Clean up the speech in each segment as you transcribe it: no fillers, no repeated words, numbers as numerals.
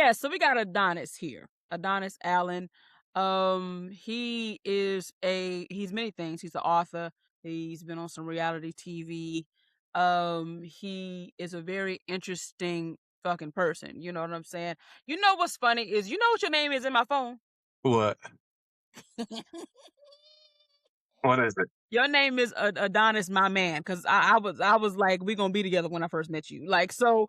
Yeah, so we got Adonis here. Adonis Allen. He's many things. He's an author. He's been on some reality TV. He is a very interesting fucking person. You know what I'm saying? You know what's funny is you know what your name is in my phone? What? What is it? Your name is Adonis, my man, because I was like, we gonna be together when I first met you. Like so,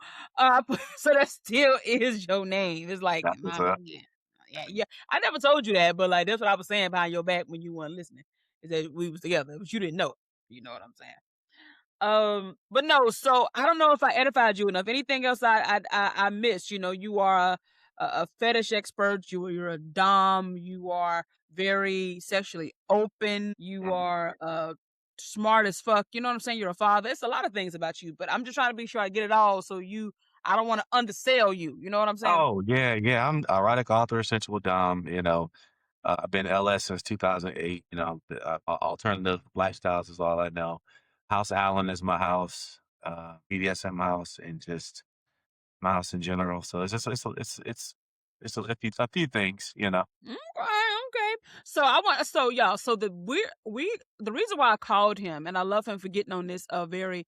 so that still is your name. It's like That's what's my up. man. Yeah, yeah. I never told you that, but like that's what I was saying behind your back when you weren't listening. Is that we was together, but you didn't know it. You know what I'm saying? But no. So I don't know if I edified you enough. Anything else I missed? You know, you are a fetish expert. You're a dom. You are very sexually open. You Mhm. are smart as fuck. You know what I'm saying? You're a father. It's a lot of things about you, but I'm just trying to be sure I get it all. So I don't want to undersell you. You know what I'm saying? Oh, yeah, yeah, I'm erotic author, sensual dom, I've been LS since 2008, alternative lifestyles is all I know. House Allen is my house, BDSM house, and just my house in general, so it's just it's a few things, you know? Okay, okay. So I want so y'all. So the reason why I called him and I love him for getting on this very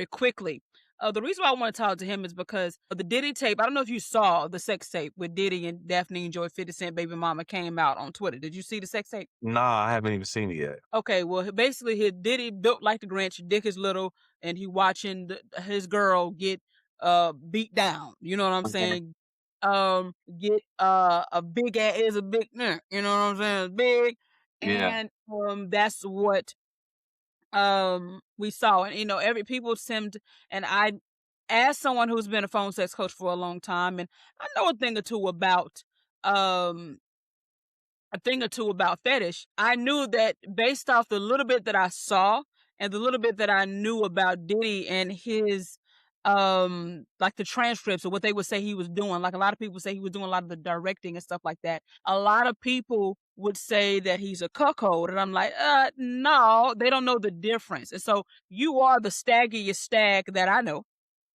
quickly. The reason why I want to talk to him is because of the Diddy tape. I don't know if you saw the sex tape with Diddy and Daphne and Joy 50 Cent baby mama came out on Twitter. Did you see the sex tape? Nah, I haven't even seen it yet. Okay, well basically his Diddy built like the Grinch, dick is little, and he watching his girl get beat down. You know what I'm Mhm. saying? Get a big ass is a big you know what I'm saying? It's big. Yeah, And that's what we saw. And you know, every people seemed and I as someone who's been a phone sex coach for a long time and I know um a thing or two about fetish, I knew that based off the little bit that I saw and the little bit that I knew about Diddy and his like the transcripts or what they would say he was doing. Like a lot of people say he was doing a lot of the directing and stuff like that. A lot of people would say that he's a cuckold. And I'm like, no, they don't know the difference. And so you are the staggiest stag that I know.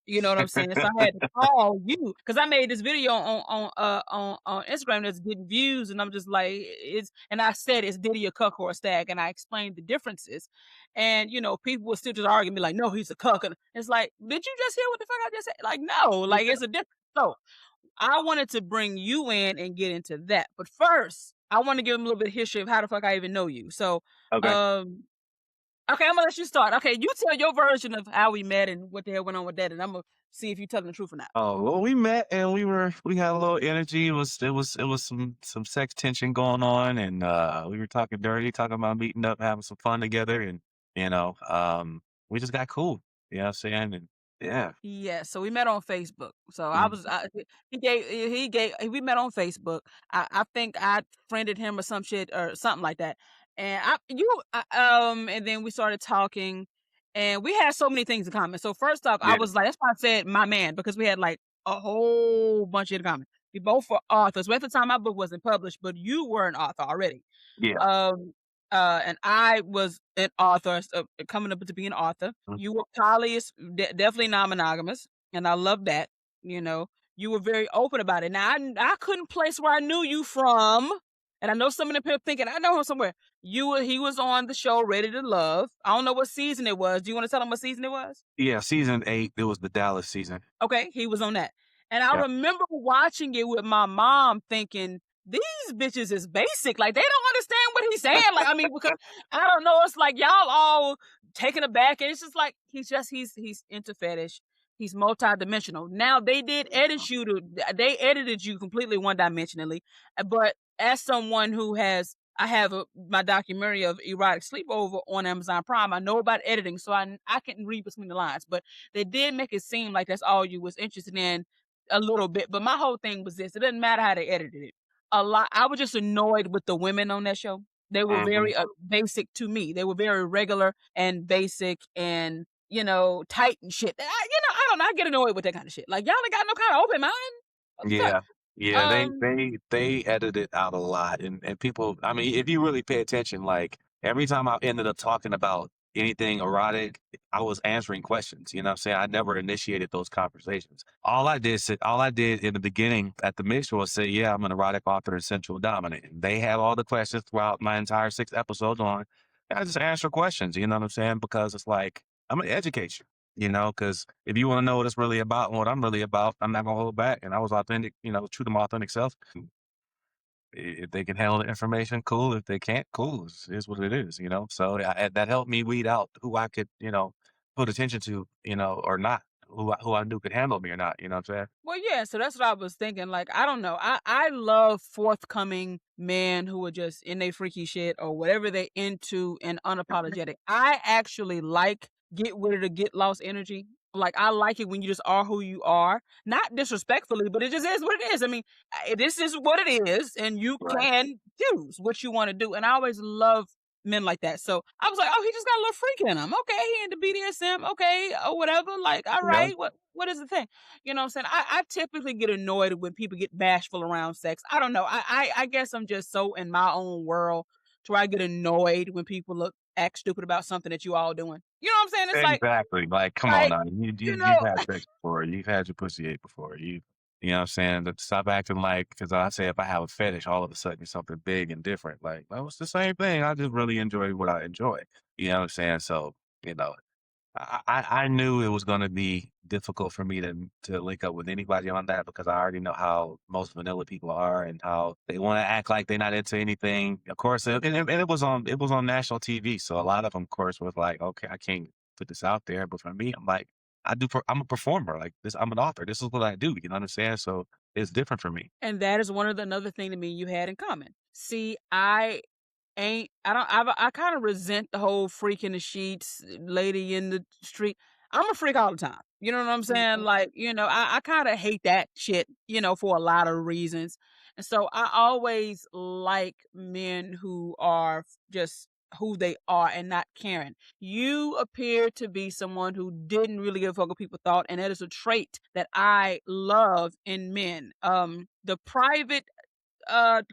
You know what I'm saying? So I had to call you because I made this video on Instagram that's getting views, and I'm just like, it's and I said it's Diddy a cuck or a stag, and I explained the differences, and you know people will still just argue me like, no, he's a cuck, and it's like, did you just hear what the fuck I just said? Like, no, like it's a difference. So I wanted to bring you in and get into that, but first I want to give him a little bit of history of how the fuck I even know you. So, okay. um, okay, I'm gonna let you start. Okay, you tell your version of how we met and what the hell went on with that, and I'm gonna see if you're telling the truth or not. Oh, well, we met and we had a little energy. It was some sex tension going on, and we were talking dirty, talking about meeting up, having some fun together, and you know, we just got cool. You know what I'm saying? And yeah, Yeah, so we met on Facebook. So mm, we met on Facebook. I think I friended him or some shit or something like that. And and then we started talking and we had so many things in common. So first off, I yeah, was like, that's why I said my man, because we had like a whole bunch in common. We both were authors. Well, at the time my book wasn't published, but you were an author already. yeah. Um, and I was an author, coming up to be an author. Mm, You were definitely non-monogamous, and I love that. You know, you were very open about it. Now, I couldn't place where I knew you from, and I know some of the people thinking I know him somewhere. He was on the show Ready to Love. I don't know what season it was. Do you want to tell them what season it was? yeah, season 8. It was the Dallas season. Okay, he was on that. And I Yeah, remember watching it with my mom thinking, these bitches is basic. Like, they don't understand what he's saying. Like, I mean, because I don't know, it's like y'all all taken aback. And it's just like he's into fetish. He's multidimensional. Now they edited you completely one dimensionally. But as someone who has I have my documentary of erotic sleepover on Amazon Prime. I know about editing, so I can read between the lines. But they did make it seem like that's all you was interested in a little bit. But my whole thing was this: it doesn't matter how they edited it. A lot. I was just annoyed with the women on that show. They were hmm, very basic to me. They were very regular and basic and tight and shit. I don't know. I get annoyed with that kind of shit. Like y'all ain't got no kind of open mind. What the fuck? yeah, yeah. They Um, they they edited out a lot, and people. I mean, if you really pay attention, like every time I ended up talking about anything erotic, I was answering questions, you know what I'm saying? I never initiated those conversations. All I did in the beginning at the mixture was say, yeah, I'm an erotic author and sensual dominant. And they had all the questions throughout my entire 6 episodes on. And I just answer questions, you know what I'm saying? Because it's like, I'm gonna educate you, you know, because if you want to know what it's really about and what I'm really about, I'm not gonna hold back. And I was authentic, you know, true to my authentic self. If they can handle the information, cool. If they can't, cool. It's what it is, you know? So that helped me weed out who I could, you know, put attention to, you know, or not, who I knew could handle me or not, you know what I'm saying? Well, yeah, so that's what I was thinking. Like, I don't know. I love forthcoming men who are just in their freaky shit or whatever they into and unapologetic. I actually like get with it or get lost energy. Like, I like it when you just are who you are, not disrespectfully, but it just is what it is. I mean, this is what it is, and you Right. can choose what you want to do. And I always love men like that. So I was like, oh, he just got a little freak in him. Okay, he into BDSM. Okay, or whatever. Like, all Yeah, right, what is the thing? You know what I'm saying? I typically get annoyed when people get bashful around sex. I don't know. I guess I'm just so in my own world to where I get annoyed when people act stupid about something that you all doing. You know what I'm saying? It's exactly. Like, come on like, now. you You've know, had sex before. You've had your pussy ate before. You know what I'm saying? But stop acting like, because I say if I have a fetish, all of a sudden it's something big and different. Like, well, it's the same thing. I just really enjoy what I enjoy. You know what I'm saying? So, you know, I knew it was gonna be difficult for me to link up with anybody on that because I already know how most vanilla people are and how they wanna act like they're not into anything. Of course, it was on national TV, so a lot of them, of course, was like, "Okay, I can't put this out there," but for me, I'm like, I'm a performer, like, this I'm an author, this is what I do, you know what I'm saying? So, it's different for me. and that is one of the another thing that me and you had in common. See, I don't I kinda resent the whole freak in the sheets, lady in the street. I'm a freak all the time. You know what I'm saying? Mhm. Like, I kinda hate that shit, for a lot of reasons. And so I always like men who are just who they are and not caring. You appear to be someone who didn't really give a fuck what people thought, and that is a trait that I love in men. The private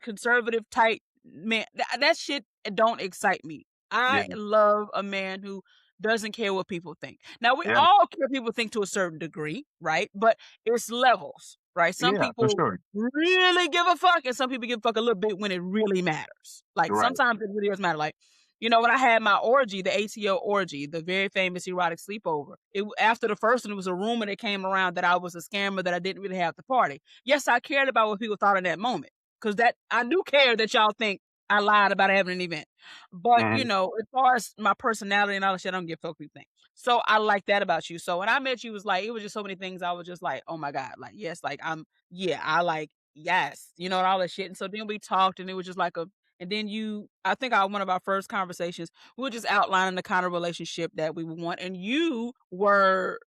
conservative type man. That shit don't excite me. Yeah, I love a man who doesn't care what people think. Now we yeah, all care what people think to a certain degree, right? But it's levels, right? Some yeah, for people sure. really give a fuck, and some people give a fuck a little bit when it really matters. Like Right. sometimes it really does matter. Like, when I had my orgy, the ATO orgy, the very famous erotic sleepover, after the first one, it was a rumor that came around that I was a scammer, that I didn't really have the party. Yes, I cared about what people thought in that moment. Cause that I do care that y'all think I lied about having an event. But, Mhm. as far as my personality and all that shit, I don't give a fuck what you think. So I like that about you. So when I met you, it was just so many things I was just like, oh my God, like, yes, like yeah, I like, yes, and all that shit. And so then we talked and it was just like and then I think one of our first conversations, we were just outlining the kind of relationship that we would want. And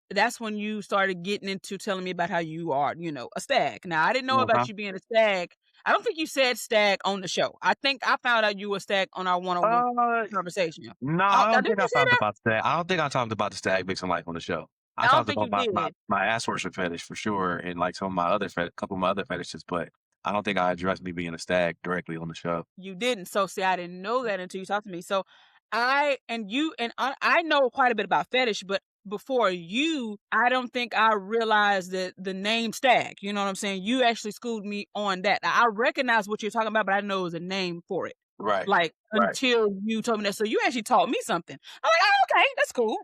that's when you started getting into telling me about how you are, a stag. Now, I didn't know about Uh-huh. you being a stag. I don't think you said stag on the show. I think I found out you were stag on our one-on-one Uh conversation. No, I don't Didn't think you I say talked that? about stag. I don't think I talked about the stag vixen life on the show. I I don't talked think about you did. my ass worship fetish for sure, and like some of my other couple of my other fetishes, but I don't think I addressed me being a stag directly on the show. You didn't. So see, I didn't know that until you talked to me. So I know quite a bit about fetish, but before you, I don't think I realized that the name stag. You know what I'm saying? You actually schooled me on that. I recognize what you're talking about, but I didn't know it was a name for it. Right. Like Right. until you told me that. So you actually taught me something. I'm like, oh, okay, that's cool.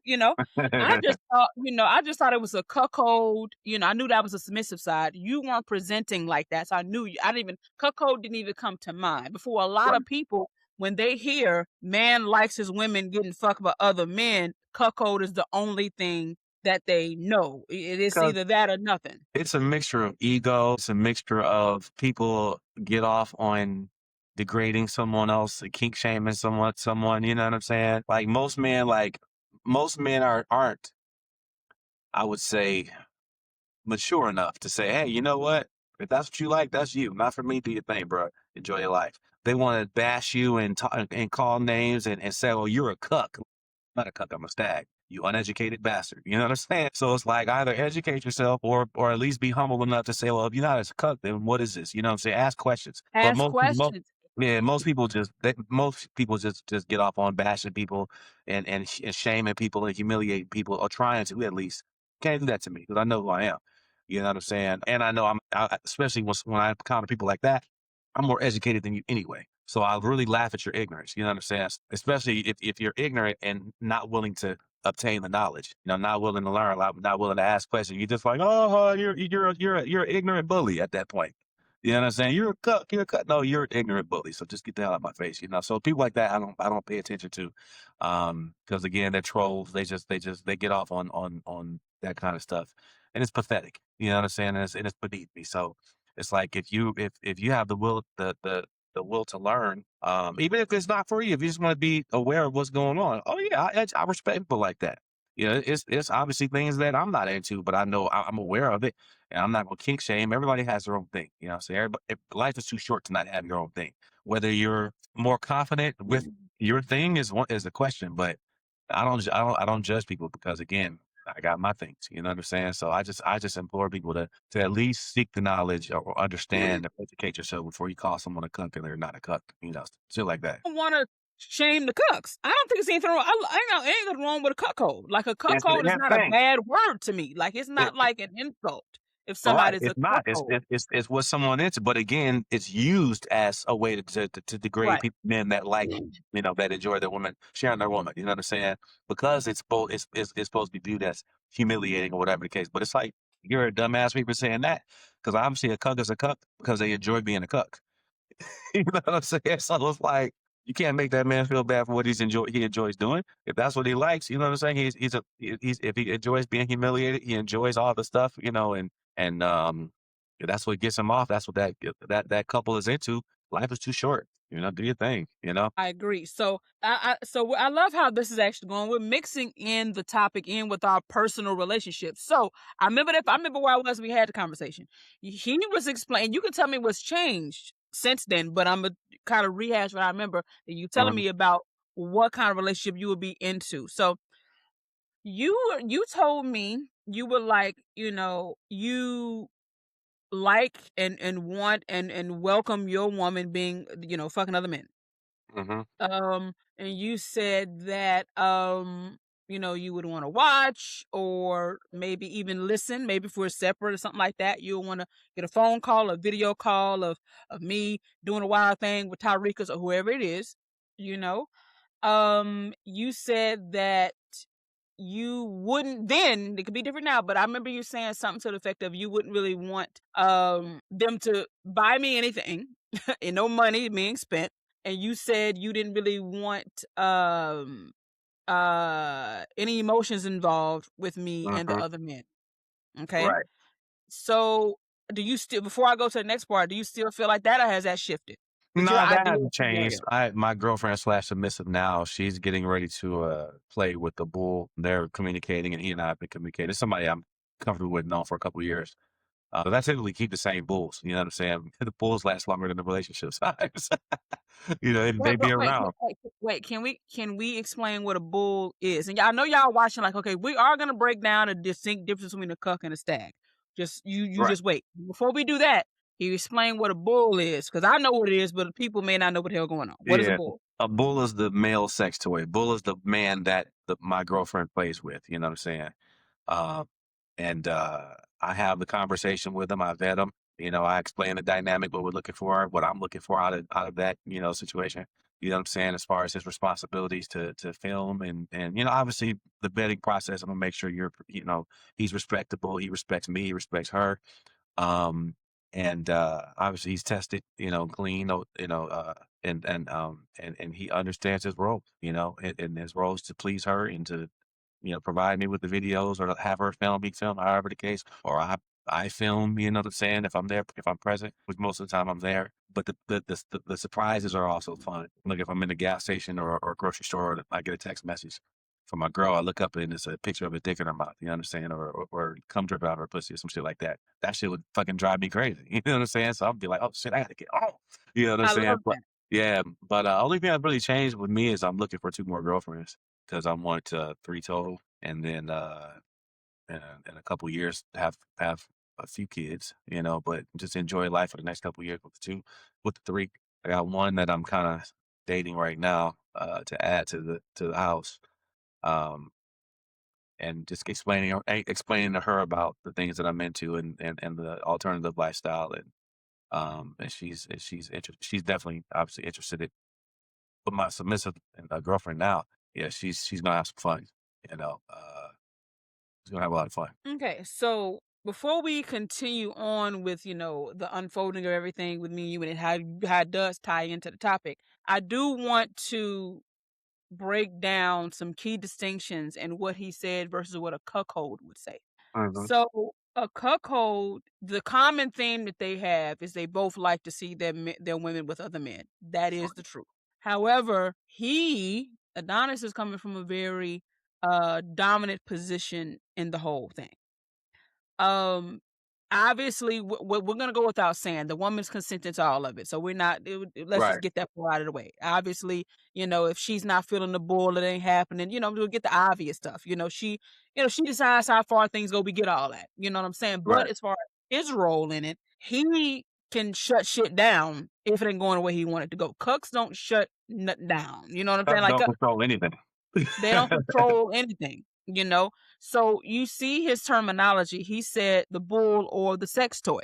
I just thought it was a cuckold. I knew that was a submissive side. You weren't presenting like that. So I knew you. I didn't even, cuckold didn't even come to mind. Before a lot Right. of people, when they hear man likes his women getting fucked by other men, cuckold is the only thing that they know. It's 'Cause either that or nothing. it's a mixture of ego, it's a mixture of people get off on degrading someone else, kink shaming someone, you know what I'm saying? Most men aren't, I would say, mature enough to say, "Hey, you know what? If that's what you like, that's you. Not for me. Do your thing, bro. Enjoy your life." They want to bash you and and call names and say, "Oh, you're a cuck." I'm not a cuck. I'm a stag. You uneducated bastard. You know what I'm saying? So it's like either educate yourself or at least be humble enough to say, "Well, if you're not a cuck, then what is this?" You know what I'm saying? Ask questions. But Ask questions. Yeah, most people just get off on bashing people and shaming people and humiliating people, or trying to at least. Can't do that to me because I know who I am. You know what I'm saying? And I know especially when I encounter people like that, I'm more educated than you anyway. So I really laugh at your ignorance. You know what I'm saying? Especially if you're ignorant and not willing to obtain the knowledge. You know, not willing to learn, not willing to ask questions. You're just like, oh, you're an ignorant bully at that point. You know what I'm saying? You're a cuck. You're a cuck. No, you're an ignorant bully. So just get the hell out of my face. You know. So people like that, I don't pay attention to, because again, they're trolls. They get off on that kind of stuff, and it's pathetic. You know what I'm saying? And it's beneath me. So it's like if you have the will to learn, even if it's not for you, if you just want to be aware of what's going on. Oh yeah, I respect people like that. You know, it's obviously things that I'm not into, but I know I'm aware of it, and I'm not gonna kink shame. Everybody has their own thing, you know. So everybody, life is too short to not have your own thing. Whether you're more confident with your thing is a question, but I don't judge people because again, I got my things. You know what I'm saying? So I just implore people to at least seek the knowledge or understand or educate yourself before you call someone a cuck and they're not a cuck. You know, shit like that. Don't want to shame the cucks. I don't think it's anything wrong. I ain't nothing wrong with a cuckold. Like a It's cuckold is the not a thing. bad word to me. Like it's not like an insult if All right, somebody's a it's not. cuckold. It's what someone into, but again, it's used as a way to degrade Right. people, men that like, that enjoy their woman sharing their woman. You know what I'm saying? Because it's supposed to be viewed as humiliating or whatever the case. But it's like you're a dumbass for even saying that because obviously a cuck is a cuck because they enjoy being a cuck. You know what I'm saying? So it's like you can't make that man feel bad for what he enjoys doing. If that's what he likes, you know what I'm saying? He's if he enjoys being humiliated, he enjoys all the stuff, and if that's what gets him off. That's what that couple is into. Life is too short. Do your thing. I agree. So I love how this is actually going. We're mixing in the topic in with our personal relationships. So I remember where I was. We had the conversation. He was explaining. You can tell me what's changed since then, but I'm gonna kind of rehash what I remember. And you telling Mhm, me about what kind of relationship you would be into. So you told me you would like you like and want and welcome your woman being fucking other men. mhm, And you said that, you would want to watch or maybe even listen, maybe if we're separate or something like that. You'll want to get a phone call, a video call of me doing a wild thing with Tyreeka's or whoever it is, you know. You said that you wouldn't then it could be different now, but I remember you saying something to the effect of you wouldn't really want them to buy me anything and no money being spent. And you said you didn't really want any emotions involved with me and the mhm. other men. Okay. Right. So do you still before I go to the next part, do you still feel like that or has that shifted? With your No, that ideas hasn't from changed. earlier? My girlfriend slash submissive now, she's getting ready to play with the bull. They're communicating, and he and I have been communicating. It's somebody I'm comfortable with known for a couple of years. But I typically keep the same bulls. You know what I'm saying? The bulls last longer than the relationship size. And they Wait, be but around. wait, can we explain what a bull is? And y'all know y'all watching like, okay, we are gonna break down a distinct difference between a cuck and a stag. Just you Right. just wait. Before we do that, you explain what a bull is, because I know what it is, but people may not know what the hell going on. What is a Yeah. bull? A bull is the male sex toy. Bull is the man that my girlfriend plays with. You know what I'm saying? Uh, and I have the conversation with him. I vet him. I explain the dynamic, what we're looking for, what I'm looking for out of that, situation. You know what I'm saying? As far as his responsibilities to film and obviously the vetting process, I'm gonna make sure he's respectable, he respects me, he respects her. Um, and obviously he's tested, clean, and he understands his role, and his role is to please her and to provide me with the videos or to have her film, me film, however the case, or I film, what I'm saying, if I'm there, if I'm present, which most of the time I'm there. But the surprises are also fun. Like if I'm in the gas station or grocery store, and I get a text message from my girl, I look up and it's a picture of a dick in her mouth, you know what I'm saying? Or cum dripping out of her pussy or some shit like that. That shit would fucking drive me crazy. You know what I'm saying? So I'll be like, oh shit, I gotta get on. You know what I'm I saying? love But that. yeah, but only thing that really changed with me is I'm looking for two more girlfriends because I want three total, and then in a couple years have a few kids, but just enjoy life for the next couple years with the three. I got one that I'm kinda dating right now, to add to the house, um, and just explaining to her about the things that I'm into and the alternative lifestyle, and she's definitely obviously interested in but my submissive girlfriend now, yeah, she's gonna have some fun, you know, she's gonna have a lot of fun. Okay, so before we continue on with, the unfolding of everything with me and you and how it does tie into the topic, I do want to break down some key distinctions in what he said versus what a cuckold would say. Mhm. So a cuckold, the common theme that they have is they both like to see their women with other men. That is the truth. However, Adonis, is coming from a very dominant position in the whole thing. Um, Obviously, we're gonna go without saying the woman's consenting to all of it, so we're not. Let's just Right, get that part out of the way. Obviously, if she's not feeling the bull, it ain't happening. We'll get the obvious stuff. She decides how far things go. We get all that. You know what I'm saying? But right. as far as his role in it, he can shut shit down if it ain't going the way he wanted to go. Cucks don't shut nothing down. You know what I'm saying? Cubs Like don't control anything. they don't control anything. So you see his terminology. He said the bull or the sex toy.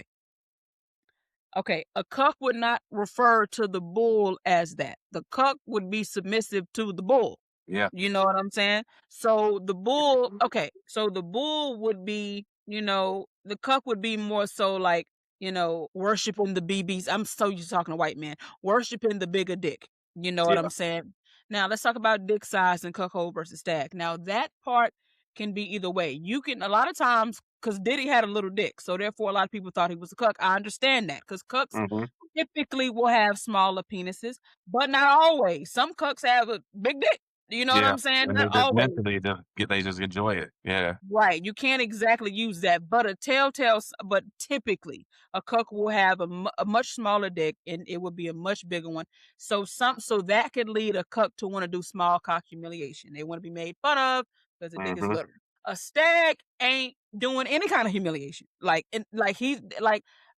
Okay, a cuck would not refer to the bull as that. The cuck would be submissive to the bull. Yeah. You know what I'm saying? So the bull, okay, so the bull would be, the cuck would be more so like, worshiping the BBs. I'm so used to talking to white men, worshiping the bigger dick. You know what Yeah. I'm saying? Now let's talk about dick size and cuckold versus stag. Now that part can be either way. You can a lot of times because Diddy had a little dick, so therefore a lot of people thought he was a cuck. I understand that because cucks Mhm. typically will have smaller penises, but not always. Some cucks have a big dick. You know what Yeah, I'm saying? and Not they just always. mentally they just enjoy it. Yeah. Right, you can't exactly use that, but but typically, a cuck will have a much smaller dick, and it would be a much bigger one. So that could lead a cuck to wanna do small cock humiliation. They wanna be made fun of because the dick is Mhm. little. A stag ain't doing any kind of humiliation.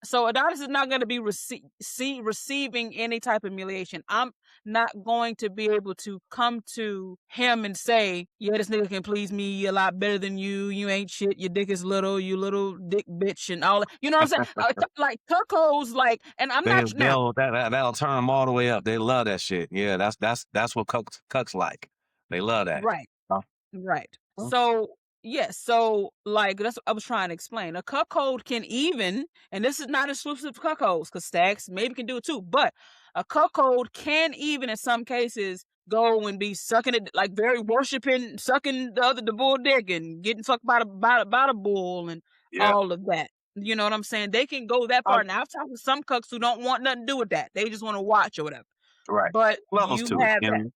So Adonis is not gonna be receiving any type of humiliation. I'm not going to be able to come to him and say, "Yeah, this nigga can please me a lot better than you. You ain't shit. Your dick is little. You little dick bitch, and all that." You know what I'm saying? Like cuckolds, and I'm not now. That'll turn them all the way up. They love that shit. Yeah, that's what cucks like. They love that. Right. Huh? Right. Huh? So, yes, like that's what I was trying to explain. A cuckold can even, and this is not exclusive to cuckolds, because stags maybe can do it too, but a cuckold can even in some cases go and be sucking it like very worshiping, sucking the bull dick and getting fucked by the bull and Yeah. all of that. You know what I'm saying? They can go that Uh, far. Now I've talked to some cucks who don't want nothing to do with that. They just want to watch or whatever. right. But Levels you to it, have you that. know?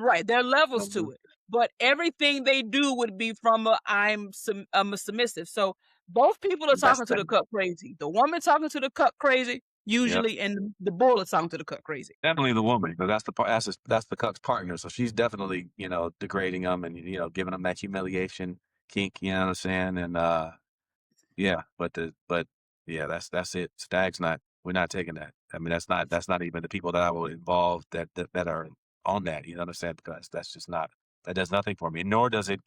Right, there are levels to Mhm. it, but everything they do would be from I'm a submissive. So both people are That's talking the to the thing. cuck crazy. The woman talking to the cuck crazy Yep. usually, and the bull is talking to the cuck crazy. Definitely the woman, because that's the cuck's partner. So she's definitely, degrading them and giving them that humiliation kink, you know what I'm saying? And yeah, but yeah, that's it. Stag's not we're not taking that. I mean, that's not even the people that I would involve that are on that, you know what I'm saying? Because that's just not that does nothing for me. Nor does it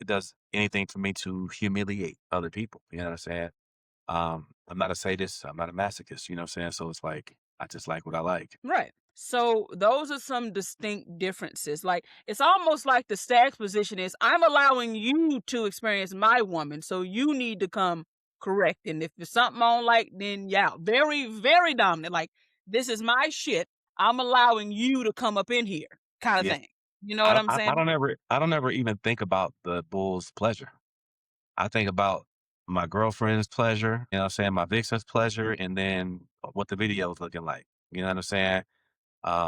does anything for me to humiliate other people. You know what I'm saying? I'm not a sadist, I'm not a masochist, you know what I'm saying? So it's like I just like what I like. Right. So those are some distinct differences. Like it's almost like the stag's position is I'm allowing you to experience my woman, so you need to come correct. And if there's something I don't like, then yeah, very, very dominant. Like this is my shit. I'm allowing you to come up in here, kind of Yeah. thing. You know what I'm I saying? don't ever even think about the bull's pleasure. I think about my girlfriend's pleasure, you know what I'm saying, my vixen's pleasure, and then what the video is looking like. You know what I'm saying?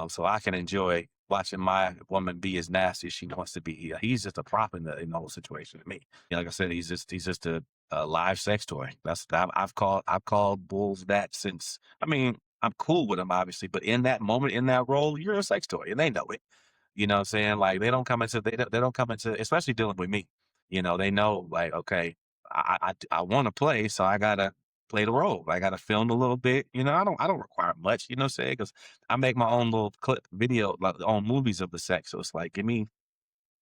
So I can enjoy watching my woman be as nasty as she wants to be. He's just a prop in the whole situation to me. Like I said, he's just a live sex toy. I've called bulls that since. I mean, I'm cool with them obviously, but in that moment, in that role, you're a sex toy, and they know it. You know what I'm saying? Like they don't come into especially dealing with me. They know like okay, I want to play, so I gotta. play the role. I gotta film a little bit, I don't require much, you know what I'm saying? Because I make my own little clip video, like, own movies of the sex, so it's like, give me,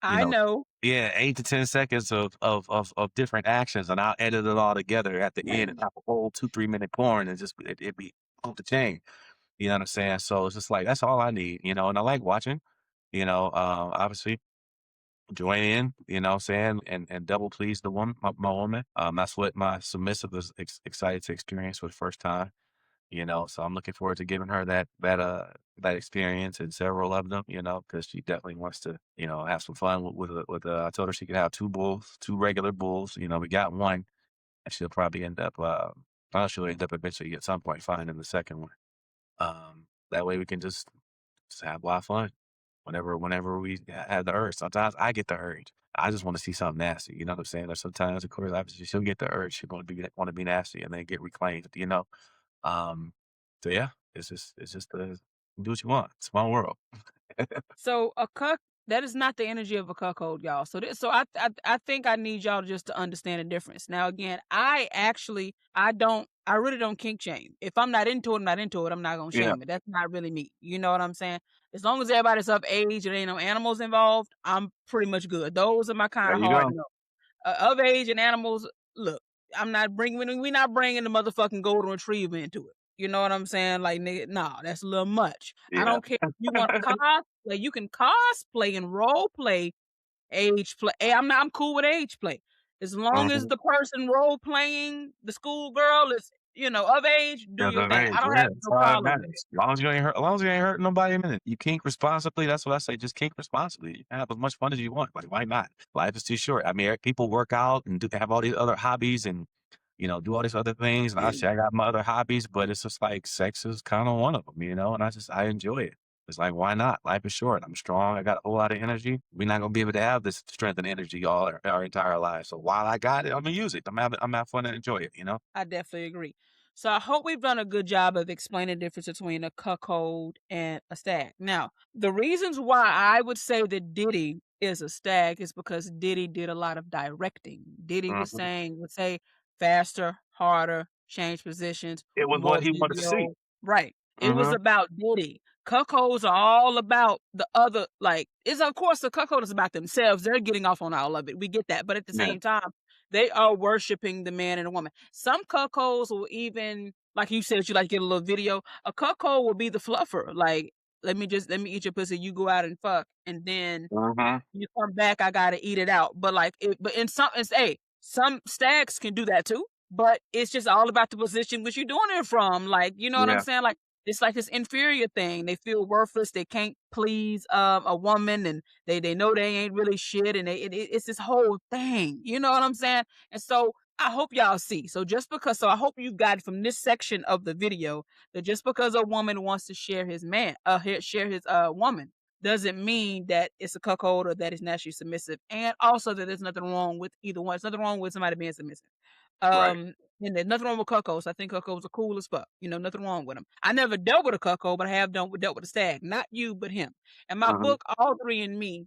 you I know know. yeah, 8 to 10 seconds of different actions, and I'll edit it all together at the end and have a whole 2, 3-minute porn and just it be off the chain, you know what I'm saying? So it's just like, that's all I need, and I like watching, obviously join in, you know what I'm saying, and double please the woman, my woman. That's what my submissive is excited to experience for the first time, so I'm looking forward to giving her that experience and several of them, because she definitely wants to, have some fun I told her she could have 2 bulls, 2 regular bulls, we got 1, and she'll probably end up, she'll end up eventually at some point finding the second one. That way we can just have a lot of fun whenever we have the urge. Sometimes I get the urge. I just wanna see something nasty, you know what I'm saying? Or sometimes, of course, obviously, she'll get the urge. She's gonna wanna be nasty and then get reclaimed, you know? Um, so yeah, it's just, do what you want. Small world. So a cuck, that is not the energy of a cuckold, y'all. So I think I need y'all just to understand the difference. Now again, I really don't kink shame. If I'm not into it, I'm not into it. I'm not gonna Yeah, shame it. That's not really me. You know what I'm saying? As long as everybody's of age and there ain't no animals involved, I'm pretty much good. Those are my kind there of you hard go. no. Of age and animals, look, we not bringing the motherfucking golden retriever into it. You know what I'm saying? Like, nigga, nah, that's a little much. I Yeah. don't care if you want to cosplay. You can cosplay and role play age play. I'm cool with age play. As long as Mhm. the person role playing the schoolgirl is, of age, do Yeah, your the thing. I age, don't yeah, have that's no all that problem with matters. As long as you ain't hurting nobody in it. You kink responsibly, that's what I say, just kink responsibly. You can have as much fun as you want, like, why not? Life is too short. I mean, people work out and have all these other hobbies and, do all these other things, and it. obviously, I got my other hobbies, but it's just like sex is kinda one of them, and I enjoy it. It's like, why not? Life is short. I'm strong. I got a whole lot of energy. We're not gonna be able to have this strength and energy all our entire lives. So while I got it, Imma use it. I'm have fun and enjoy it, you know? I definitely agree. So I hope we've done a good job of explaining the difference between a cuckold and a stag. Now, the reasons why I would say that Diddy is a stag is because Diddy did a lot of directing. Diddy Mhm. would say faster, harder, change positions, It was more what he wanted to see. video. Right. It was Mhm. about Diddy. Cuckolds are all about the other, like, it's of course the cuckold is about themselves. They're getting off on all of it. We get that. But at the Yeah. same time, they are worshiping the man and the woman. Some cuckolds will even, like you said, you like get a little video. A cuckold will be the fluffer. Like, let me eat your pussy. You go out and fuck, and then Mhm. you come back, I gotta eat it out. But in some, some stags can do that too. But it's just all about the position which you're doing it from. Like, you know what I'm Yeah. saying? Like, it's like this inferior thing. They feel worthless. They can't please a woman, and they know they ain't really shit. And it's this whole thing. You know what I'm saying? And so I hope y'all see. So I hope you got from this section of the video that just because a woman wants to share his share his woman doesn't mean that it's a cuckold or that it's naturally submissive, and also that there's nothing wrong with either one. There's nothing wrong with somebody being submissive. Right. Um, and there's nothing wrong with cuckolds. I think cuckolds are cool as fuck. Nothing wrong with them. I never dealt with a cuckold, but I have dealt with a stag. Not you, but him. And my Mhm. book, All Three and Me,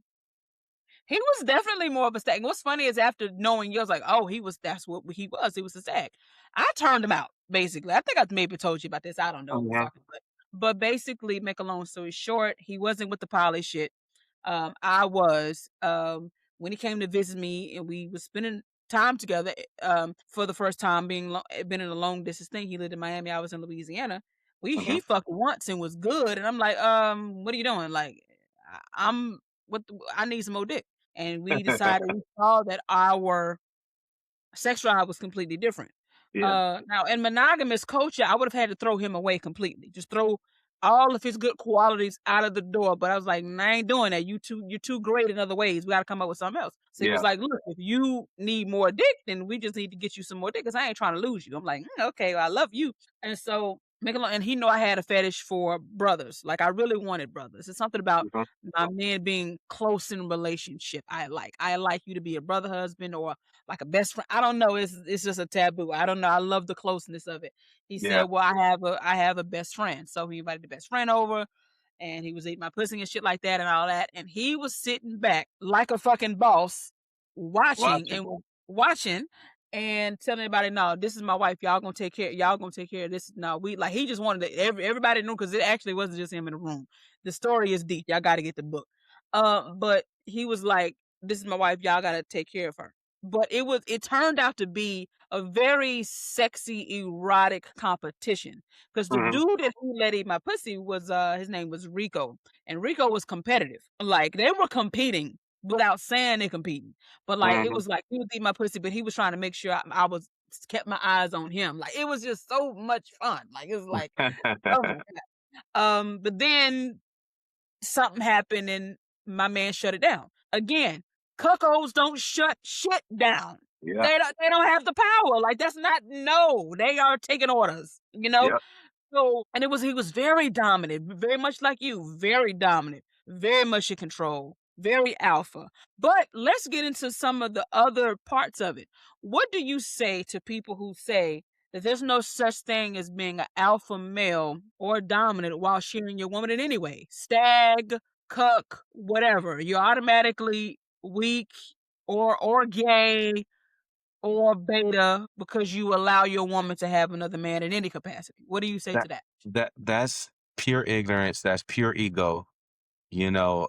he was definitely more of a stag. And what's funny is after knowing you, I was like, oh, that's what he was. He was a stag. I turned him out, basically. I think I maybe told you about this. I don't know. Mhm. Fuck it. But basically, make a long story short, he wasn't with the poly shit. I was. When he came to visit me and we was spending time together, for the first time been in a long distance thing. He lived in Miami, I was in Louisiana. He Mhm. fucked once and was good. And I'm like, what are you doing? Like, I'm I need some more dick. And we saw that our sex drive was completely different. Yeah. Now in monogamous culture, I would have had to throw him away completely. Just throw all of his good qualities out of the door. But I was like, nah, I ain't doing that. You're too great in other ways. We gotta come up with something else. So he was Yeah. like, look, if you need more dick, then we just need to get you some more dick because I ain't trying to lose you. I'm like, okay, well, I love you. And so and he know I had a fetish for brothers. Like, I really wanted brothers. It's something about Mhm. my men being close in relationship. I like you to be a brother husband or like a best friend. I don't know. It's just a taboo. I don't know. I love the closeness of it. He said, Yeah. "Well, I have a best friend." So he invited the best friend over, and he was eating my pussy and shit like that and all that. And he was sitting back like a fucking boss, watching Watching. and watching. and telling everybody, "No, this is my wife. Y'all gonna take care of this." No, we like he just wanted to, everybody knew because it actually wasn't just him in the room. The story is deep. Y'all got to get the book. But he was like, "This is my wife. Y'all got to take care of her." But it turned out to be a very sexy, erotic competition because the Mhm, dude that who let eat my pussy was his name was Rico, and Rico was competitive. Like they were competing without saying they're competing. But, like, it mhm. was like he would eat my pussy, but he was trying to make sure I was kept my eyes on him. Like, it was just so much fun. Like, it was like, oh my god. But then something happened and my man shut it down. Again, cuckolds don't shut shit down. Yep, They don't have the power. Like, that's not no. They are taking orders, you know? yep. So and it was he was very dominant, very much like you, very dominant, very much in control, very alpha. But let's get into some of the other parts of it. What do you say to people who say that there's no such thing as being an alpha male or dominant while sharing your woman in any way? Stag, cuck, whatever. You're automatically weak or gay or beta because you allow your woman to have another man in any capacity. What do you say That to that? that's pure ignorance, that's pure ego, you know,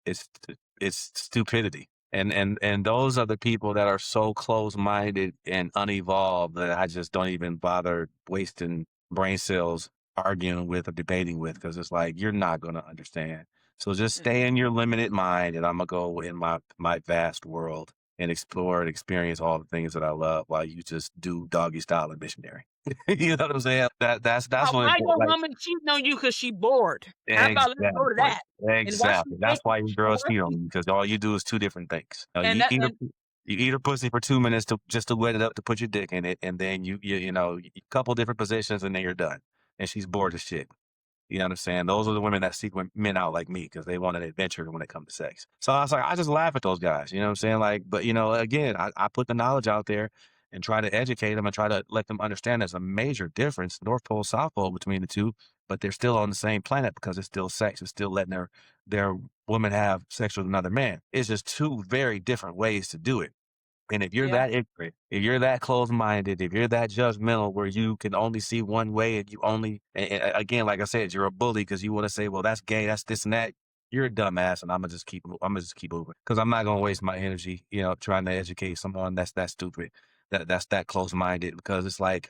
it's it's stupidity. And those are the people that are so close-minded and unevolved that I just don't even bother wasting brain cells arguing with or debating with because it's like you're not gonna understand. So just Mm, stay in your limited mind, and Imma go in my vast world and explore and experience all the things that I love while you just do doggy style and missionary. You know what I'm saying? That's what why important, your like woman cheating on you because she bored? How about let's go to exactly, that? And why she exactly. That's taking why you and girls why cheat on she you because all you do is 2 different things. and that and You eat her pussy for 2 minutes to just to wet it up to put your dick in it, and then you know, couple different positions, and then you're done, and she's bored as shit. You know what I'm saying? Those are the women that seek men out like me because they want an adventure when it comes to sex. So I was like, I just laugh at those guys. You know what I'm saying? Like, but again, I put the knowledge out there and try to educate them and try to let them understand there's a major difference, North Pole, South Pole between the two, but they're still on the same planet because it's still sex. It's still letting their woman have sex with another man. It's just two very different ways to do it. And if you're yeah. that ignorant, if you're that closed-minded, if you're that judgmental where you can only see one way and you only again, like I said, you're a bully because you wanna say, "Well, that's gay, that's this and that." You're a dumbass, and Imma just keep moving because 'cause I'm not gonna waste my energy, trying to educate someone that's that stupid, that's that closed-minded because it's like,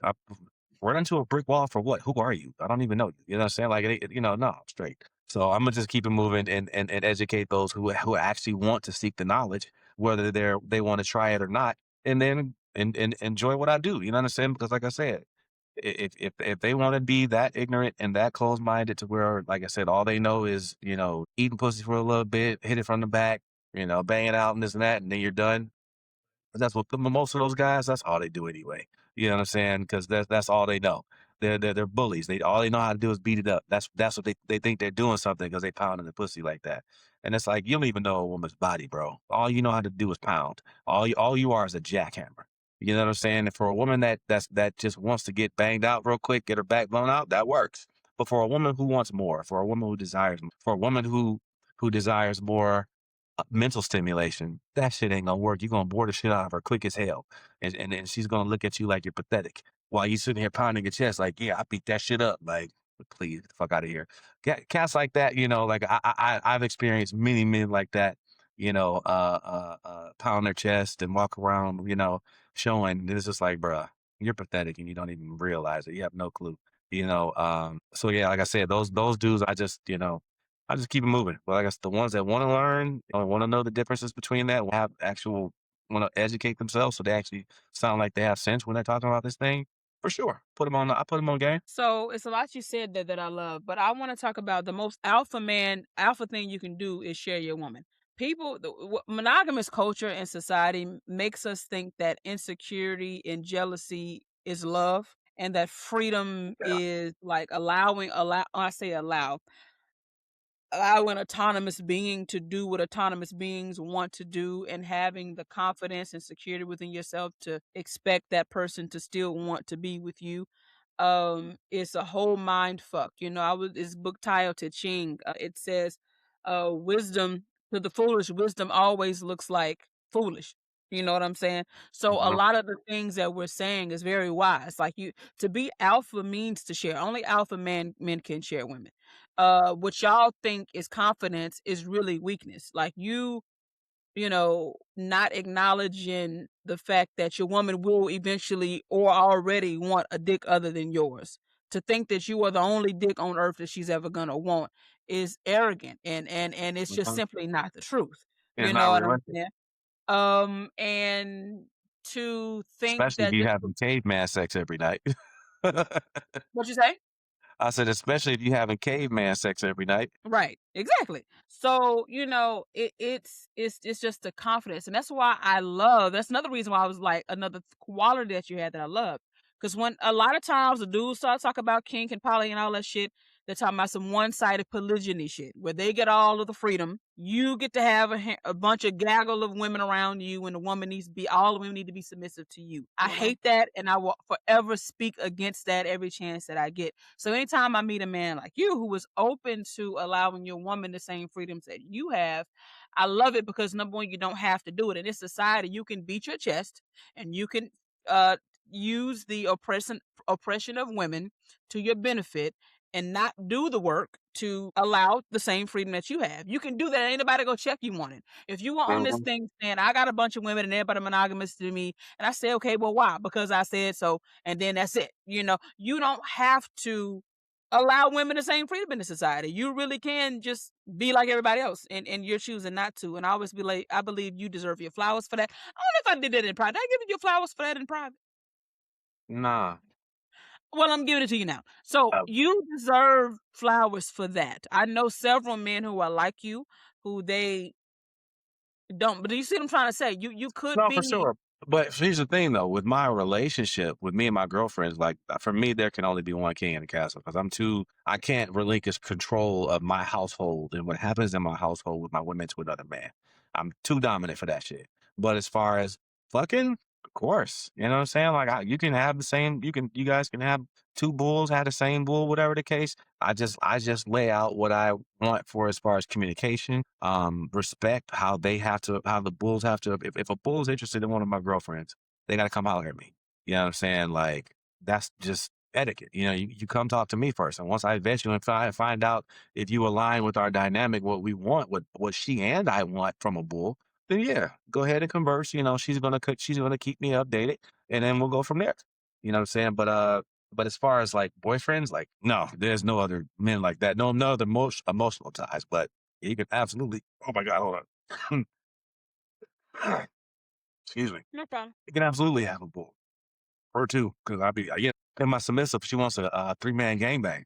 run into a brick wall for what? Who are you? I don't even know you. You know what I'm saying? Like, no, I'm straight. So Imma just keep it moving and educate those who actually want to seek the knowledge whether they want to try it or not, and then and enjoy what I do. You know what I'm saying? Because like I said, if they want to be that ignorant and that closed minded to where, like I said, all they know is eating pussy for a little bit, hit it from the back, bang it out and this and that, and then you're done. But that's what most of those guys. That's all they do anyway. You know what I'm saying? Because that's all they know. They're bullies. They all they know how to do is beat it up. That's what they think they're doing something because they pounding the pussy like that. And it's like you don't even know a woman's body, bro. All you know how to do is pound. All you are is a jackhammer. You know what I'm saying? And for a woman that just wants to get banged out real quick, get her back blown out, that works. But for a woman who wants more, for a woman who desires, for a woman who desires more mental stimulation, that shit ain't gonna work. You're gonna bore the shit out of her quick as hell. And then she's gonna look at you like you're pathetic while you sitting here pounding your chest, like, yeah, I beat that shit up. Like, please, get the fuck out of here. Cats like that, like I've experienced many men like that, pound their chest and walk around, showing. And it's just like, bruh, you're pathetic and you don't even realize it. You have no clue. So yeah, like I said, those dudes, I just keep it moving. But I guess the ones that want to learn or want to know the differences between that, want to educate themselves so they actually sound like they have sense when they're talking about this thing, for sure. I put them on game. So it's a lot you said that I love, but I want to talk about the most alpha thing you can do is share your woman. Monogamous culture and society makes us think that insecurity and jealousy is love, and that freedom Yeah. is like I say allow an autonomous being to do what autonomous beings want to do and having the confidence and security within yourself to expect that person to still want to be with you. It's a whole mind fuck. I was this book titled to Ching. It says wisdom to the foolish, wisdom always looks like foolish. You know what I'm saying? So a Mhm. lot of the things that we're saying is very wise. Like you to be alpha means to share. Only alpha men can share women. What y'all think is confidence is really weakness. Like you know, not acknowledging the fact that your woman will eventually or already want a dick other than yours. To think that you are the only dick on earth that she's ever gonna want is arrogant and it's just Mhm. simply not the truth. It's You not know what I'm realistic, saying? And to think especially if that you this having caveman sex every night. what you say? I said, especially if you having caveman sex every night. Right, exactly. So, you know, it's just the confidence, and that's why I love that's another reason why I was like another quality that you had that I love. Because when a lot of times the dudes start talking about kink and poly and all that shit, they're talking about some one-sided polygyny shit where they get all of the freedom. You get to have a bunch of gaggle of women around you, and the woman needs to be all the women need to be submissive to you. I Mhm. hate that, and I will forever speak against that every chance that I get. So anytime I meet a man like you who is open to allowing your woman the same freedoms that you have, I love it because number one, you don't have to do it. In this society, you can beat your chest and you can uh use the oppression of women to your benefit and not do the work to allow the same freedom that you have. You can do that. Ain't nobody gonna check you on it. If you were on this Mhm. thing saying, I got a bunch of women and everybody monogamous to me, and I say, okay, well, why? Because I said so, and then that's it. You know, you don't have to allow women the same freedom in the society. You really can just be like everybody else, and you're choosing not to. And I always be like, I believe you deserve your flowers for that. I don't know if I did that in private. Did I give you flowers for that in private? Nah. Well, I'm giving it to you now. So Oh, you deserve flowers for that. I know several men who are like you, who they don't. But do you see what I'm trying to say? You could no, for be sure. But here's the thing, though, with my relationship with me and my girlfriends, like for me, there can only be one king in the castle because I can't relinquish control of my household and what happens in my household with my women to another man. I'm too dominant for that shit. But as far as fucking, of course, you know what I'm saying? Like you can have the same, you guys can have two bulls, have the same bull, whatever the case. I just lay out what I want for as far as communication, respect, how the bulls have to if a bull is interested in one of my girlfriends, they gotta come holler at me. You know what I'm saying? Like that's just etiquette. You know, you come talk to me first. And once I vet you and find out if you align with our dynamic, what we want, what she and I want from a bull, then yeah, go ahead and converse. You know, she's gonna keep me updated and then we'll go from there. You know what I'm saying? But as far as like boyfriends, like no, there's no other men like that. No other most emotional ties. But you can absolutely. Oh my God, hold on. Excuse me. no problem. You can absolutely have a bull. Her too, because I be yeah. And my submissive, she wants a, 3-man gangbang.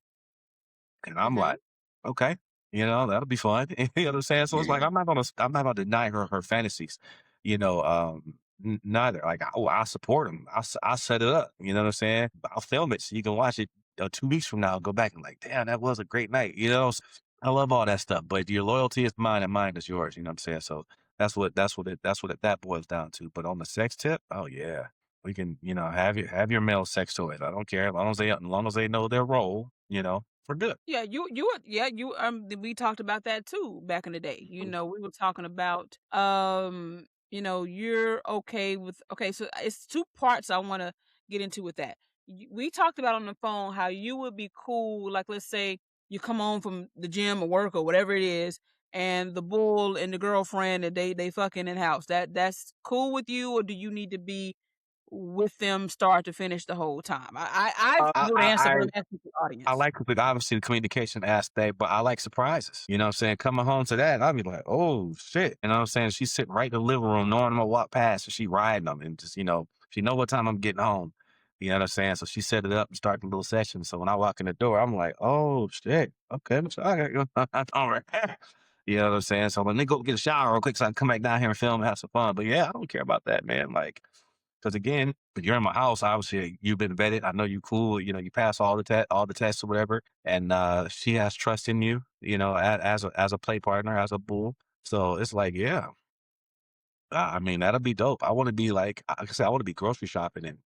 And I'm Hmm. like, "Okay, that'll be fun." You know what I'm saying? So it's like, I'm not gonna deny her fantasies, neither. Like, oh, I'll support them. I'll set it up, you know what I'm saying? I'll film it so you can watch it, 2 weeks from now, go back and like, "Damn, that was a great night," you know? I love all that stuff, but your loyalty is mine and mine is yours, you know what I'm saying? So that boils down to. But on the sex tip, oh yeah. We can, have your male sex toys. I don't care as long as they know their role, for good. Yeah, yeah, we talked about that too back in the day. You Mm. know, we were talking about you know, you're okay with okay, so it's two parts I want to get into with that. We talked about on the phone how you would be cool, like let's say you come home from the gym or work or whatever it is, and the bull and the girlfriend and they fucking in house. That's cool with you, or do you need to be with them start to finish the whole time? I I know the answer, but I I'm asking the I audience. like obviously the communication aspect, but I like surprises. You know what I'm saying? Coming home to that, I'll be like, "Oh shit!" You know what I'm saying? She's sitting right in the living room, knowing I'm gonna walk past, and she riding them, and just she know what time I'm getting home. You know what I'm saying? So she set it up and start the little session. So when I walk in the door, I'm like, "Oh shit! Okay, so I gotta go." All right. You know what I'm saying? So let me go get a shower real quick so I can come back down here and film and have some fun. But yeah, I don't care about that, man. Like, because again, if you're in my house, obviously you've been vetted. I know you cool. You pass all the tests or whatever, and she has trust in you. As a play partner, as a bull. So it's like, yeah, I mean that'll be dope. I want to be like I said, I want to be grocery shopping and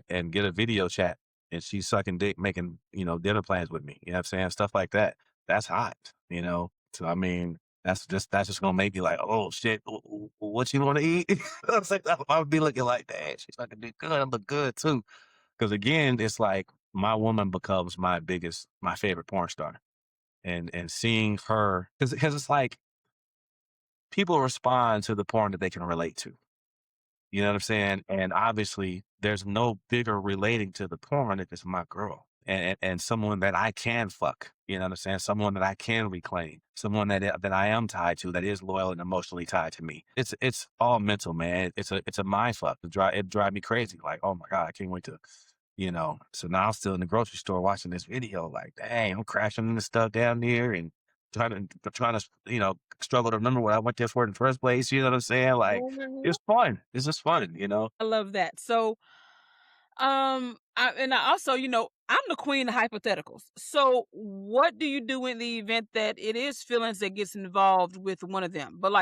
and get a video chat, and she's sucking dick, making dinner plans with me. You know what I'm saying? Stuff like that. That's hot. So I mean. That's just gonna make me like, oh shit, what you want to eat? I was like, I would be looking like that. She's like, do good. I look good too. Because again, it's like my woman becomes my favorite porn star, and seeing her because it's like people respond to the porn that they can relate to. You know what I'm saying? And obviously, there's no bigger relating to the porn if it's my girl and someone that I can fuck. You know what I'm saying? Someone that I can reclaim, someone that I am tied to, that is loyal and emotionally tied to me. It's all mental, man. It's a mind fuck. It drive me crazy. Like, oh my god, I can't wait to, you know. So now I'm still in the grocery store watching this video. Like, dang, I'm crashing into stuff down there and trying to struggle to remember what I went there for in the first place. You know what I'm saying? Like it's fun. It's just fun, you know? I love that. So, I also, I'm the queen of hypotheticals. So, what do you do in the event that it is feelings that gets involved with one of them? But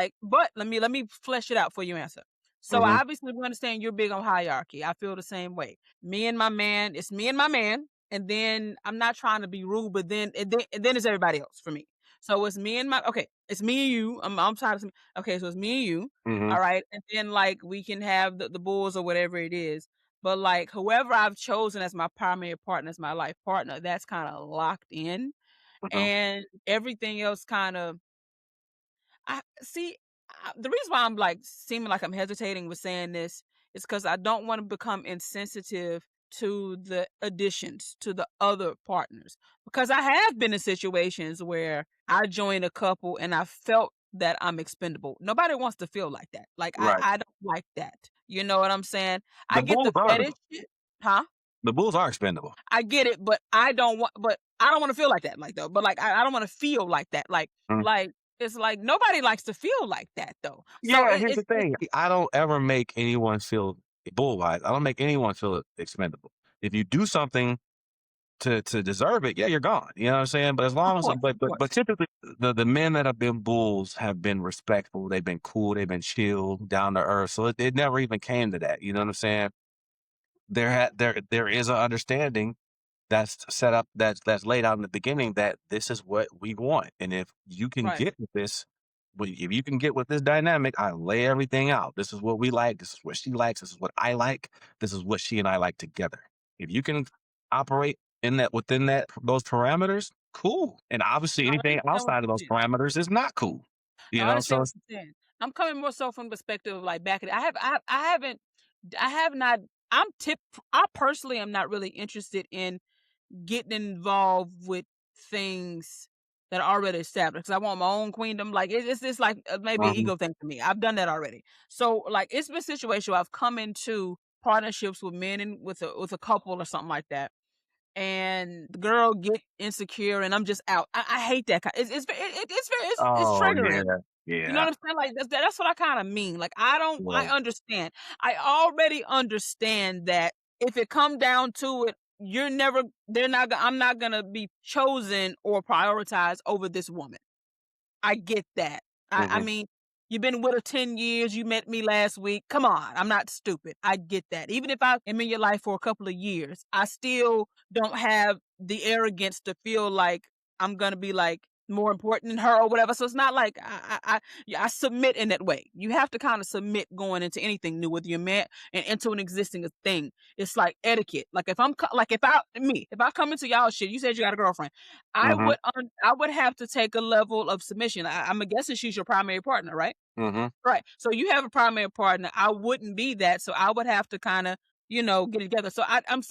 let me flesh it out for you. Answer. So, Mhm, obviously, we understand you're big on hierarchy. I feel the same way. Me and my man. It's me and my man, and then I'm not trying to be rude, but then it's everybody else for me. So it's me and my okay. It's me and you. I'm tired of okay. So it's me and you. mhm, All right, and then like we can have the bulls or whatever it is, but like whoever I've chosen as my primary partner, as my life partner, that's kind of locked in. mhm. And everything else kind of I see. The reason why I'm like seeming like I'm hesitating with saying this is because I don't want to become insensitive to the additions to the other partners. Because I have been in situations where I joined a couple and I felt that I'm expendable. Nobody wants to feel like that. Like I, Right. I don't like that. You know what I'm saying? I The get Bulls the are fetish, though. shit, huh? The Bulls are expendable. I get it, but I don't want to feel like that, like though. But like, I don't want to feel like that, Mm. like it's like nobody likes to feel like that though. So Yeah, here's the thing. I don't ever make anyone feel bull-wise, I don't make anyone feel expendable. If you do something to deserve it, yeah, you're gone. You know what I'm saying? But as of long as course, of but course, typically the men that have been bulls have been respectful, they've been cool, they've been chill, down to earth. So it never even came to that. You know what I'm saying? There is an understanding that's set up that's laid out in the beginning that this is what we want. And if you can right, get with this, if you can get with this dynamic, I lay everything out. This is what we like. This is what she likes. This is what I like. This is what she and I like together. If you can operate in that within that those parameters, cool. And obviously I anything understand what outside of you're those saying. parameters is not cool. You I know, understand so what you're saying. I'm coming more so from the perspective of like back at I haven't I have not I'm tip I personally am not really interested in getting involved with things that are already established because I want my own queendom. Like it's just like maybe an mhm, ego thing for me. I've done that already. So like it's been a situation where I've come into partnerships with men and with a couple or something like that, and the girl get insecure and I'm just out. I hate that kind. It's oh triggering. yeah, You know yeah. what I'm saying? Like that's what I kind of mean. Like I don't. I Right. understand. I already understand that if it come down to it, you're never. They're not. I'm not gonna be chosen or prioritized over this woman. I get that. I Mhm, mean, you've been with her 10 years. You met me last week. Come on. I'm not stupid. I get that. Even if I am in your life for a couple of years, I still don't have the arrogance to feel like I'm going to be like more important than her or whatever. So it's not like yeah, I submit in that way. You have to kind of submit going into anything new with your man and into an existing thing. It's like etiquette. Like if I come into y'all shit, you said you got a girlfriend. mhm, I would have to take a level of submission. I'm guessing she's your primary partner, right? mhm, Right. So you have a primary partner. I wouldn't be that, so I would have to kind of, get it together. So I'm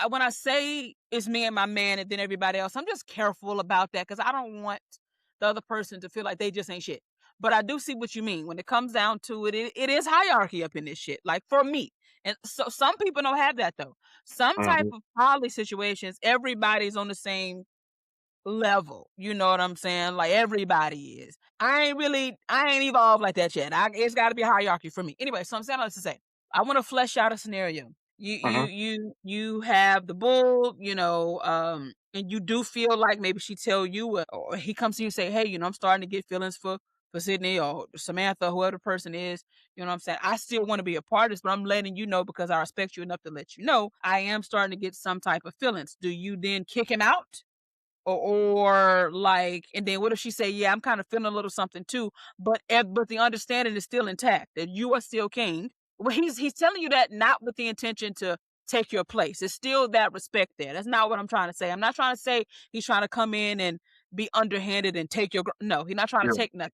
when I say it's me and my man and then everybody else, I'm just careful about that because I don't want the other person to feel like they just ain't shit. But I do see what you mean. When it comes down to it, it is hierarchy up in this shit. Like for me. And so some people don't have that though. Some type mhm, of poly situations, everybody's on the same level. You know what I'm saying? Like everybody is. I ain't evolved like that yet. It's got to be a hierarchy for me. Anyway, so I'm saying all this to say, I want to flesh out a scenario. mhm, You have the bull, and you do feel like maybe she tell you or he comes to you and say, hey, I'm starting to get feelings for Cidney or Samantha, whoever the person is. You know what I'm saying? I still want to be a part of this, but I'm letting you know because I respect you enough to let you know I am starting to get some type of feelings. Do you then kick him out? or like, and then what if she say, yeah, I'm kind of feeling a little something too, but the understanding is still intact that you are still king. Well, he's telling you that not with the intention to take your place. It's still that respect there. That's not what I'm trying to say. I'm not trying to say he's trying to come in and be underhanded and take your no, he's not trying to Yeah. take nothing.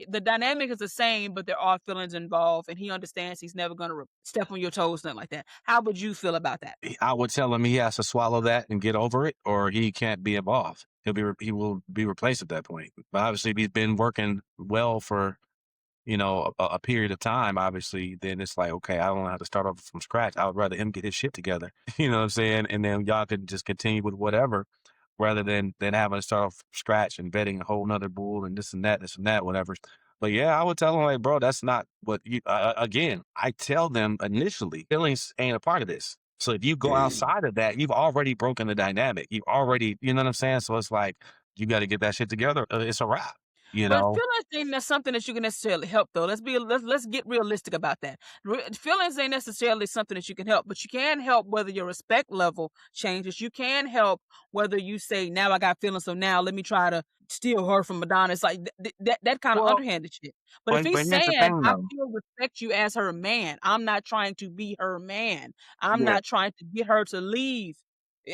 The dynamic is the same, but there are feelings involved, and he understands he's never going to step on your toes, nothing like that. How would you feel about that? I would tell him he has to swallow that and get over it, or he can't be involved. He will be replaced at that point. But obviously, if he's been working well for a period of time, obviously, then it's like, okay, I don't have to start over from scratch. I would rather him get his shit together. You know what I'm saying? And then y'all can just continue with whatever, rather than having to start off from scratch and vetting a whole nother bull and this and that, whatever. But yeah, I would tell them like, bro, that's not what you. Again, I tell them initially, feelings ain't a part of this. So if you go outside of that, you've already broken the dynamic. You've already, you know what I'm saying? So it's like you got to get that shit together. It's a wrap. You But know. feelings ain't that's something that you can necessarily help though. Let's get realistic about that. Feelings ain't necessarily something that you can help, but you can help whether your respect level changes. You can help whether you say, now I got feelings, so now let me try to steal her from Adonis. Like that kind of Well, underhanded shit. But if but he's here's the saying, thing I though. still respect you as her man. I'm not trying to be her man. I'm Yeah. not trying to get her to leave.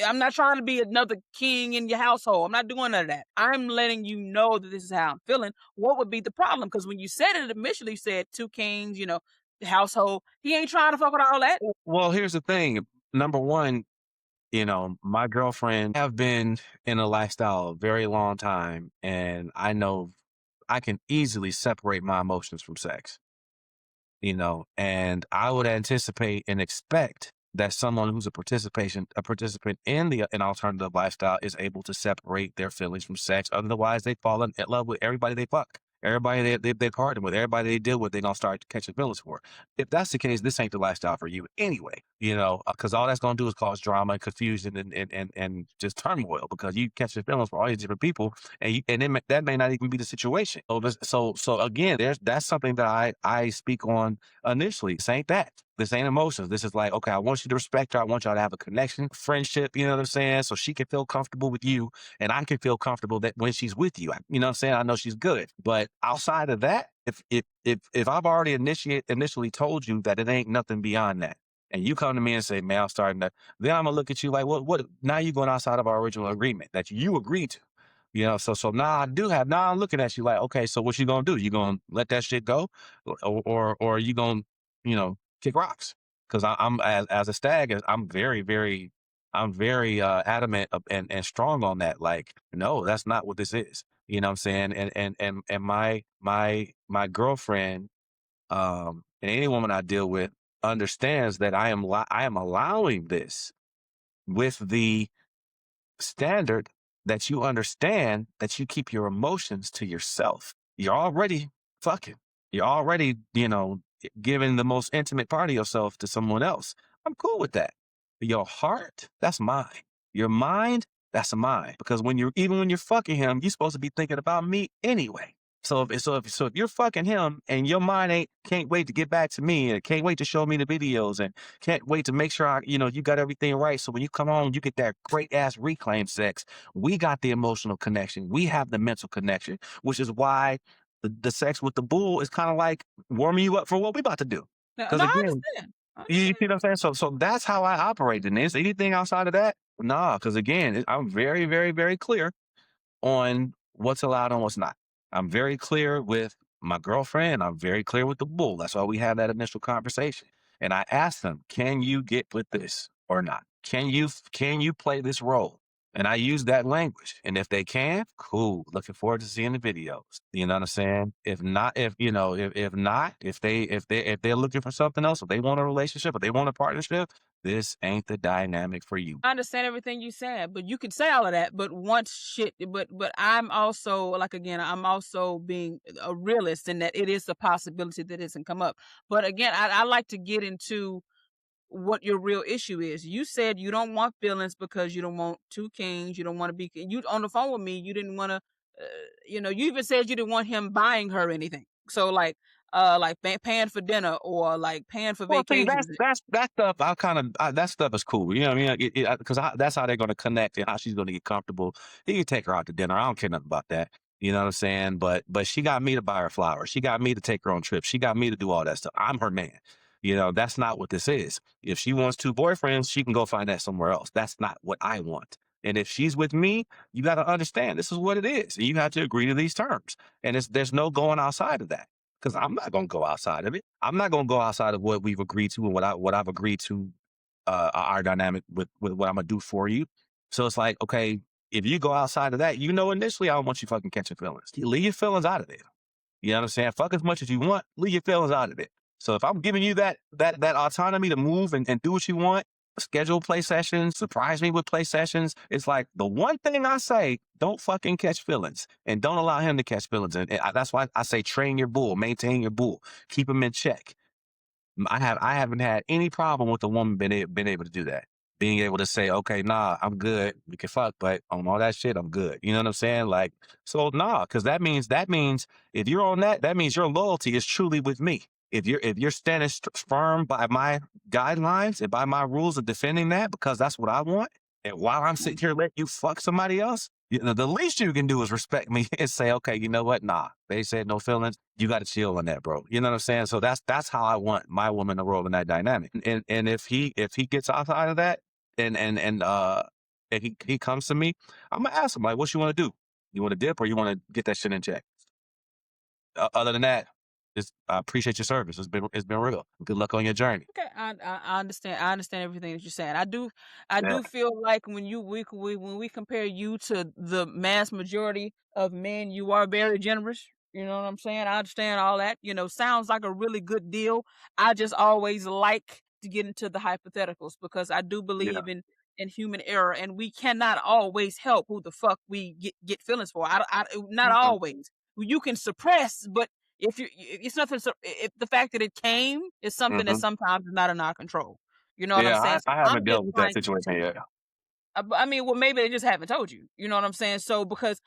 I'm not trying to be another king in your household. I'm not doing none of that. I'm letting you know that this is how I'm feeling. What would be the problem? Because when you said it initially, you said two kings, the household. He ain't trying to fuck with all that. Well, here's the thing. Number one, my girlfriend have been in a lifestyle a very long time, and I know I can easily separate my emotions from sex. And I would anticipate and expect that someone who's a participant in an alternative lifestyle is able to separate their feelings from sex. Otherwise, they fall in love with everybody they fuck. Everybody they partner with, everybody they deal with, they're gonna start catching feelings for. If that's the case, this ain't the lifestyle for you anyway. Because all that's gonna do is cause drama and confusion and just turmoil because you catch your feelings for all these different people, that may not even be the situation. So again, that's something that I speak on initially. This ain't that. This ain't emotions. This is like, okay, I want you to respect her. I want y'all to have a connection, friendship, you know what I'm saying? So she can feel comfortable with you and I can feel comfortable that when she's with you. You know what I'm saying? I know she's good. But outside of that, if I've already initially told you that it ain't nothing beyond that, and you come to me and say, man, I'm starting to, then I'm gonna look at you like, what now you're going outside of our original agreement that you agreed to. So now I'm looking at you like, okay, so what you gonna do? You gonna let that shit go? Or you gonna, kick rocks? Because I'm as a stag, I'm very adamant and strong on that. Like, no, that's not what this is. You know what I'm saying? And my girlfriend, and any woman I deal with understands that I am allowing this with the standard that you understand that you keep your emotions to yourself. You're already fucking. You're already, giving the most intimate part of yourself to someone else. I'm cool with that. Your heart, that's mine. Your mind, that's mine. Because even when you're fucking him, you're supposed to be thinking about me anyway. So if you're fucking him and your mind can't wait to get back to me and can't wait to show me the videos and can't wait to make sure you got everything right. So when you come home, you get that great ass reclaim sex. We got the emotional connection. We have the mental connection, which is why the sex with the bull is kind of like warming you up for what we about to do. No, Because no, I again, understand. I you see understand. what I'm saying? So that's how I operate in this. Anything outside of that, nah. Because again, I'm very, very, very clear on what's allowed and what's not. I'm very clear with my girlfriend. I'm very clear with the bull. That's why we had that initial conversation. And I asked them, can you get with this or not? Can you play this role? And I use that language. And if they can, cool. Looking forward to seeing the videos. You know what I'm saying? If not, if not, if they're looking for something else, if they want a relationship, if they want a partnership, this ain't the dynamic for you. I understand everything you said, but you can say all of that. But once shit, but I'm also like again, I'm also being a realist in that it is a possibility that it can come up. But again, I like to get into what your real issue is. You said you don't want feelings because you don't want two kings. You don't want to be you on the phone with me. You didn't want to, you even said you didn't want him buying her anything. So like, like paying for dinner or like paying for Well, see, vacations. that stuff. I kind of that stuff is cool. You know what I mean? Because that's how they're going to connect and how she's going to get comfortable. He can take her out to dinner. I don't care nothing about that. You know what I'm saying? But she got me to buy her flowers. She got me to take her on trips. She got me to do all that stuff. I'm her man. You know, that's not what this is. If she wants two boyfriends, she can go find that somewhere else. That's not what I want. And if she's with me, you got to understand this is what it is. You have to agree to these terms. And there's no going outside of that because I'm not going to go outside of it. I'm not going to go outside of what we've agreed to and what I've agreed to our dynamic with what I'm gonna do for you. So it's like, okay, if you go outside of that, you know, initially I don't want you fucking catching feelings. You leave your feelings out of there. You know what I'm saying? Fuck as much as you want, leave your feelings out of it. So if I'm giving you that autonomy to move and do what you want, schedule play sessions, surprise me with play sessions, it's like the one thing I say, don't fucking catch feelings and don't allow him to catch feelings. And that's why I say train your bull, maintain your bull, keep him in check. I haven't had any problem with a woman been able to do that. Being able to say, okay, nah, I'm good. We can fuck, but on all that shit, I'm good. You know what I'm saying? Like, so nah, because that means if you're on that, that means your loyalty is truly with me. If you're standing firm by my guidelines and by my rules of defending that, because that's what I want, and while I'm sitting here letting you fuck somebody else, you know, the least you can do is respect me and say, okay, you know what? Nah, they said no feelings. You got to chill on that, bro. You know what I'm saying? So that's how I want my woman to roll in that dynamic. And if he gets outside of that and he comes to me, I'm gonna ask him like, what you want to do? You want to dip or you want to get that shit in check? Other than that, just I appreciate your service. It's been real. Good luck on your journey. Okay, I understand. I understand everything that you're saying. I Yeah, do feel like when when we compare you to the mass majority of men, you are very generous. You know what I'm saying? I understand all that. You know, sounds like a really good deal. I just always like to get into the hypotheticals because I do yeah, believe in human error, and we cannot always help who the fuck we get feelings for. Not mm-mm, always. You can suppress, but if you it's nothing so if the fact that it came is something that hmm sometimes is not in our control. You know what I'm yeah. saying? I So I'm haven't just dealt with that trying situation to yet. I mean, well, maybe they just haven't told you. You know what I'm saying? So because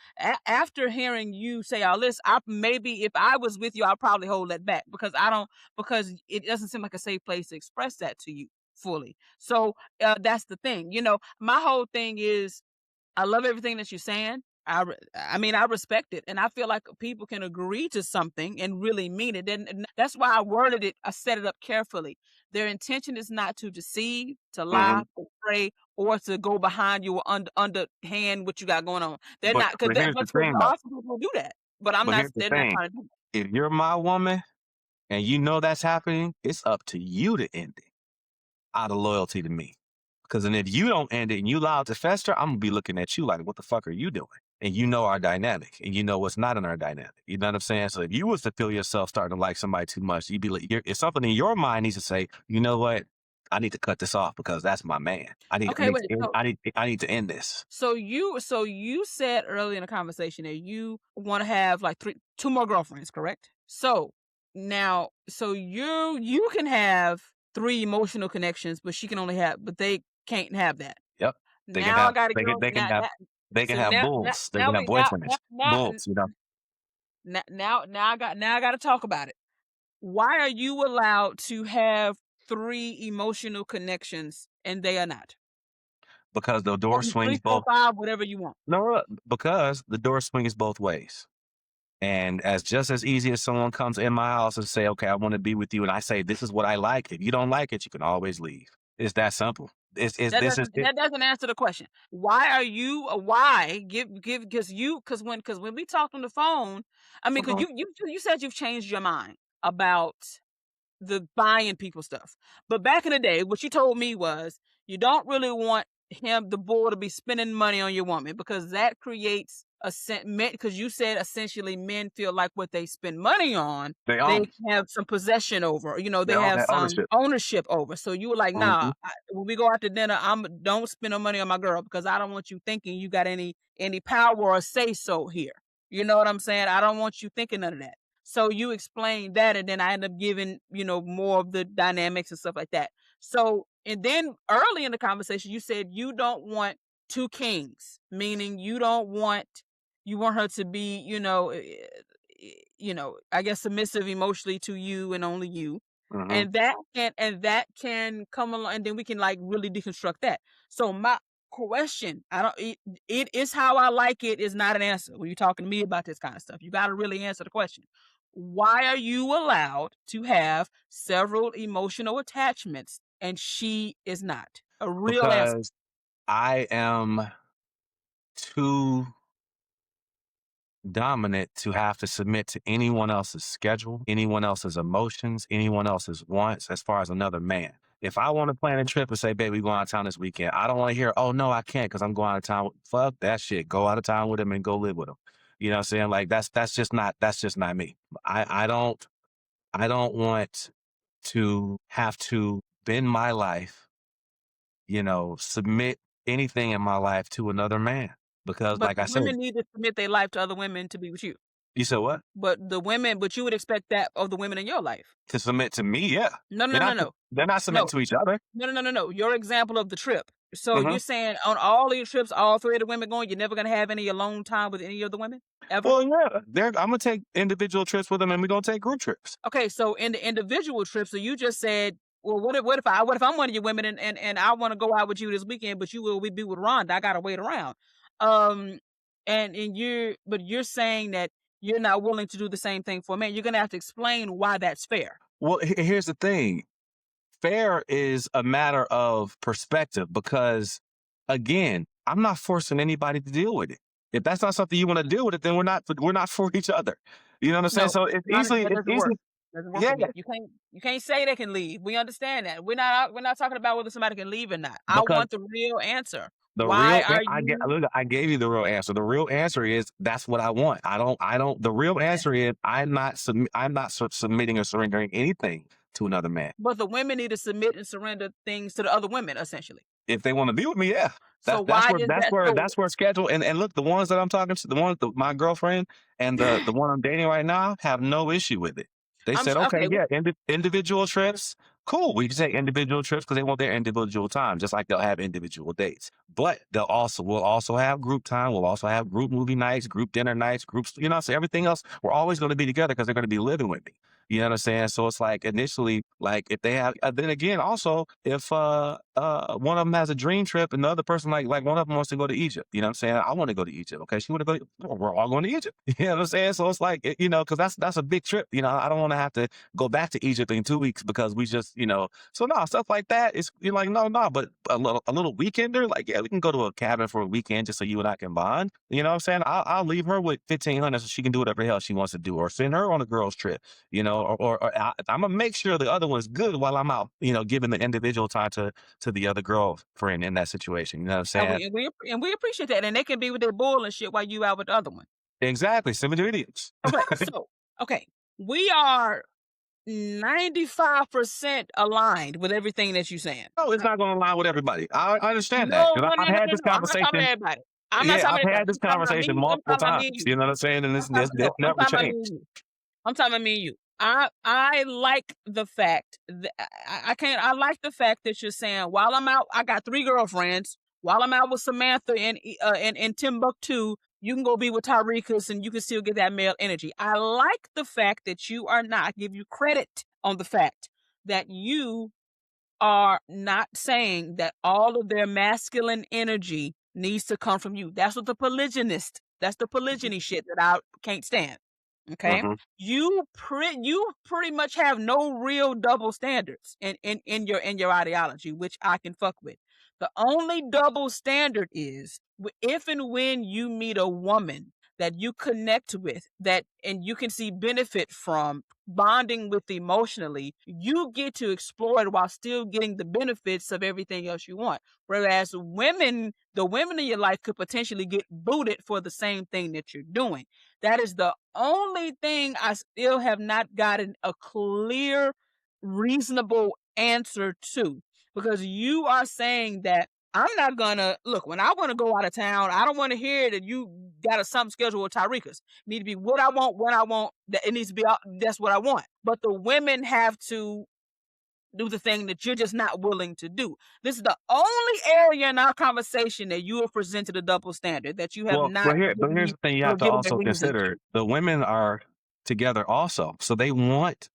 after hearing you say all this, I maybe if I was with you, I'll probably hold that back because I don't because it doesn't seem like a safe place to express that to you fully. So that's the thing. You know, my whole thing is I love everything that you're saying. I mean, I respect it, and I feel like people can agree to something and really mean it. And that's why I worded it. I set it up carefully. Their intention is not to deceive, to lie, Hmm betray, or to go behind you or underhand what you got going on. They're But not because but here's the thing there though. are some people who do that, but I'm But not. here's the They're not thing. trying to do that. If you're my woman and you know that's happening, it's up to you to end it out of loyalty to me. Because then if you don't end it and you allow it to fester, I'm gonna be looking at you like, what the fuck are you doing? And you know our dynamic, and you know what's not in our dynamic. You know what I'm saying? So if you was to feel yourself starting to like somebody too much, you'd be like, it's something in your mind needs to say, you know what? I need to cut this off because that's my man. Okay, wait. I need to end this. So you said early in the conversation that you want to have like two more girlfriends, correct? So now, so you can have three emotional connections, but she can only have, but they can't have that. Yep. They can Now I have got to they can go. they can have they can So have now, bulls. They now can have we now boyfriends. Bulls, you know. now I got to talk about it. Why are you allowed to have three emotional connections and they are not? Because the Or door three, swings four, both. five, whatever you want. No, because the door swings both ways. And as just as easy as someone comes in my house and say, "Okay, I want to be with you," and I say, "This is what I like." If you don't like it, you can always leave. It's that simple. It's this is it. That doesn't answer the question. Why are you why give because when we talked on the phone, I mean, because Mhm. you said you've changed your mind about the buying people stuff. But back in the day, what you told me was you don't really want the bull to be spending money on your woman because that creates a because you said essentially men feel like what they spend money on, They they own. have some possession over, They they own have that some ownership. ownership over. So you were like, nah, Mhm. when we go out to dinner, don't spend no money on my girl because I don't want you thinking you got any power or say so here. You know what I'm saying? I don't want you thinking none of that. So you explained that, and then I end up giving, more of the dynamics and stuff like that. So, and then early in the conversation, you said you don't want two kings, meaning you want her to be, I guess submissive emotionally to you and only you. Mhm. And that can come along, and then we can like really deconstruct that. So my question, I don't it is how I like it is not an answer when you're talking to me about this kind of stuff. You got to really answer the question. Why are you allowed to have several emotional attachments and she is not? A real answer. Because I am too dominant to have to submit to anyone else's schedule, anyone else's emotions, anyone else's wants as far as another man. If I want to plan a trip and say, baby, we going out of town this weekend, I don't want to hear, oh, no, I can't because I'm going out of town. Fuck that shit. Go out of town with him and go live with him. You know what I'm saying? Like that's just not me. I don't want to have to bend my life, submit anything in my life to another man. Because But like the I said, women need to submit their life to other women to be with you. you said what? But you would expect that of the women in your life. To submit to me, yeah. No, no, They're no, not no, they're not submitting no, to each other. no, no, no, no, no. Your example of the trip. So Mhm. you're saying on all of your trips, all three of the women going, you're never gonna have any alone time with any of the women ever. Well, yeah, I'm gonna take individual trips with them, and we're gonna take group trips. Okay, so in the individual trips, so you just said, well, what if I'm one of your women and I want to go out with you this weekend, but you will we be with Rhonda? I gotta wait around. Um, and you're saying that you're not willing to do the same thing for a man. You're gonna have to explain why that's fair. Well, here's the thing. Fair is a matter of perspective because, again, I'm not forcing anybody to deal with it. If that's not something you want to deal with it, then we're not for each other. You know what I'm saying? No, So that it's doesn't work. easy. Doesn't work Yeah, with me. You can't say they can leave. We understand that. We're not talking about whether somebody can leave or not. I because want the real answer. the Why real are I get you look, I gave you the real answer. The real answer is that's what I want. I don't the real answer is I'm not submitting or surrendering anything to another man. but the women need to submit and surrender things to the other women, essentially. If they want to be with me, yeah. So That's why where is that's that where so that's where schedule and look, the ones that I'm talking to, my girlfriend and the one I'm dating right now have no issue with it. They said, okay, okay, yeah, individual trips, cool. We can say individual trips because they want their individual time, just like they'll have individual dates. But we'll also have group time. We'll also have group movie nights, group dinner nights, groups. So everything else, we're always going to be together because they're going to be living with me. You know what I'm saying? So it's like initially, like if they have, then again, also if one of them has a dream trip and the other person like one of them wants to go to Egypt, you know what I'm saying? I want to go to Egypt. Okay, she want to go. Well, we're all going to Egypt. You know what I'm saying? So it's like because that's a big trip. I don't want to have to go back to Egypt in 2 weeks because we just So no stuff like that. You're like no, but a little weekender, like yeah, we can go to a cabin for a weekend just so you and I can bond. You know what I'm saying? I'll leave her with 1,500 so she can do whatever the hell she wants to do, or send her on a girls trip. I'm gonna make sure the other one's good while I'm out. Giving the individual time to the other girlfriend in that situation. You know what I'm and saying? we appreciate that, and they can be with their bull and shit while you out with the other one. Exactly. Similar to idiots. Okay, we are 95% aligned with everything that you're saying. No, it's not going to align with everybody. I understand that No, because no, I've no, no, had no, this no. I'm not talking about conversation. everybody. I'm not Yeah, talking I've about had everybody. everybody. This I'm talking about me conversation and you. I'm multiple talking about me and times. you. You know what I'm saying? And No, it's I'm never talking about me and changed. you. I'm talking about me and you. I like the fact that I can't. I like the fact that you're saying while I'm out, I got three girlfriends. While I'm out with Samantha in Timbuktu, you can go be with Tyrekus and you can still get that male energy. I like the fact that you are not. I give you credit on the fact that you are not saying that all of their masculine energy needs to come from you. That's the polygyny shit that I can't stand. Okay? Hmm. You pretty much have no real double standards in your ideology, which I can fuck with. The only double standard is if and when you meet a woman that you connect with that and you can see benefit from bonding with emotionally, you get to explore it while still getting the benefits of everything else you want. Whereas the women in your life could potentially get booted for the same thing that you're doing. That is the only thing I still have not gotten a clear, reasonable answer to. Because you are saying that I'm not gonna look when I want to go out of town. I don't want to hear that you got a something scheduled with Tyreeka's. Need to be what I want when I want. That it needs to be. That's what I want. But the women have to do the thing that you're just not willing to do. This is the only area in our conversation that you have presented a double standard that you have Well, not but here's the thing you have to given a also reason to. consider. The women are. together also. So they want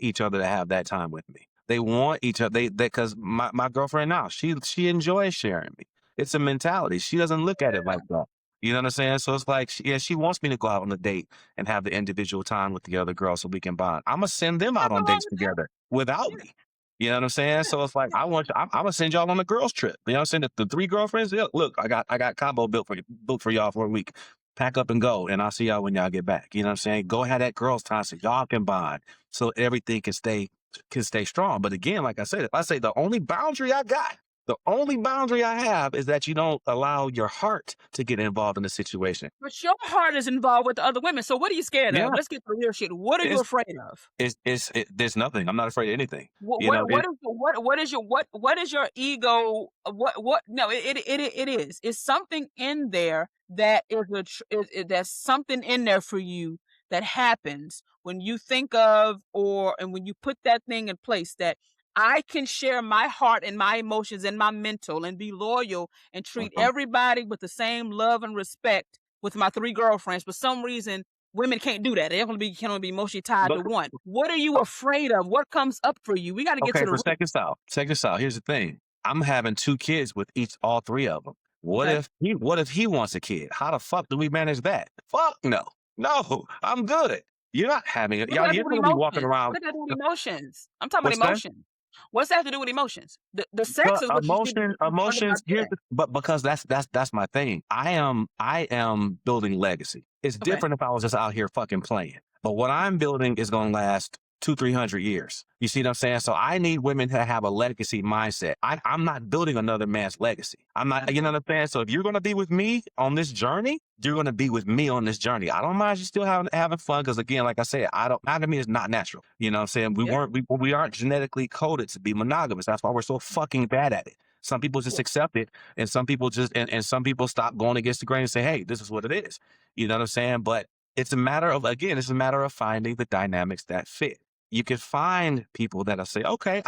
each other to have that time with me. They want each other. They because my girlfriend now, she enjoys sharing me. It's a mentality. She doesn't look at it like that. You know what I'm saying? So it's like, she wants me to go out on a date and have the individual time with the other girl so we can bond. I'm gonna send them out Nothing on wrong dates with that. together without Yeah, me. You know what I'm saying? yeah, So it's like, yeah. I'm gonna send y'all on a girls trip. You know what I'm saying? The three girlfriends. Yeah, look, I got combo built for y'all for a week. Pack up and go, and I'll see y'all when y'all get back. You know what I'm saying? Go have that girls time so y'all can bond, so everything can stay strong. But again, like I said, if I say the only boundary I got, the only boundary I have is that you don't allow your heart to get involved in the situation. But your heart is involved with the other women. So what are you scared of? Yeah, Let's get to the real shit. What are you it's afraid of? there's nothing. I'm not afraid of anything. What You what know, what is your what is your ego? What no it is. It's something in there that that's something in there for you that happens when you think of and when you put that thing in place that I can share my heart and my emotions and my mental and be loyal and treat mhm. everybody with the same love and respect with my three girlfriends. For some reason, women can't do that. They can only be emotionally tied But to one. What are you afraid of? What comes up for you? We got to get to okay, the for root. check this out. Check this out. Here's the thing. I'm having 2 kids with all 3 of them. Okay. What if he wants a kid? How the fuck do we manage that? Fuck no. No, I'm good. You're not having it. What does that do You're with gonna be walking emotions? around. What does that do with emotions? I'm talking about What's that? emotions. What's that have to do with emotions? The sex But is what you should be concerned about emotions. there. But because that's my thing. I am building legacy. It's Okay. different if I was just out here fucking playing. But what I'm building is going to last 200-300 years. You see what I'm saying? So I need women to have a legacy mindset. I'm not building another man's legacy. I'm not. You know what I'm saying? So if you're going to be with me on this journey, you're going to be with me on this journey. I don't mind you still having fun because again, like I said, monogamy is not natural. You know what I'm saying? Yeah. We aren't genetically coded to be monogamous. That's why we're so fucking bad at it. Some people just Yeah. accept it, and some people and some people stop going against the grain and say, "Hey, this is what it is." You know what I'm saying? But it's a matter of finding the dynamics that fit. You can find people that'll say, "Okay,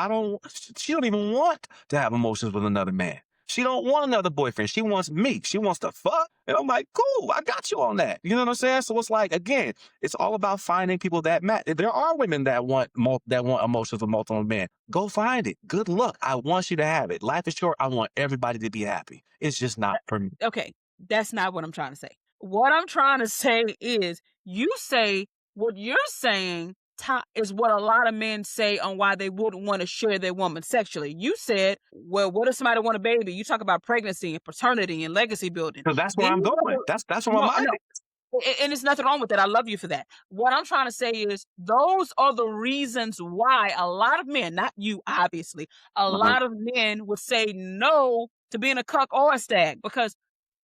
she don't even want to have emotions with another man. She don't want another boyfriend. She wants me. She wants to fuck." And I'm like, "Cool, I got you on that." You know what I'm saying? So it's like, again, it's all about finding people that match. There are women that want emotions with multiple men. Go find it. Good luck. I want you to have it. Life is short. I want everybody to be happy. It's just not for me. Okay. That's not what I'm trying to say. What I'm trying to say is you say what you're saying is what a lot of men say on why they wouldn't want to share their woman sexually. You said, well, what if somebody want a baby? You talk about pregnancy and paternity and legacy building. So that's where Then I'm you have going. the That's where my no, mind no, is. and there's nothing wrong with that. I love you for that. What I'm trying to say is those are the reasons why a lot of men, not you, obviously, a Mhm. lot of men would say no to being a cuck or a stag because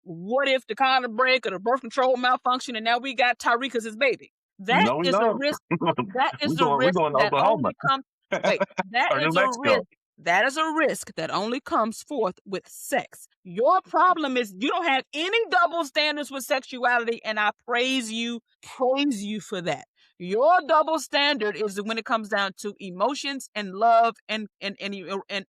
what if the condom break or the birth control malfunction and now we got Tyreek as his baby? That No, we is a don't. risk. That is a We risk going to that Oklahoma only comes. Wait, that or New is a risk. Mexico. That is a risk that only comes forth with sex. Your problem is you don't have any double standards with sexuality, and I praise you for that. Your double standard is when it comes down to emotions and love and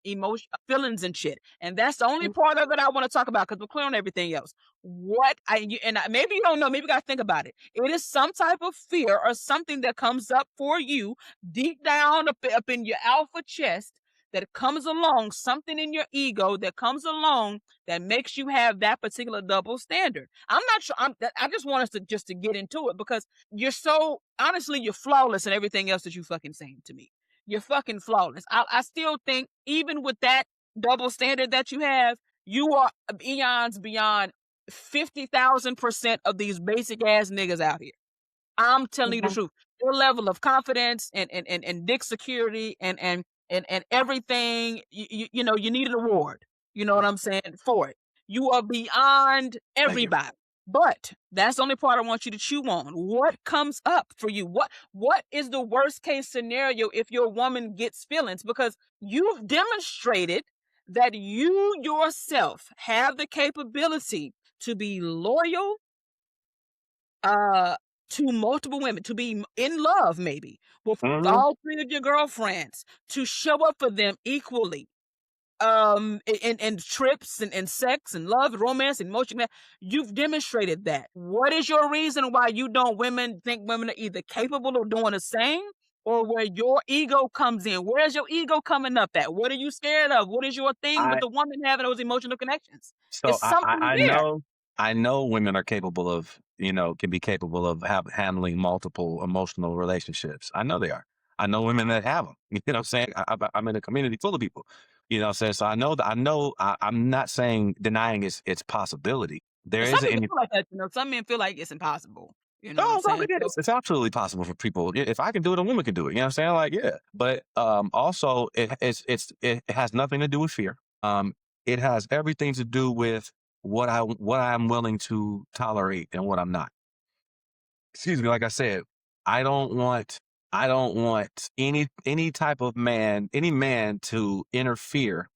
emotion feelings and shit. And that's the only part of it I want to talk about because we're clear on everything else. Maybe you don't know, maybe you gotta think about it. It is some type of fear or something that comes up for you deep down up in your alpha chest that comes along, something in your ego that comes along that makes you have that particular double standard. I'm not sure. I just want us to get into it because you're so honestly, you're flawless in everything else that you fucking saying to me. You're fucking flawless. I still think even with that double standard that you have, you are eons beyond 50,000% of these basic ass niggas out here. I'm telling you the Mhm. truth. Your level of confidence and dick security and everything, you know, you need an award. You know what I'm saying? For it. You are beyond Thank you. everybody. But that's the only part I want you to chew on. What comes up for you? What is the worst case scenario if your woman gets feelings? Because you've demonstrated that you yourself have the capability to be loyal uh to multiple women, to be in love maybe with Mhm. all three of your girlfriends, to show up for them equally. in trips and sex and love, romance, emotion. You've demonstrated that. What is your reason why you don't women think women are either capable of doing the same or where your ego comes in? Where's your ego coming up at? What are you scared of? What is your thing with I the woman having those emotional connections? so It's something I there. know women are capable of, can be capable of handling multiple emotional relationships. I know they are. I know women that have them. You know what I'm saying? I'm in a community full of people. You know what I'm saying? So I know that I'm not saying denying its possibility. There Some isn't people any. feel like that, some men feel like it's impossible. You know what I'm Oh, no, saying? it So is. It's absolutely possible for people. If I can do it, a woman can do it. You know what I'm saying? Like, yeah. But also, it has nothing to do with fear. It has everything to do with what I'm willing to tolerate and what I'm not. Excuse me. Like I said, I don't want any type of any man to interfere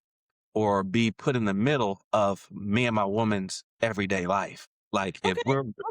or be put in the middle of me and my woman's everyday life. Like okay,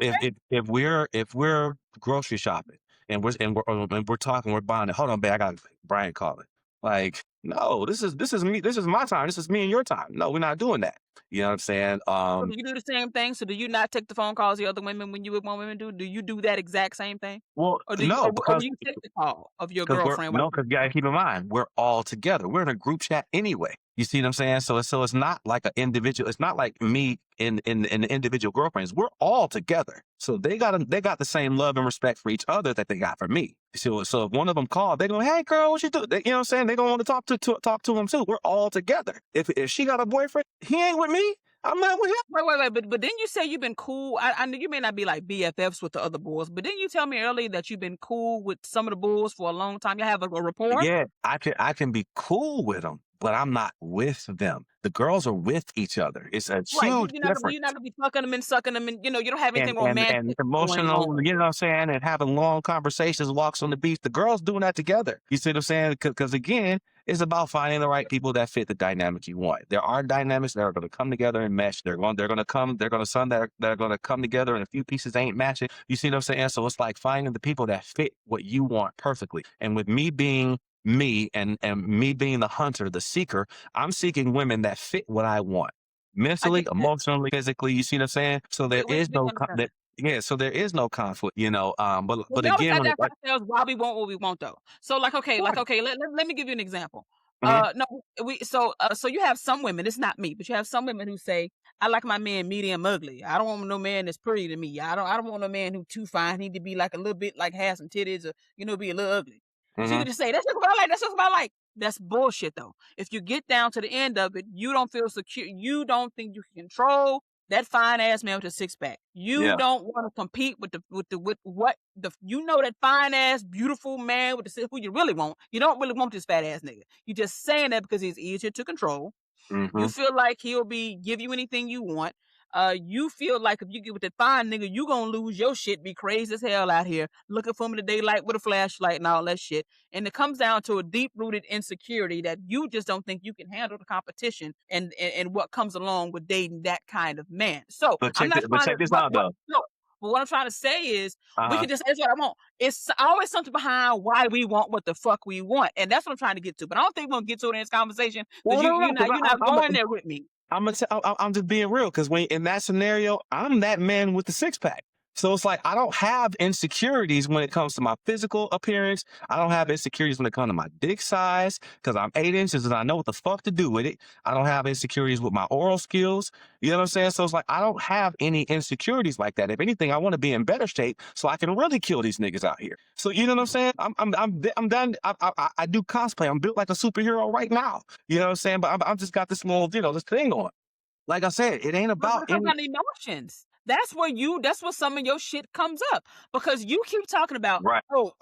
okay. if we're grocery shopping and we're talking, we're bonding. Hold on, babe, I got Brian calling. Like, no, this is me. This is my time. This is me and your time. No, we're not doing that. You know what I'm saying? So do you do the same thing? So do you not take the phone calls the other women when you would want women do? Do you do that exact same thing? Well, Or do you no, or will because you take the call of your Because we're girlfriend while no, she's because you gotta keep in mind, we're all together. We're in a group chat anyway. You see what I'm saying? So it's not like an individual. It's not like me in the individual girlfriends. We're all together. So they got the same love and respect for each other that they got for me. So if one of them called, they go, "Hey girl, what you do?" You know what I'm saying? They gonna want to talk to him too. We're all together. If she got a boyfriend, he ain't with me. I'm not with him. wait, but didn't you say you've been cool? I know you may not be like BFFs with the other boys, but didn't you tell me earlier that you've been cool with some of the boys for a long time? You have a rapport? Yeah, I can be cool with them, but I'm not with them. The girls are with each other. It's a Right. huge You're not difference. gonna be fucking them and sucking them and you don't have And anything and and romantic going emotional, on. you know what I'm saying, and having long conversations, walks on the beach. The girls doing that together. You see what I'm saying? Because again, it's about finding the right people that fit the dynamic you want. There are dynamics that are going to come together and mesh. They're going to some that are going to come together and a few pieces ain't matching. You see what I'm saying? So it's like finding the people that fit what you want perfectly. And with me being me and me being the hunter, the seeker, I'm seeking women that fit what I want I get mentally, that. emotionally, physically. You see what I'm saying? So there We is we no understand that. yeah. So there is no conflict, Well, but we always again, got when to it, ask ourselves why we want what we want, though. So, right. let me give you an example. Mhm, No, so you have some women. It's not me, but you have some women who say, "I like my man medium ugly. I don't want no man that's pretty to me. I don't want no man who too fine. He need to be like a little bit like have some titties or be a little ugly." So you mhm. can just say, "That's just what I like. That's just what I like." That's bullshit, though. If you get down to the end of it, you don't feel secure. You don't think you can control that fine ass man with a six pack. You Yeah. don't want to compete with what the that fine ass beautiful man with the who you really want. You don't really want this fat ass nigga. You just saying that because he's easier to control. You Mhm. feel like he'll be give you anything you want. You feel like if you get with that fine nigga, you gonna lose your shit, be crazy as hell out here looking for him in the daylight with a flashlight and all that shit. And it comes down to a deep rooted insecurity that you just don't think you can handle the competition and what comes along with dating that kind of man. So I'm not But trying to check this out what though. no. But what I'm trying to say is we Uh-huh. can just say what I want. It's always something behind why we want what the fuck we want. And that's what I'm trying to get to. But I don't think we're gonna get to it in this conversation because Well, no, because you're not going there with me. I'm just being real because when in that scenario, I'm that man with the six pack. So it's like I don't have insecurities when it comes to my physical appearance. I don't have insecurities when it comes to my dick size because I'm 8 inches and I know what the fuck to do with it. I don't have insecurities with my oral skills. You know what I'm saying? So it's like I don't have any insecurities like that. If anything, I want to be in better shape so I can really kill these niggas out here. So you know what I'm saying? I'm done. I do cosplay. I'm built like a superhero right now. You know what I'm saying? But I'm just got this little, this thing on. Like I said, it ain't But about it comes any. down to emotions. That's where some of your shit comes up because you keep talking about Right. so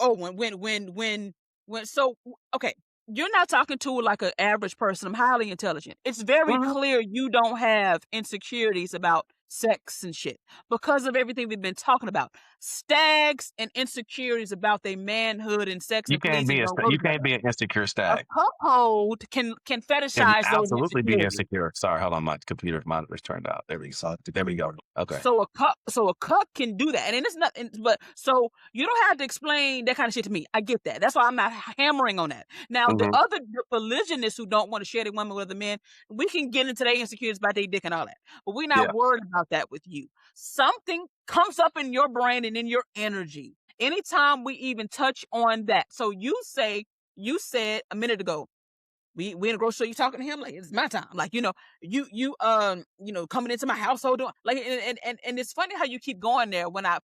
okay, you're not talking to like an average person. I'm highly intelligent. It's very Mhm. clear you don't have insecurities about sex and shit because of everything we've been talking about. Stags and insecurities about their manhood and sex You and can't pleasing be don't go you can't together. be an insecure A stag. cuckold can Can fetishize those absolutely be insecurities. insecure. Sorry, hold on, my computer monitor's turned out. There we go. There we go. Okay. So a cuck can do that, and then it's not. But so you don't have to explain that kind of shit to me. I get that. That's why I'm not hammering on that. Now Hmm. the religionists who don't want to share their women with other men, we can get into their insecurities about their dick and all that, but we're not Yeah. worried about that with you. Something comes up in your brain and in your energy anytime we even touch on that. So you said a minute ago, we in the grocery store, you talking to him like it's my time. Like, coming into my household doing like and it's funny how you keep going there when I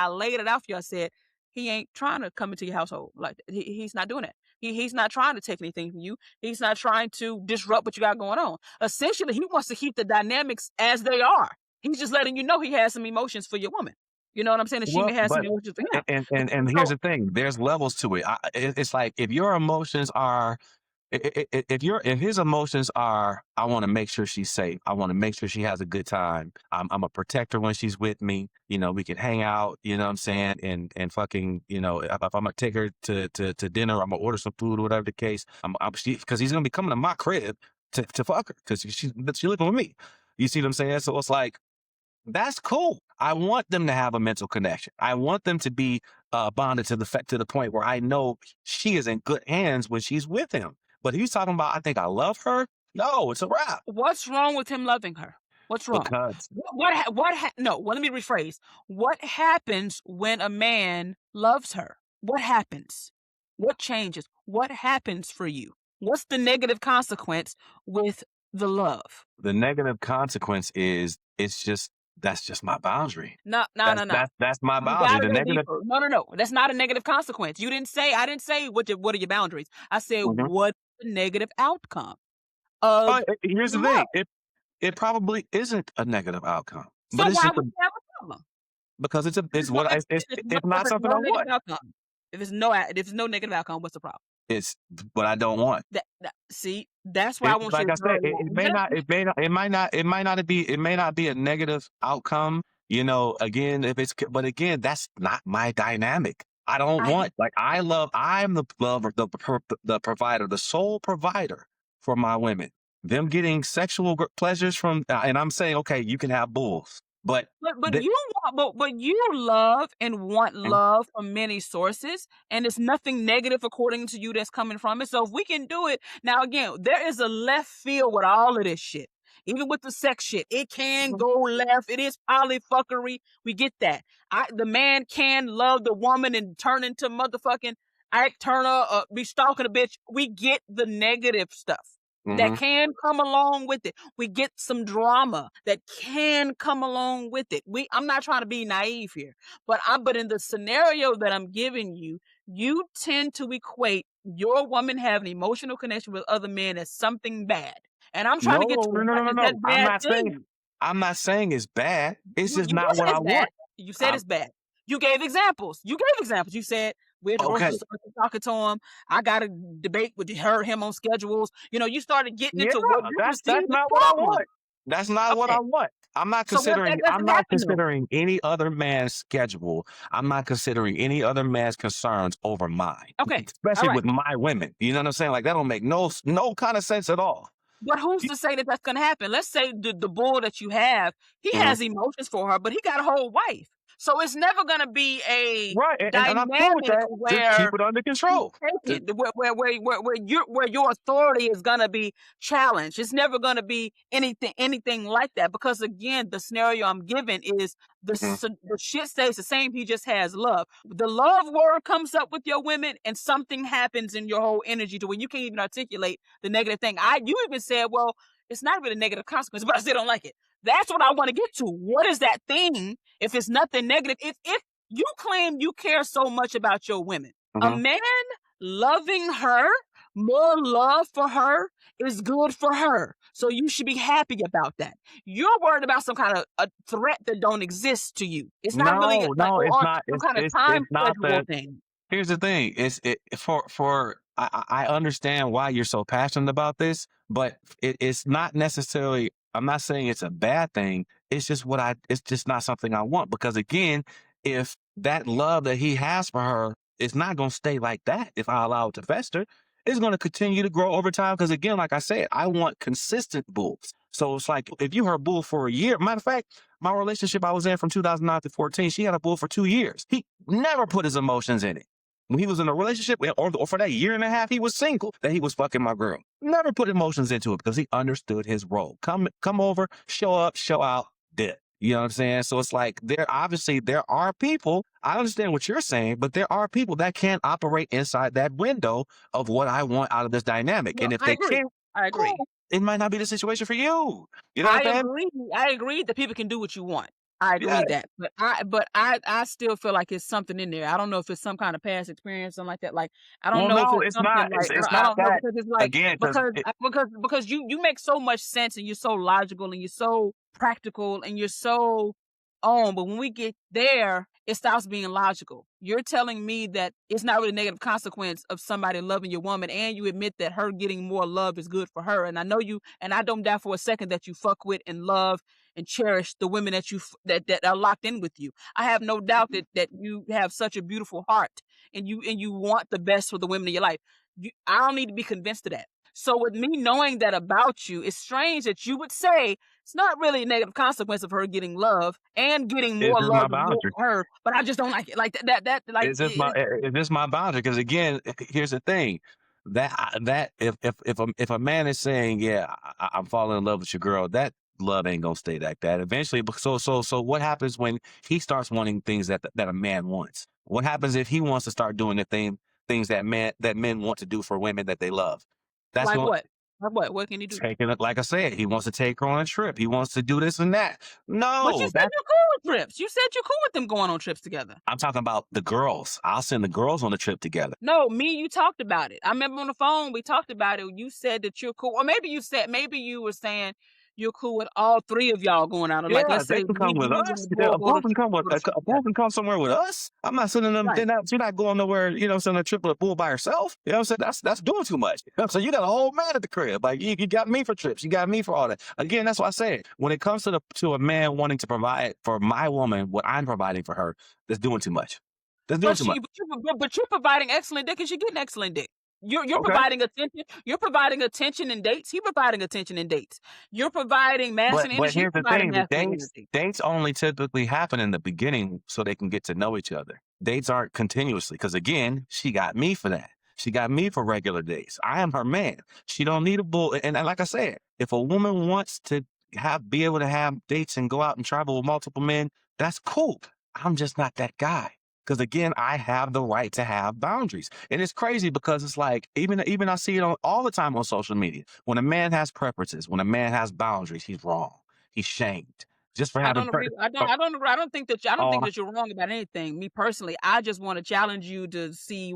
laid it out for you, I said he ain't trying to come into your household. Like he's not doing that. He's not trying to take anything from you. He's not trying to disrupt what you got going on. Essentially, he wants to keep the dynamics as they are. He's just letting you know he has some emotions for your woman. You know what I'm saying? And she may Well, have some but emotions for him. and here's So the thing. There's levels to it. It's like if your emotions are if his emotions are, I want to make sure she's safe. I want to make sure she has a good time. I'm a protector when she's with me. We can hang out. You know what I'm saying? And fucking, if I'm gonna take her to dinner, I'm gonna order some food or whatever the case. Because he's gonna be coming to my crib to fuck her because she living with me. You see what I'm saying? So it's like that's cool. I want them to have a mental connection. I want them to be bonded to the point where I know she is in good hands when she's with him. But he's talking about, I think I love her. No, it's a wrap. what's wrong with him loving her? What's wrong? Because No, well, let me rephrase. What happens when a man loves her? What happens? What changes? What happens for you? What's the negative consequence with the love? the negative consequence is that's just my boundary. No, no, That's no, no. that's that's my You boundary. gotta The go negative. deeper. No, no, no. That's not a negative consequence. I didn't say what are your boundaries. I said Mhm. what the negative outcome of Here's the the love. thing. It probably isn't a negative outcome, but So it's why just would you have a problem? because it's what it's If not it's something no I negative want. outcome, if it's no negative outcome, what's the problem? It's what I don't want. See, that's why I It, want you like to I draw said, a line. it may not be a negative outcome. Again, but again, that's not my dynamic. I don't I want like I'm the lover, the provider, the sole provider for my women. Them getting sexual pleasures from, and I'm saying, okay, you can have bulls, but but th- you but you love and want love from many sources, and it's nothing negative according to you that's coming from it. So if we can do it now, again, there is a left field with all of this shit. Even with the sex shit, it can go left. It is polyfuckery. We get that. The man can love the woman and turn into motherfucking Ike Turner, be stalking a bitch. We get the negative stuff that Mhm. can come along with it. We get some drama that can come along with it. I'm not trying to be naive here, but in the scenario that I'm giving you, you tend to equate your woman having emotional connection with other men as something bad. And I'm trying to get No, to no, no, no, what no, is that no. bad thing? I'm not saying it's bad. It's just You not said what I it's bad. want. You said I'm it's bad. You gave examples. You said we're at the okay. grocery store talking to him. I got a debate with him on schedules. You started getting Yeah, into what you perceive that's as not what I trauma. want. That's not what I Okay. want. So what that I'm doesn't not happen though. considering any other man's schedule. I'm not considering any other man's concerns over mine, Okay. All especially right. with my women. You know what I'm saying? Like that don't make no kind of sense at all. But who's You- to say that that's gonna happen? Let's say the bull that you have, he mhm. has emotions for her, but he got a whole wife. So it's never gonna be a Right, and I'm cool with dynamic that. Just keep where it under you control. take it where your authority is gonna be challenged. It's never gonna be anything like that because again, the scenario I'm giving is Mhm. the shit stays the same. He just has love. The love word comes up with your women, and something happens in your whole energy to where you can't even articulate the negative thing. You even said, well, it's not really a negative consequence, but I still don't like it. That's what I want to get to. What is that thing? If it's nothing negative, if you claim you care so much about your women, a Mhm. man loving her, more love for her is good for her. So you should be happy about that. You're worried about some kind of a threat that don't exist to you. It's not really No, like no, it's or not. some kind of time It's not schedule the. thing. Here's the thing. I understand why you're so passionate about this, but it's not necessarily I'm not saying it's a bad thing. It's just it's just not something I want because again, if that love that he has for her is not going to stay like that, if I allow it to fester, it's going to continue to grow over time. Because again, like I said, I want consistent bulls. So it's like if you her bull for a year, matter of fact, my relationship I was in from 2009 to 14, she had a bull for 2 years. He never put his emotions in it. When he was in a relationship, or for that year and a half he was single, that he was fucking my girl. Never put emotions into it because he understood his role. Come over, show up, show out, dead. You know what I'm saying? So it's like there are people. I understand what you're saying, but there are people that can't operate inside that window of what I want out of this dynamic. No, And if I they agree. can't, I agree. cool. It might not be the situation for you. You know I what I'm saying? agree. I agree that people can do what you want. I Yeah. agree that, but I still feel like it's something in there. I don't know if it's some kind of past experience, something like that. Like I don't Well, know if no, it's it's something not. like It's I not don't know that because it's like again because you make so much sense and you're so logical and you're so practical and you're so on. But when we get there, it stops being logical. You're telling me that it's not really a negative consequence of somebody loving your woman, and you admit that her getting more love is good for her. And I know you, and I don't doubt for a second that you fuck with and love and cherish the women that that are locked in with you. I have no doubt that you have such a beautiful heart and you want the best for the women in your life. I don't need to be convinced of that. So with me knowing that about you, it's strange that you would say it's not really a negative consequence of her getting love and getting is more this love my and more boundary. for her, but I just don't like it. Like that like Is this my boundary? Because again, here's the thing that if a man is saying, yeah, I'm falling in love with your girl, that love ain't gonna stay like that. Eventually, so what happens when he starts wanting things that a man wants? What happens if he wants to start doing things that men want to do for women that they love? That's like going what? Like what? What can you do? taking it. Like I said, he wants to take her on a trip. He wants to do this and that. But you No, said you're cool with trips. You said you're cool with them going on trips together. I'm talking about the girls. I'll send the girls on the trip together. No, me and you talked about it. I remember on the phone we talked about it. You said that you're cool, or maybe you were saying you're cool with all three of y'all going out. Or like, Yeah, let's they say can come with you and us. the Yeah, boy a bull can come with go to trip a bull together. can come somewhere with us. I'm not sending them. Right. You're not going nowhere. You know, sending a trip with a bull by herself. You know what I'm saying? That's doing too much. You know, so you got a whole man at the crib. Like you got me for trips. You got me for all that. Again, that's what I said. When it comes to a man wanting to provide for my woman what I'm providing for her, that's doing too much. That's doing But too much. you're providing excellent dick, and she's getting excellent dick. You're Okay. providing attention. You're providing attention in dates. He's providing attention in dates. You're providing masculine But energy. He's here's the providing thing: the masculine energy. dates only typically happen in the beginning so they can get to know each other. Dates aren't continuously because again, she got me for that. She got me for regular dates. I am her man. She don't need a bull. And like I said, if a woman wants to be able to have dates and go out and travel with multiple men, that's cool. I'm just not that guy. Because again, I have the right to have boundaries. And it's crazy because it's like, even I see it all the time on social media. When a man has preferences, when a man has boundaries, he's wrong. He's shamed. Just for I having don't agree. I don't think that oh, you're wrong about anything. Me personally, I just want to challenge you to see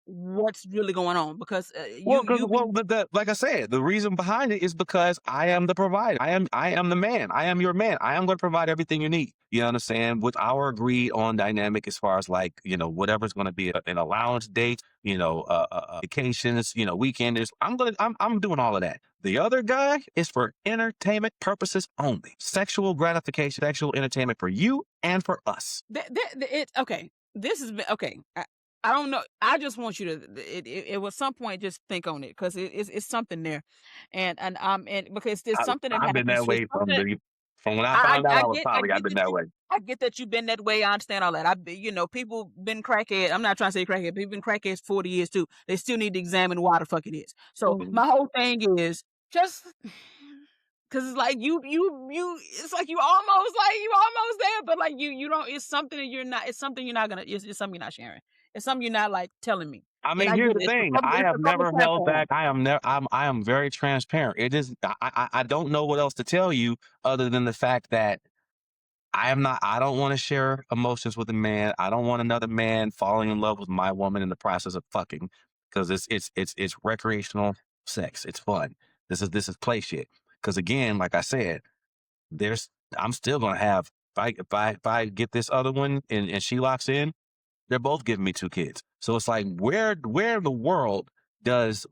what's really going on because you be like I said, the reason behind it is because I am the provider. I am the man. I am your man. I am going to provide everything you need. You understand? With our agreed on dynamic as far as like, whatever's going to be an allowance date, vacations, weekenders. I'm doing all of that. The other guy is for entertainment purposes only. Sexual gratification, sexual entertainment for you and for us. okay. This is okay. I don't know. I just want you to. It was some point. Just think on it because it's something there, and because there's something that I've been happens. that There's way something. from when I found out I was I probably I've get been that that way. I get that you've been that way. I understand all that. People been crackhead. I'm not trying to say crackhead. People been crackheads 40 years too. They still need to examine why the fuck it is. So Mhm. my whole thing is just because it's like it's like you almost there, but like you don't. It's something that you're not. It's something you're not gonna. It's something you're not sharing. It's something you're not like telling me. I And mean, I here's get the it. thing. I It's a have public never held platform. back. I am very transparent. It is. I don't know what else to tell you other than the fact that I don't want to share emotions with a man. I don't want another man falling in love with my woman in the process of fucking because it's recreational sex. It's fun. This is play shit. Because again, like I said, there's I'm still gonna have if I get this other one and she locks in, they're both giving me two kids. So it's like where in the world does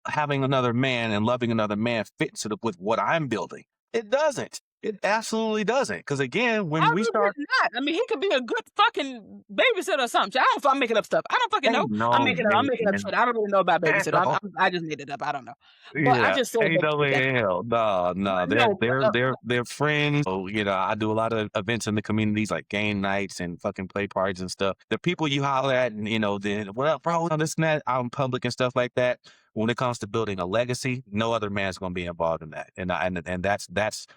having another man and loving another man fits with what I'm building. It doesn't. It absolutely doesn't. Because again, How when we does it start, not? I mean, he could be a good fucking babysitter or something. I don't know if I'm making up stuff. I don't fucking know. ain't no I'm making up man shit. I don't really know about at babysitter. all. I just made it up. I don't know. But I Yeah, just said ain't that no to way that. in hell. No, But no, no, they're friends. So, I do a lot of events in the communities like game nights and fucking play parties and stuff. The people you holler at and then what up, bro, this and that out in public and stuff like that. When it comes to building a legacy, no other man's gonna be involved in that. And that's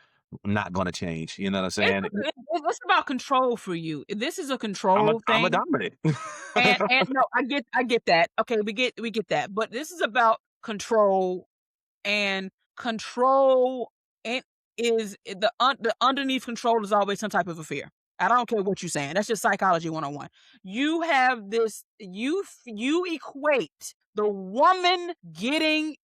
not gonna change. You know what I'm it's, saying? it's about control for you. This is a control I'm a thing. dominant. And no, I get that. Okay, we get that. But this is about control, and control and the underneath control is always some type of a fear. I don't care what you're saying. That's just psychology 101. You have this you equate the woman getting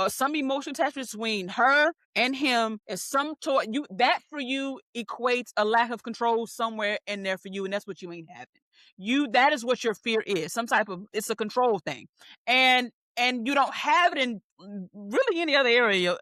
some emotional attachment between her and him as some toy. You that for you equates a lack of control somewhere in there for you, and that's what you ain't having. That is what your fear is. Some type of it's a control thing. And you don't have it in really any other area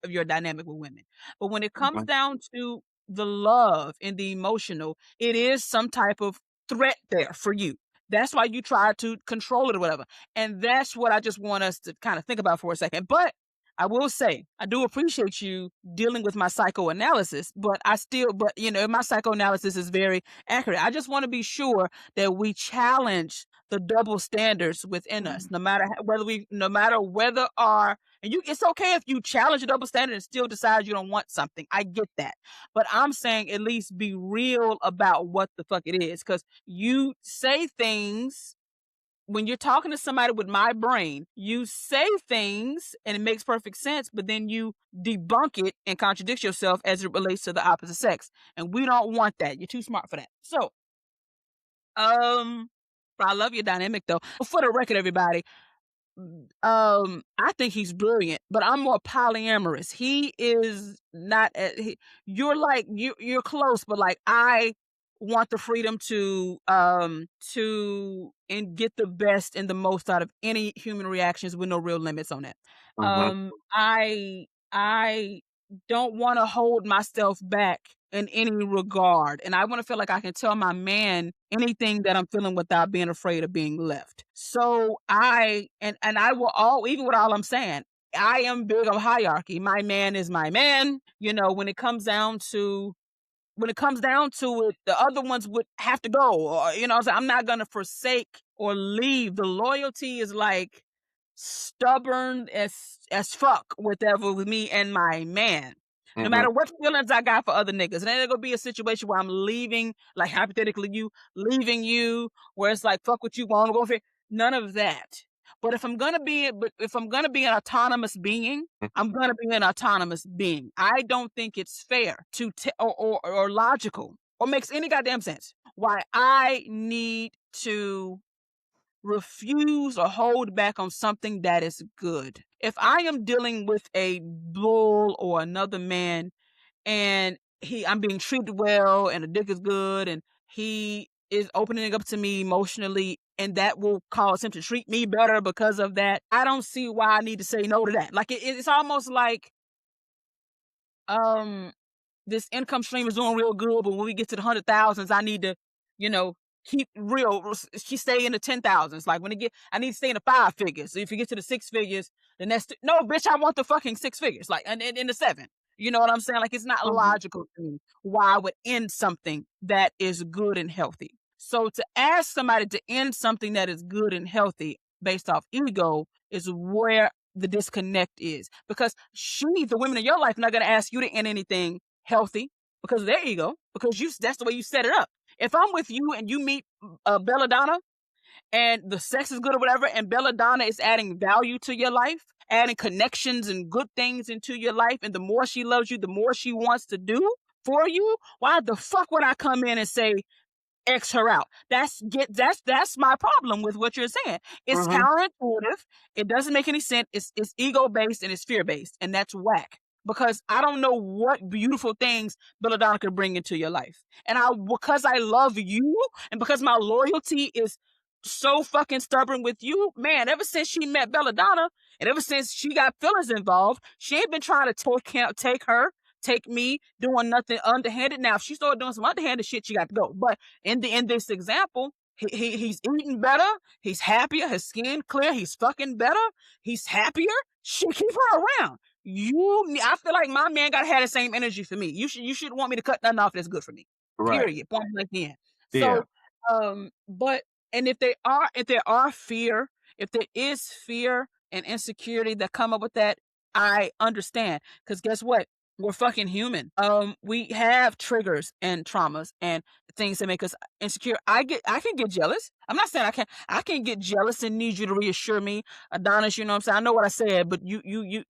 of your dynamic with women. But when it comes Mhm, down to the love and the emotional, it is some type of threat there for you. That's why you try to control it or whatever. And that's what I just want us to kind of think about for a second. But I will say, I do appreciate you dealing with my psychoanalysis, but my psychoanalysis is very accurate. I just want to be sure that we challenge the double standards within us, mhm, no matter whether our and you it's okay if you challenge a double standard and still decide you don't want something. I get that. But I'm saying at least be real about what the fuck it is. Cause you say things when you're talking to somebody with my brain, you say things and it makes perfect sense, but then you debunk it and contradict yourself as it relates to the opposite sex. And we don't want that. You're too smart for that. So, um, I love your dynamic though. For the record, everybody, I think he's brilliant, but I'm more polyamorous. He is not. You're like you're close, but like I want the freedom to and get the best and the most out of any human reactions with no real limits on that. mhm, I don't want to hold myself back in any regard. And I want to feel like I can tell my man anything that I'm feeling without being afraid of being left. So and I will all even with all I'm saying, I am big on hierarchy. My man is my man. When it comes down to it, the other ones would have to go. Or, so I'm not gonna forsake or leave. The loyalty is like stubborn as fuck with me and my man. No mhm, matter what feelings I got for other niggas. And then there's gonna be a situation where I'm leaving, like hypothetically you leaving you, where it's like fuck what you want to go for. None of that. But if I'm gonna be an autonomous being, mhm, I'm gonna be an autonomous being. I don't think it's fair or logical or makes any goddamn sense why I need to refuse or hold back on something that is good. If I am dealing with a bull or another man and I'm being treated well and the dick is good and he is opening up to me emotionally and that will cause him to treat me better because of that, I don't see why I need to say no to that. Like it's almost like um this income stream is doing real good, but when we get to the 100,000s, I need to, you know, keep real. She stay in the 10,000s. Like I need to stay in the 5 figures. So if you get to the 6 figures, then no, bitch. I want the fucking 6 figures, like and in the seven. You know what I'm saying? Like it's not mhm, logical to me why I would end something that is good and healthy. So to ask somebody to end something that is good and healthy based off ego is where the disconnect is because the women in your life, are not going to ask you to end anything healthy because of their ego, because that's the way you set it up. If I'm with you and you meet Belladonna and the sex is good or whatever, and Belladonna is adding value to your life, adding connections and good things into your life, and the more she loves you, the more she wants to do for you, why the fuck would I come in and say, X her out? That's my problem with what you're saying. It's mhm. counterintuitive. It doesn't make any sense. It's ego based and it's fear based, and that's whack. Because I don't know what beautiful things Belladonna could bring into your life, and because I love you, and because my loyalty is so fucking stubborn with you, man. Ever since she met Belladonna, and ever since she got feelings involved, she ain't been trying to take me doing nothing underhanded. Now, if she started doing some underhanded shit, she got to go. But in this example, he's eating better, he's happier, his skin clear, he's fucking better, he's happier. Shit, keep her around. I feel like my man gotta have the same energy for me. You should want me to cut nothing off that's good for me. Right. Period. Point blank end. Yeah. So, but and if there is fear and insecurity that come up with that, I understand. Because guess what? We're fucking human. We have triggers and traumas and things that make us insecure. I can get jealous. I'm not saying I can't. I can get jealous and need you to reassure me, Adonis. You know what I'm saying? I know what I said, but you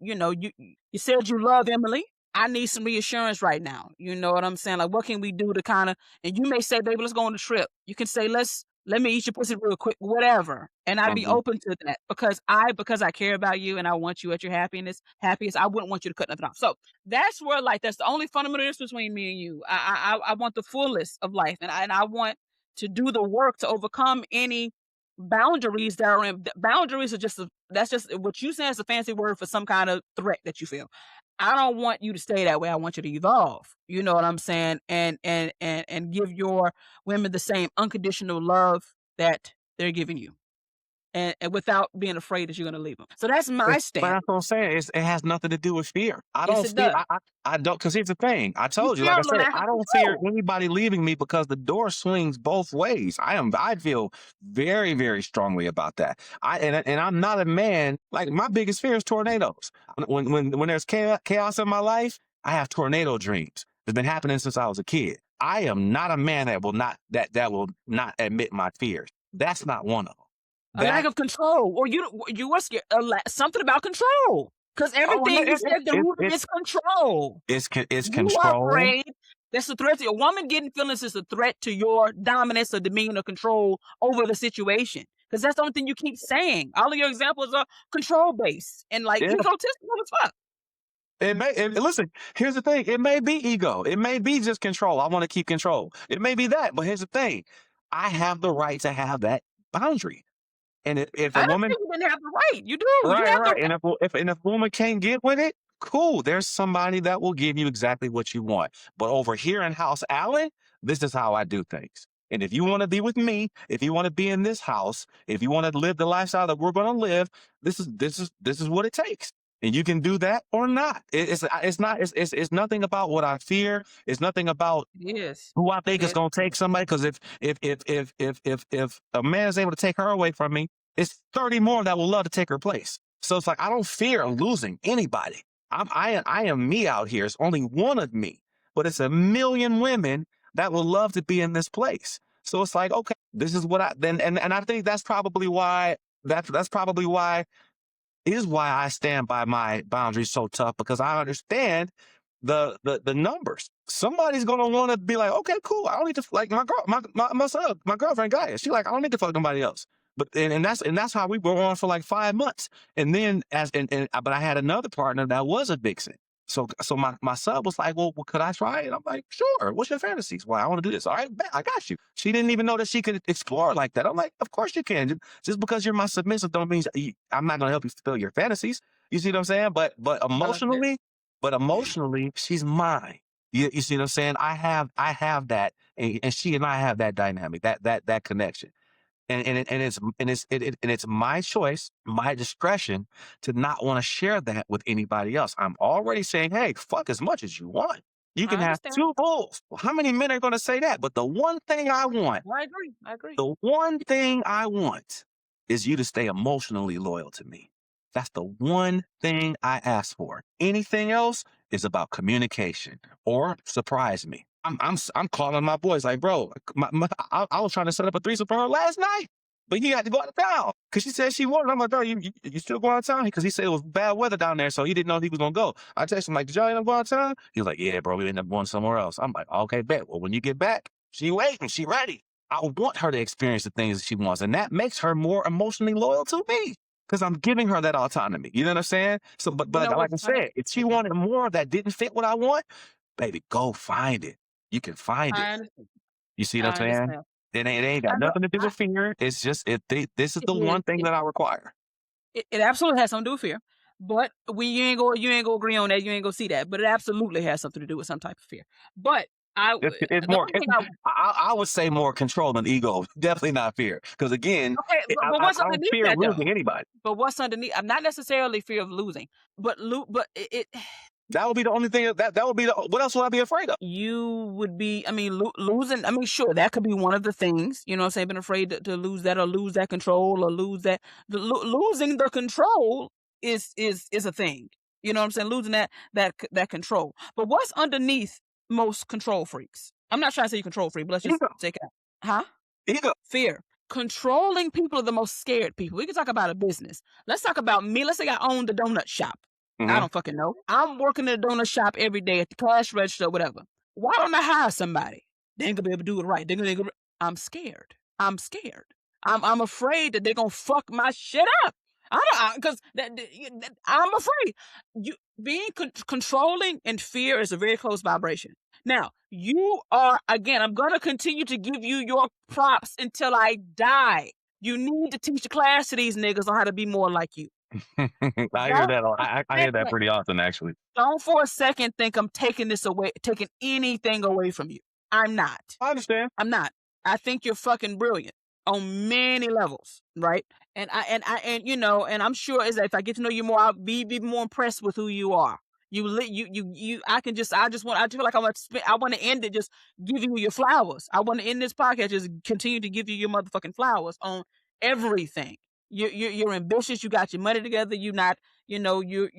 said you love Emily. I need some reassurance right now. You know what I'm saying? Like, what can we do to kind of? And you may say, baby, let's go on the trip. You can say, let me eat your pussy real quick, whatever. And I'd be Mhm. open to that because I care about you and I want you at your happiest. I wouldn't want you to cut nothing off. So that's where, like, that's the only fundamental difference between me and you. I want the fullest of life, and I want to do the work to overcome any boundaries that are in. Boundaries are that's just what you say is a fancy word for some kind of threat that you feel. I don't want you to stay that way. I want you to evolve. You know what I'm saying? And give your women the same unconditional love that they're giving you, and without being afraid that you're gonna leave them. So that's my But stand. that's what I'm saying. It has nothing to do with fear. I Yes, don't it fear. does. I don't. Because here's the thing. I You told you, feel like I said, lack I of don't fear control. anybody leaving me because the door swings both ways. I feel very, very strongly about that. And I'm not a man. Like, my biggest fear is tornadoes. When there's chaos in my life, I have tornado dreams. It's been happening since I was a kid. I am not a man that will not admit my fears. That's not one of them. A lack That of control, or you were scared. Something about control, because oh no, everything you said, the root of it is control. it's You are control. afraid. That's a threat to a woman getting feelings is a threat to your dominance or dominion or control over the situation. Because that's the only thing you keep saying. All of your examples are control based and like Yeah. egotistical as fuck. Listen, here's the thing. It may be ego. It may be just control. I want to keep control. It may be that, but here's the thing. I have the right to have that boundary. And if a I don't woman, think you didn't have the right. You do. You right, have the right. And if a woman can't get with it, cool. There's somebody that will give you exactly what you want. But over here in House Allen, this is how I do things. And if you want to be with me, if you want to be in this house, if you want to live the lifestyle that we're going to live, this is what it takes. And you can do that or not. It's nothing about what I fear. It's nothing about Yes. who I think is Yes. going to take somebody. Because if a man is able to take her away from me, it's 30 more that will love to take her place. So it's like I don't fear losing anybody. I am me out here. It's only one of me, but it's a million women that will love to be in this place. So it's like, okay, this is what I then and I think that's probably why is why I stand by my boundaries so tough, because I understand the numbers. Somebody's gonna want to be like, okay, cool. I don't need to like my girlfriend Gaia. She like, I don't need to fuck nobody else. But and that's how we were on for like 5 months. And then but I had another partner that was a vixen. So my sub was like, well, could I try it? I'm like, sure. What's your fantasies? Well, I want to do this. All right, bet, I got you. She didn't even know that she could explore like that. I'm like, of course you can. Just because you're my submissive don't mean I'm not gonna help you fulfill your fantasies. You see what I'm saying? I like that. But emotionally, she's mine. You see what I'm saying? I have that, and she and I have that dynamic, that connection. And it's my choice, my discretion to not want to share that with anybody else. I'm already saying, hey, fuck as much as you want. You can I have understand. two bulls. Well, how many men are going to say that? But the one thing I want, I agree. I agree. the one thing I want is you to stay emotionally loyal to me. That's the one thing I ask for. Anything else is about communication or surprise me. I'm calling my boys like, bro, I was trying to set up a threesome for her last night, but he had to go out of town because she said she wanted. I'm like, bro, you still going out of town? Because he said it was bad weather down there, so he didn't know he was gonna go. I texted him like, did y'all end up going out of town? He was like, yeah, bro, we ended up going somewhere else. I'm like, okay, bet. Well, when you get back, she waiting, she ready. I want her to experience the things that she wants, and that makes her more emotionally loyal to me because I'm giving her that autonomy. You know what I'm saying? So, You but know like what's I funny? said, if she wanted more that didn't fit what I want, baby, go find it. You can find it. I understand. You see what I'm I saying? understand. It ain't I got know nothing to do with fear. It's just this is it the is. one thing that I require. It absolutely has something to do with fear, but you ain't gonna agree on that, you ain't gonna see that, but it absolutely has something to do with some type of fear. But I It's the more. only thing I would say more control than ego. Definitely not fear. Because again, okay, but what's I don't underneath fear that though? losing anybody. But what's underneath? I'm not necessarily fear of losing, but it That would be the only thing. That would be the. What else would I be afraid of? you would be, I mean, losing, I mean, sure, that could be one of the things, you know what I'm saying, been afraid to lose that or lose that control or lose that. Losing the control is a thing. You know what I'm saying? Losing that control. But what's underneath most control freaks? I'm not trying to say you control freak, but let's just Ego. take it out. Huh? Ego. Fear. Controlling people are the most scared people. We can talk about a business. Let's talk about me. Let's say I own the donut shop. I Hmm. don't fucking know. I'm working at a donut shop every day at the cash register or whatever. Why don't I hire somebody? They ain't gonna be able to do it right. I'm scared. I'm scared. I'm afraid that they're gonna fuck my shit up. I don't because I'm afraid. You being controlling and fear is a very close vibration. Now, you are, again, I'm going to continue to give you your props until I die. You need to teach a class to these niggas on how to be more like you. I hear Don't that. for I a hear that second, pretty often, actually. don't for a second think I'm taking this away, taking anything away from you. I'm not. I understand. I'm not. I think you're fucking brilliant on many levels, right? And you know, and I'm sure as if I get to know you more, I'll be more impressed with who you are. I just want, I feel like I want to end it just giving you your flowers. I want to end this podcast just continue to give you your motherfucking flowers on everything. You're ambitious. You got your money together. You not, you know, you're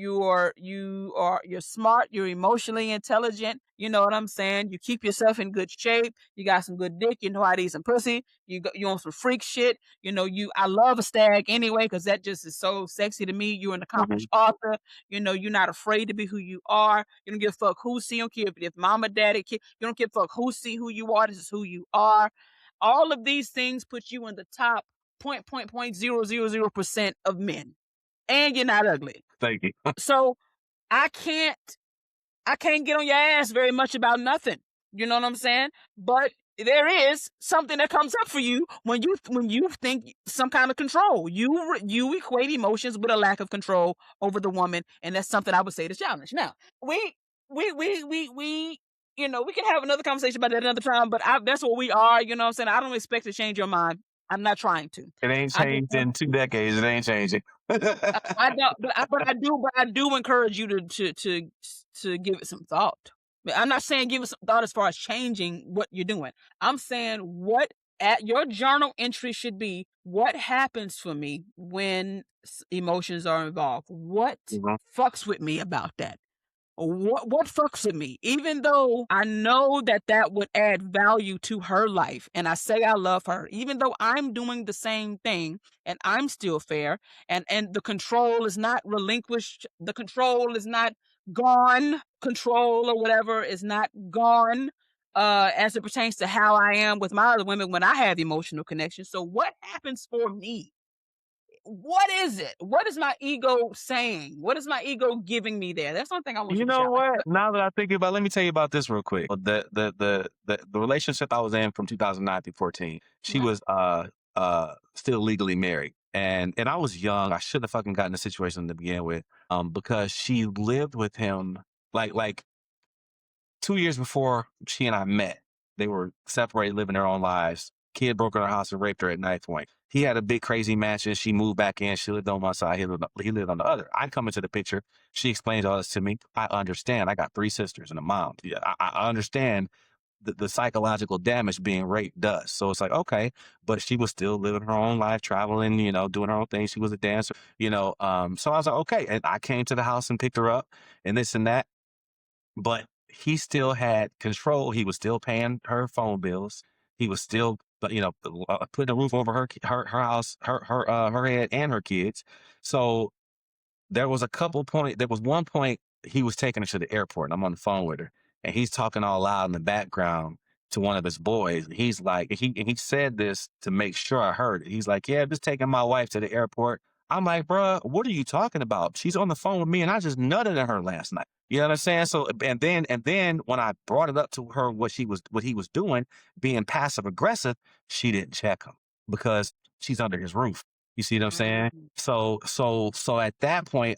smart. You're emotionally intelligent. You know what I'm saying? You keep yourself in good shape. You got some good dick. You know how to eat some pussy. You on some freak shit. You know, I love a stag anyway because that just is so sexy to me. You're an Hmm. accomplished author. You know, you're not afraid to be who you are. You don't give a fuck who see. You don't care if mama, daddy, kid. You don't give a fuck who see who you are. This is who you are. All of these things put you in the top 0.000% of men, and you're not ugly. Thank you. So I can't I can't get on your ass very much about nothing. You know what I'm saying? But there is something that comes up for you when you think some kind of control. You equate emotions with a lack of control over the woman, and that's something I would say to challenge. Now, we you know, we can have another conversation about that another time, but that's what we are. You know what I'm saying? I don't expect to change your mind. I'm not trying to. It ain't I just changed in 2 decades. It ain't changing. I don't, but I do encourage you to give it some thought. I'm not saying give it some thought as far as changing what you're doing. I'm saying what at your journal entry should be what happens for me when emotions are involved. What Mhm. fucks with me about that? What fucks with me? Even though I know that that would add value to her life, and I say I love her, even though I'm doing the same thing and I'm still fair, and the control is not relinquished, the control is not gone, control or whatever is not gone. As it pertains to how I am with my other women when I have emotional connection. So, what happens for me? What is it? What is my ego saying? What is my ego giving me there? That's one thing I want you You to know challenge. what? But Now that I think about, let me tell you about this real quick. The relationship I was in from 2009 through 14, she okay. was still legally married, and I was young. I shouldn't have fucking gotten the situation to begin with, because she lived with him like 2 years before she and I met. They were separated, living their own lives. Kid broke in her house and raped her at knife point. He had a big crazy mansion. She moved back in. She lived on one side. He lived on the other. I come into the picture. She explains all this to me. I understand. I got 3 sisters and a mom. Yeah, I understand the psychological damage being raped does. So it's like, okay, but she was still living her own life, traveling, doing her own thing. She was a dancer, so I was like, okay. And I came to the house and picked her up and this and that. But he still had control. He was still paying her phone bills. He was still, putting a roof over her house, her head, and her kids. So there was one point he was taking her to the airport, and I'm on the phone with her, and he's talking all loud in the background to one of his boys. He's like, he said this to make sure I heard it. He's like, yeah, just taking my wife to the airport. I'm like, bruh, what are you talking about? She's on the phone with me, and I just nutted at her last night. You know what I'm saying? So and then when I brought it up to her what he was doing, being passive aggressive, she didn't check him because she's under his roof. You see what I'm saying? Mm, So at that point,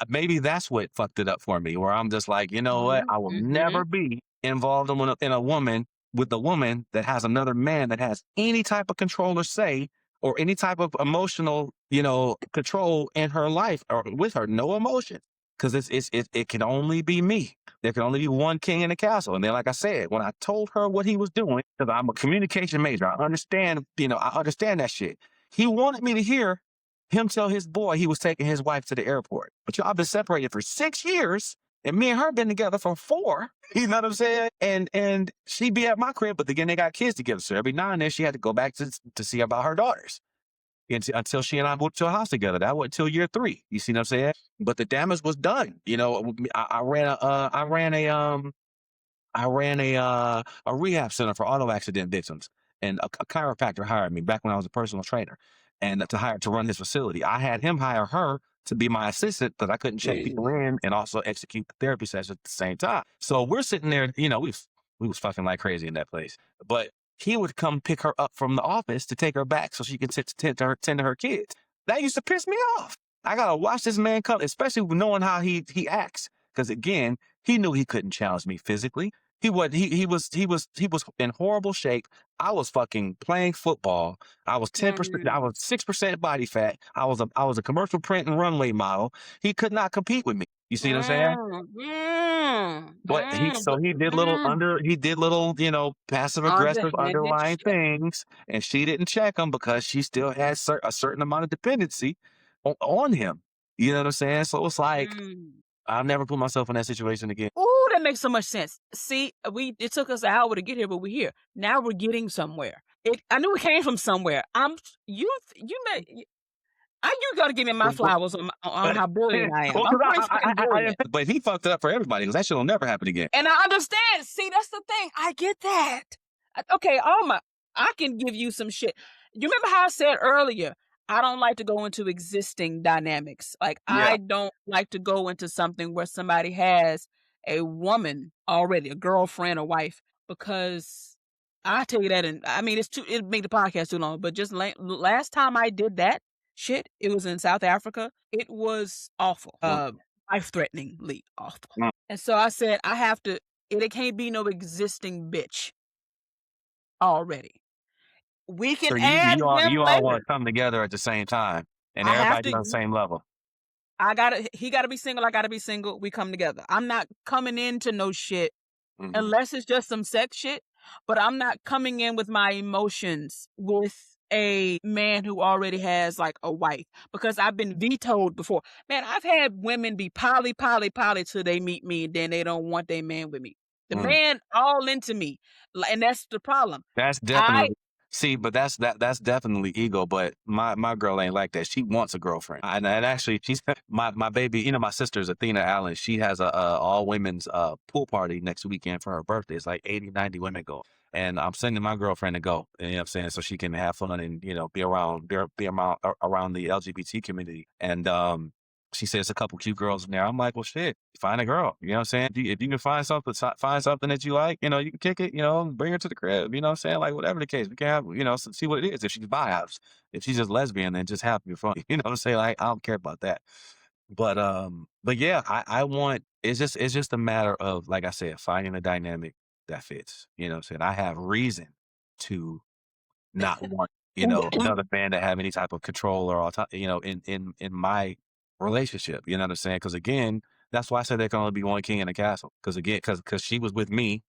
maybe that's what fucked it up for me, where I'm just like, you know what? mhm, I will mhm, never be involved in a woman with a woman that has another man that has any type of control or say or any type of emotional, control in her life or with her. No emotion, because it can only be me. There can only be one king in the castle. And then, like I said, when I told her what he was doing, because I'm a communication major, I understand that shit. He wanted me to hear him tell his boy he was taking his wife to the airport. But y'all been separated for 6 years, and me and her been together for 4. You know what I'm saying? And she be at my crib, but again, they got kids together. So every now and then she had to go back to see about her daughters until she and I moved to a house together. That wasn't until year 3. You see what I'm saying? But the damage was done. I ran a rehab center for auto accident victims, and a chiropractor hired me back when I was a personal trainer, and to run his facility. I had him hire her to be my assistant because I couldn't check people in and also execute the therapy session at the same time. So we're sitting there, we was fucking like crazy in that place. But he would come pick her up from the office to take her back so she could tend to her kids. That used to piss me off. I gotta watch this man come, especially knowing how he acts. Because again, he knew he couldn't challenge me physically. He was in horrible shape. I was fucking playing football. I was 10%, I mm, was 6% body fat. I was a commercial print and runway model. He could not compete with me. You see what I'm saying? mm, mm, But but he did little, passive aggressive underhanded underlying shit. things, and she didn't check him because she still had a certain amount of dependency on him. You know what I'm saying? So it's like Mm. I'll never put myself in that situation again. Ooh, that makes so much sense. See, it took us an hour to get here, but we're here. Now we're getting somewhere. I knew it came from somewhere. You may you gotta give me my flowers on how brilliant I am. Well, I'm because pretty fucking I didn't brilliant. think, but he fucked it up for everybody because that shit will never happen again. And I understand. See, that's the thing. I get that. Okay, I can give you some shit. You remember how I said earlier, I don't like to go into existing dynamics. Like Yeah. I don't like to go into something where somebody has a woman already, a girlfriend or wife, because I tell you that, and I mean it made the podcast too long. But just last time I did that shit, it was in South Africa. It was awful, Mm, life threateningly awful. mm. And so I said, I have to, it can't be no existing bitch already. We So can you add you all him you all want later. to come together at the same time, and I have everybody to, on the same level. he gotta be single, I gotta be single. We come together. I'm not coming into no shit Hmm. unless it's just some sex shit, but I'm not coming in with my emotions with a man who already has like a wife because I've been vetoed before. Man, I've had women be poly till they meet me and then they don't want their man with me. The Mm. man all into me. And that's the problem. That's I definitely see, but that's definitely ego. But my girl ain't like that. She wants a girlfriend, and actually, she's my baby. My sister's Athena Allen. She has a all women's pool party next weekend for her birthday. It's like 80, 90 women go, and I'm sending my girlfriend to go. You know what I'm saying? So she can have fun and be around the LGBT community. And she says a couple cute girls in there. I'm like, well, shit, find a girl. You know what I'm saying? If you can find something that you like, you can kick it, bring her to the crib. You know what I'm saying? Like, whatever the case, we can have, see what it is. If she's bi, if she's just lesbian, then just have your fun. You know what I'm saying? Like, I don't care about that. But yeah, I want, it's just a matter of, like I said, finding a dynamic that fits. You know what I'm saying? I have reason to not want, another man to have any type of control or in my relationship. You know what I'm saying? Because again, that's why I said there can only be one king in the castle. Because again, because she was with me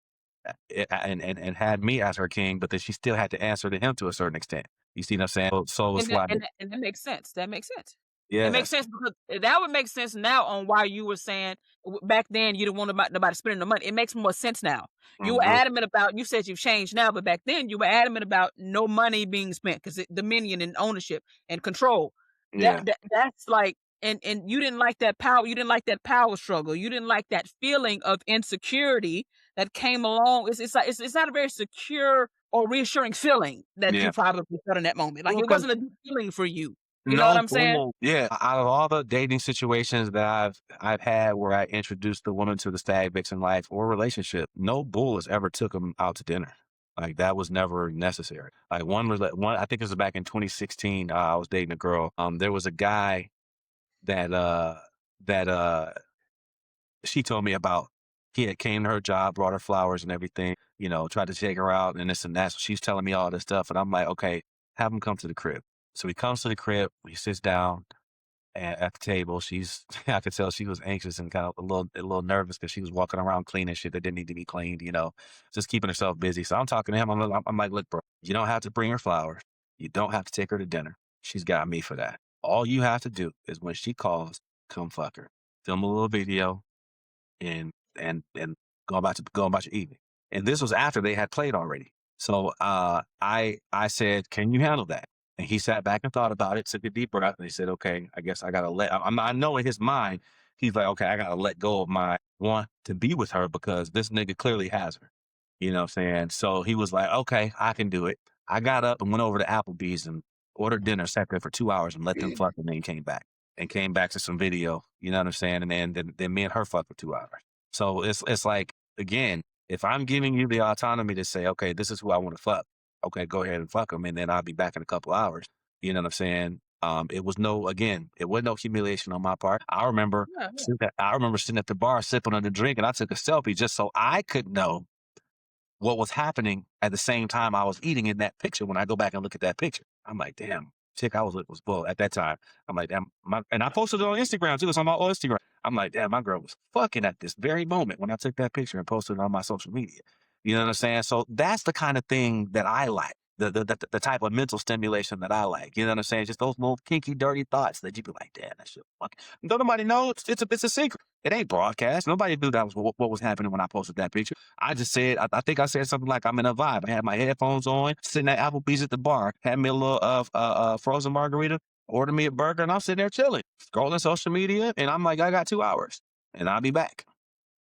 and had me as her king, but then she still had to answer to him to a certain extent. You see what I'm saying? So it's like, and that makes sense. That makes sense. It makes yes, sense because that would make sense now on why you were saying back then you didn't want nobody spending the money. It makes more sense now. You were mhm, adamant about, you said you've changed now, but back then you were adamant about no money being spent because dominion and ownership and control. yeah, That's like, and you didn't like that power. You didn't like that power struggle. You didn't like that feeling of insecurity that came along. It's like it's not a very secure or reassuring feeling that yeah. you probably felt in that moment. Like Well, it 'cause wasn't a good feeling for you. You know what No I'm saying? bull. Yeah. Out of all the dating situations that I've had where I introduced the woman to the stag vixen life or relationship, no bull has ever took them out to dinner. Like that was never necessary. Like one was like one. I think it was back in 2016. I was dating a girl. There was a guy that that she told me about. He had came to her job, brought her flowers and everything. You know, tried to take her out and this and that. So she's telling me all this stuff, and I'm like, okay, have him come to the crib. So he comes to the crib. He sits down at the table. She's I could tell she was anxious and kind of a little nervous because she was walking around cleaning shit that didn't need to be cleaned, just keeping herself busy. So I'm talking to him. I'm like, look, bro, you don't have to bring her flowers. You don't have to take her to dinner. She's got me for that. All you have to do is when she calls, come fuck her. Film a little video, and go about your evening. And this was after they had played already. So I said, "Can you handle that?" And he sat back and thought about it, took a deep breath, and he said, "Okay, I guess I gotta let." I know in his mind, he's like, "Okay, I gotta let go of my want to be with her because this nigga clearly has her." You know what I'm saying? So he was like, "Okay, I can do it." I got up and went over to Applebee's and ordered dinner, sat there for 2 hours and let them fuck, and then came back to some video. You know what I'm saying? And then me and her fucked for 2 hours. So it's like again, if I'm giving you the autonomy to say, okay, this is who I want to fuck, okay, go ahead and fuck them, and then I'll be back in a couple hours. You know what I'm saying? It was no humiliation on my part. Yeah, yeah. I remember sitting at the bar sipping on the drink, and I took a selfie just so I could know what was happening at the same time I was eating in that picture. When I go back and look at that picture, I'm like, damn, chick I was with was well at that time. I'm like, damn, and I posted it on Instagram too. It's on my Instagram. I'm like, damn, my girl was fucking at this very moment when I took that picture and posted it on my social media. You know what I'm saying? So that's the kind of thing that I like. The type of mental stimulation that I like. You know what I'm saying? Just those little kinky, dirty thoughts that you be like, damn, that shit. Fuck. Don't nobody know. It's a secret. It ain't broadcast. Nobody knew that was what was happening when I posted that picture. I just said, I think I said something like I'm in a vibe. I had my headphones on, sitting at Applebee's at the bar, had me a little frozen margarita, ordered me a burger, and I'm sitting there chilling, scrolling social media, and I'm like, I got 2 hours, and I'll be back.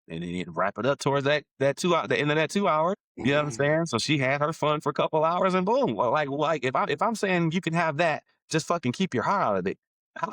And then you wrap it up towards that 2 hour, the end of that 2 hours. You know what I'm saying? So she had her fun for a couple hours, and boom, like if I'm saying you can have that, just fucking keep your heart out of it.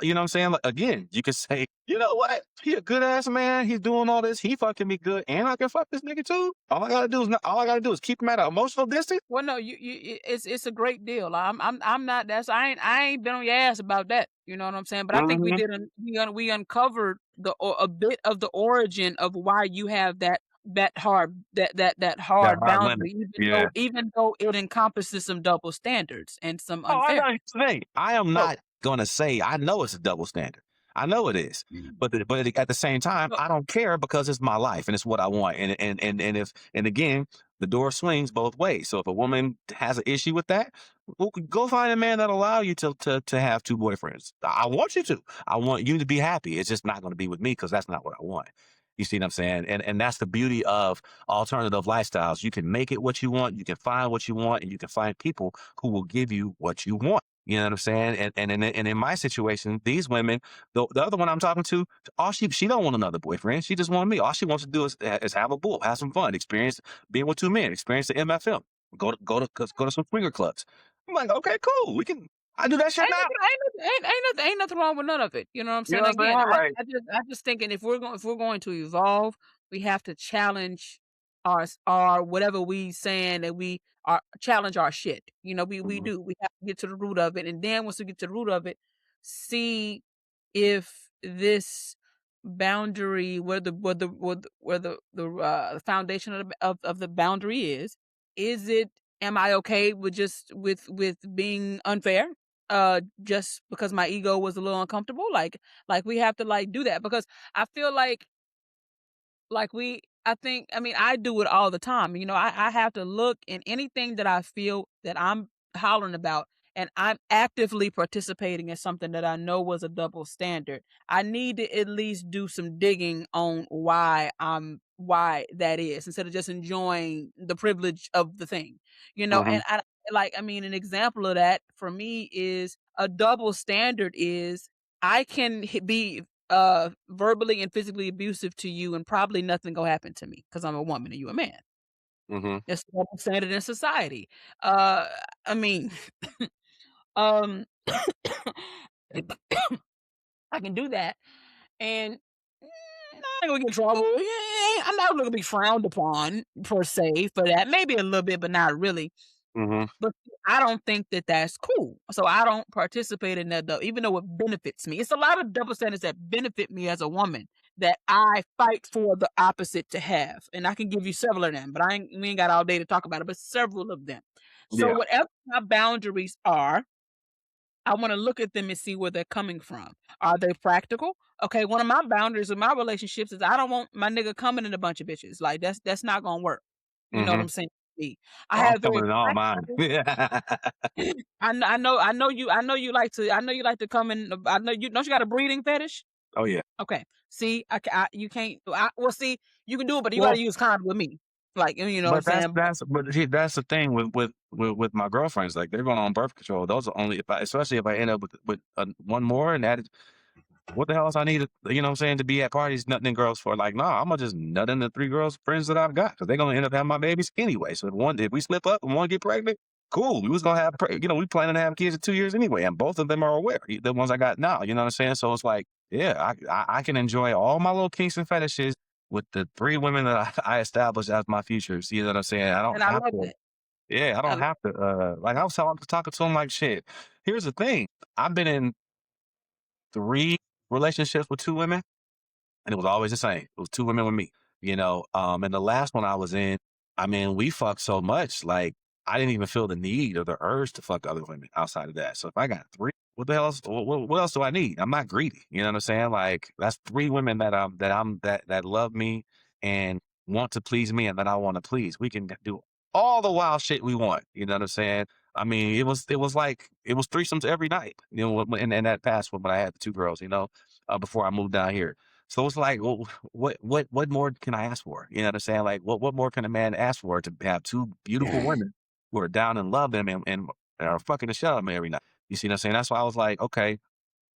You know what I'm saying? Like, again, you could say, you know what? He a good ass man. He's doing all this. He fucking me good, and I can fuck this nigga too. All I gotta do is keep him at an emotional distance. Well, no, it's a great deal. I'm not that's I ain't been on your ass about that. You know what I'm saying? But I think Mhm. we uncovered a bit of the origin of why you have that That hard hard limit. boundary, Yeah. even though it encompasses some double standards and some Oh, I unfair. know today. I am So, not gonna say I know it's a double standard. I know it is, mm, but at the same time, so I don't care because it's my life and it's what I want. And again, the door swings both ways. So if a woman has an issue with that, well, go find a man that'll allow you to have two boyfriends. I want you to. I want you to be happy. It's just not going to be with me because that's not what I want. You see what I'm saying? And that's the beauty of alternative lifestyles. You can make it what you want, you can find what you want, and you can find people who will give you what you want. You know what I'm saying? And in my situation, these women, the other one I'm talking to, all she don't want another boyfriend. She just want me. All she wants to do is have a bull, have some fun, experience being with two men, experience the MFM, go to some swinger clubs. I'm like, okay, cool. I do that shit now. ain't nothing wrong with none of it. You know what I'm You know saying? what I'm Again, saying? Like, I just thinking if we're going to evolve, we have to challenge our whatever we saying that we are challenge our shit. You know, we mhm, do. We have to get to the root of it, and then once we get to the root of it, see if this boundary where the foundation of the boundary is it am I okay with just with being unfair just because my ego was a little uncomfortable like we have to like do that because I feel like I think I mean I do it all the time. You know, I have to look in anything that I feel that I'm hollering about and I'm actively participating in something that I know was a double standard. I need to at least do some digging on why that is instead of just enjoying the privilege of the thing. You know, mhm, and I mean an example of that for me is a double standard is I can be verbally and physically abusive to you and probably nothing gonna happen to me because 'cause I'm a woman and you a man. mhm. It's a double standard in society. Uh, I mean, um, I can do that, and I ain't gonna get in trouble. Yeah, I'm not gonna be frowned upon per se for that. Maybe a little bit, but not really. Mhm. But I don't think that that's cool. So I don't participate in that, even though it benefits me. It's a lot of double standards that benefit me as a woman that I fight for the opposite to have. And I can give you several of them, but we ain't got all day to talk about it, but several of them. So Yeah. whatever my boundaries are, I want to look at them and see where they're coming from. Are they practical? Okay, one of my boundaries with my relationships is I don't want my nigga coming in a bunch of bitches. Like that's not gonna work. You know what I'm Mhm. saying? Me. I Oh, I'm have very coming in all mine. practical. I know you like to come in. I know you don't you got a breeding fetish? Oh, yeah. Okay. See, you can't. Well, see, you can do it, but you got to Well, use condom with me. Like you know what I'm but saying? that's the thing with my girlfriends, like, they're going on birth control. Those are only if I especially if I end up with one more and that what the hell else I need to, you know what I'm saying, to be at parties nutting in girls for? Like, nah, Imma just nut in the 3 girls friends that I've got because 'cause they're gonna end up having my babies anyway. So if we slip up and one get pregnant, cool. We was gonna have we planning to have kids in 2 years anyway, and both of them are aware, the ones I got now, you know what I'm saying? So it's like, yeah, I can enjoy all my little kinks and fetishes with the 3 women that I established as my futures, you know what I'm saying? I don't And I have love to that. I I don't have to, like, I was talking to him like, "Shit, here's the thing, I've been in 3 relationships with 2 women." And it was always the same. It was 2 women with me, and the last one I was in, I mean, we fucked so much, like, I didn't even feel the need or the urge to fuck other women outside of that. So if I got 3, what the hell else what else do I need? I'm not greedy, you know what I'm saying? Like, that's 3 women that love me and want to please me and that I wanna please. We can do all the wild shit we want, you know what I'm saying? I mean, it was like it was threesomes every night, in that past one when I had the 2 girls, before I moved down here. So it's like, well, what more can I ask for? You know what I'm saying? Like, what more can a man ask for to have 2 beautiful women who are down and love them and are fucking the shit out of me every night? You see what I'm saying? That's why I was like, okay,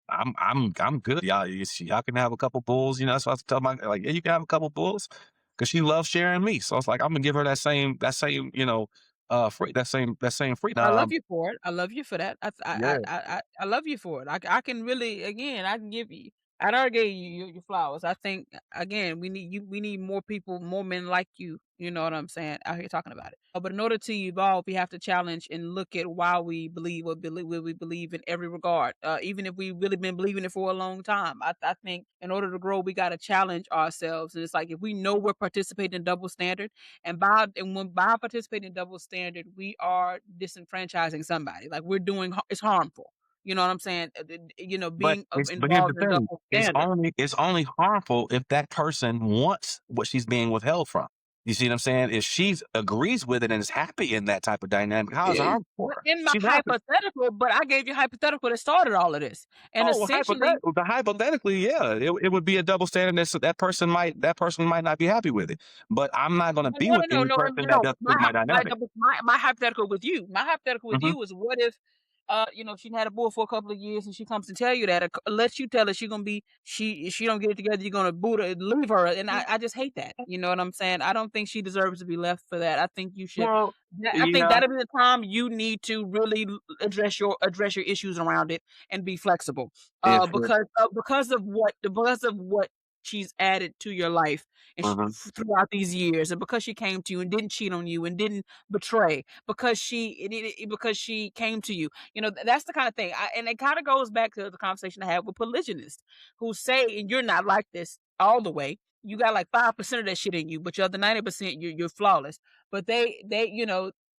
I'm good. Y'all can have a couple bulls. That's what I was telling my like, yeah, you can have a couple bulls because she loves sharing me. So it's like I'm gonna give her that same free that same I love freedom. you for it. I love you for that. Yeah, I love you for it. I can really again, I can give you I already gave you your flowers. I think again, we need more people, more men like you know what I'm saying, out here talking about it. But in order to evolve, we have to challenge and look at why we believe what we believe in every regard. Even if we really been believing it for a long time. I think in order to grow, we gotta challenge ourselves. And it's like if we know we're participating in double standard, when by participating in double standard, we are disenfranchising somebody. Like we're doing it's harmful. You know what I'm saying? but Being here's the involved in a thing: double it's standard. only it's only harmful if that person wants what she's being withheld from. You see what I'm saying? If she agrees with it and is happy in that type of dynamic, how is it harmful for But her? in my She's happy. hypothetical, but I gave you hypothetical that started all of this. And Oh, well, essentially, hypothetically, yeah, it would be a double standard that person might not be happy with it. But I'm not going to no, be no, with no, any no, no, person no, that no. doesn't fit my dynamic. My hypothetical with you. My hypothetical with Hmm. you is what if, she had a bull for a couple of years and she comes to tell you that, lets you tell her she gonna be she don't get it together, you're gonna boot her, leave her, and I just hate that. You know what I'm saying? I don't think she deserves to be left for that. I think you should. Well, I think yeah, that'll be the time you need to really address your issues around it and be flexible. if it, Because of what she's added to your life and mhm. throughout these years, and because she came to you and didn't cheat on you and didn't betray, because she came to you, that's the kind of thing. And it kind of goes back to the conversation I had with polygynists who say, and you're not like this all the way. You got like 5% of that shit in you, but your other 90%, you're flawless. But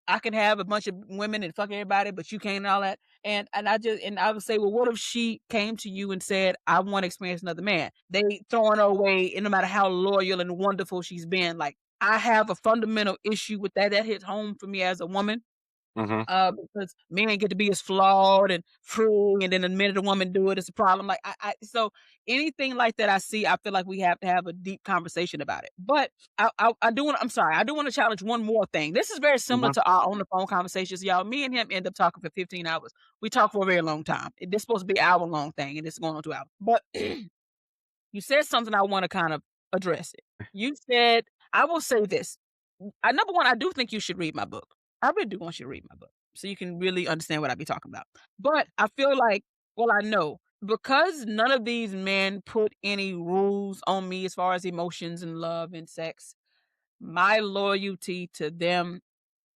I can have a bunch of women and fuck everybody, but you can't and all that. And I would say, well, what if she came to you and said, I want to experience another man? They throwing her away, and no matter how loyal and wonderful she's been, like I have a fundamental issue with that. That hits home for me as a woman. Mhm. Because men get to be as flawed and free, and then the minute a woman do it, it's a problem. Like so anything like that I see, I feel like we have to have a deep conversation about it. But I do want. I'm sorry, I do want to challenge one more thing. This is very similar Mhm. to our on the phone conversations, y'all. Me and him end up talking for 15 hours. We talk for a very long time. This is supposed to be an hour long thing, and it's going on 2 hours. But you said something I want to kind of address it. You said, I will say this. Number one, I do think you should read my book. I really do want you to read my book so you can really understand what I be talking about. But I feel like Well, I know because none of these men put any rules on me as far as emotions and love and sex, my loyalty to them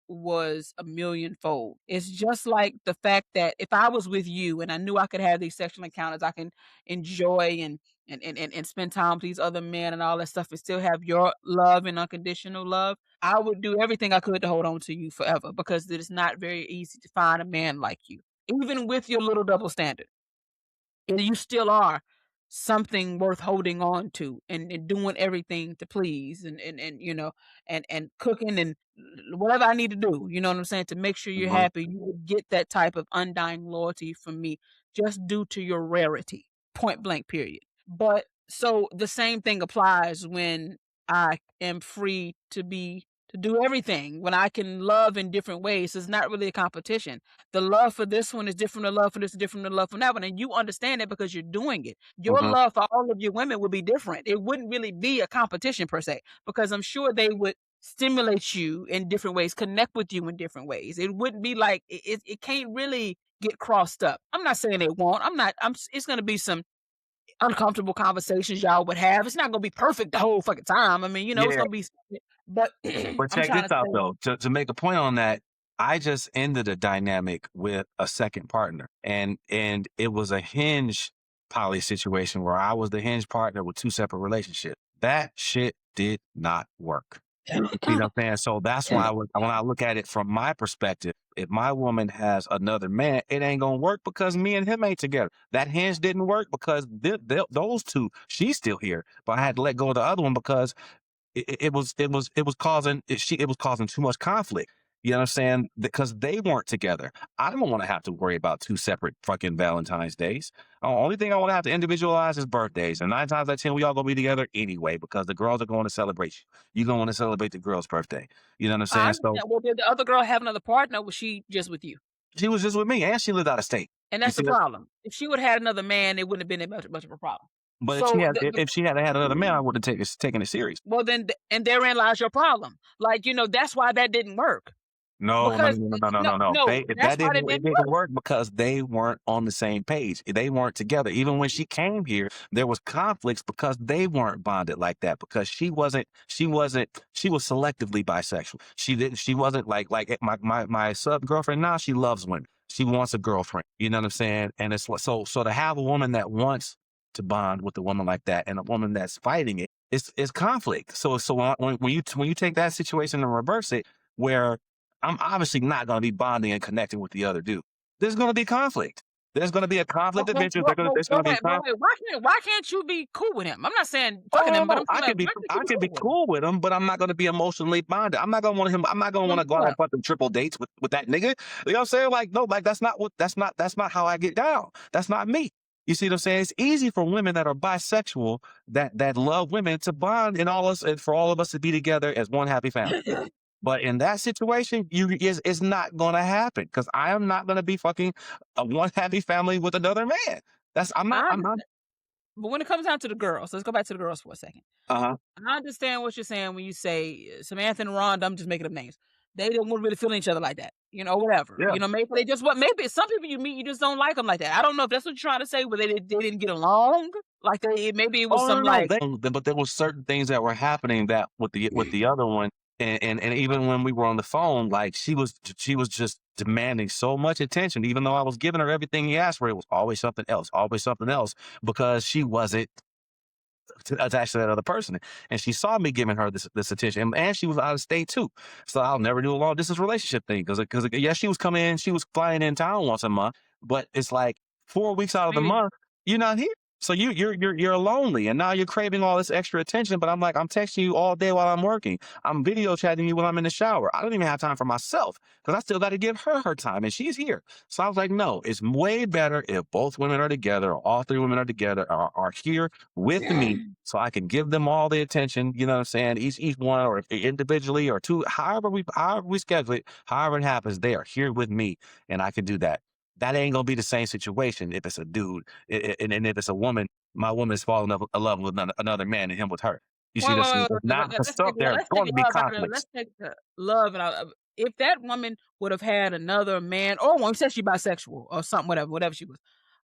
was a millionfold. It's just like the fact that if I was with you and I knew I could have these sexual encounters, I can enjoy and spend time with these other men and all that stuff and still have your love and unconditional love, I would do everything I could to hold on to you forever because it is not very easy to find a man like you, even with your little double standard. And you still are something worth holding on to and doing everything to please and you know and cooking and whatever I need to do, you know what I'm saying, to make sure you're Mhm, happy, you will get that type of undying loyalty from me just due to your rarity, point blank period. But so the same thing applies when I am free to do everything, when I can love in different ways. It's not really a competition. The love for this one is different, the love for this is different than the love for that one, and you understand it because you're doing it. Your mhm. love for all of your women would be different. It wouldn't really be a competition per se, because I'm sure they would stimulate you in different ways, connect with you in different ways. It wouldn't be like it can't really get crossed up. I'm not saying it won't. I'm not. It's going to be some uncomfortable conversations y'all would have. It's not going to be perfect the whole fucking time. I mean, you know, it's Yeah, going to be, but but I'm check trying this to out say, though. To make a point on that, I just ended a dynamic with a second partner, and it was a hinge poly situation where I was the hinge partner with two separate relationships. That shit did not work. See what I'm saying? So that's why when I look at it from my perspective, if my woman has another man, it ain't gonna work because me and him ain't together. That hinge didn't work because those two, she's still here, but I had to let go of the other one because it was causing too much conflict. You know what I'm saying? Because they weren't together. I don't want to have to worry about two separate fucking Valentine's days. The only thing I want to have to individualize is birthdays. And 9 times out of 10, we all gonna be together anyway because the girls are going to celebrate you. You're going to celebrate the girl's birthday. You know what I'm I saying? So understand. Well, did the other girl have another partner? Or was she just with you? she was just with me and she lived out of state. And You that's the see that? problem. If she would have had another man, it wouldn't have been that much of a problem. But So if she had had another man, I would have taken it serious. well then, and therein lies your problem. Like, you know, that's why that didn't work No, no, because no, no, no, no, no, no, no. no, They if that's that why didn't that it didn't didn't work. work because they weren't on the same page. They weren't together. Even when she came here, there was conflicts because they weren't bonded like that. Because she was selectively bisexual. She wasn't like my sub girlfriend now. She loves women. She wants a girlfriend. You know what I'm saying? And so to have a woman that wants to bond with a woman like that and a woman that's fighting it, it's conflict. So when you take that situation and reverse it where I'm obviously not going to be bonding and connecting with the other dude. There's going to be conflict. There's going to be a conflict of interest. There's going to be But conflict. wait, why can't you be cool with him? I'm not saying Oh fucking no, no, him, but no. I'm saying like, why can't you I be can be cool with him? cool with him, but I'm not going to be emotionally bonded. I'm not going to want him. I'm not going to Well, want you to go out on what? fucking triple dates with that nigga. You know what I'm saying? Like no, like that's not how I get down. That's not me. You see what I'm saying? It's easy for women that are bisexual that love women to bond and all us and for all of us to be together as one happy family. But in that situation, it's not gonna happen because I am not gonna be fucking a one happy family with another man. That's I I'm not. understand. But when it comes down to the girls, let's go back to the girls for a second. Uh-huh. I understand what you're saying when you say Samantha and Ron. I'm just making up names. They don't really feel each other like that, you know, whatever. Yeah. You know, maybe they just what maybe some people you meet, you just don't like them like that. I don't know if that's what you're trying to say, but they didn't get along. Like maybe it was Oh no, some no, like but there was certain things that were happening that with the other one, and even when we were on the phone, like she was just demanding so much attention, even though I was giving her everything he asked for. It was always something else, because she wasn't attached to that other person. And she saw me giving her this attention, and she was out of state too. So I'll never do a long distance relationship thing because yeah, she was flying in town once a month, but it's like 4 weeks out of the maybe month you're not here. So you're lonely, and now you're craving all this extra attention. But I'm like, I'm texting you all day while I'm working. I'm video chatting you when I'm in the shower. I don't even have time for myself because I still got to give her time, and she's here. So I was like, no, it's way better if both women are together, or all three women are together, are here with me so I can give them all the attention, you know what I'm saying? Each one, or individually or two, however we schedule it, however it happens, they are here with me, and I can do that. That ain't gonna be the same situation if it's a dude, and if it's a woman, my woman is falling in love with another man and him with her. You see, this is not the stuff. There are going to be conflicts. let's take the love and if that woman would have had another man or woman, said she bisexual or something, whatever she was.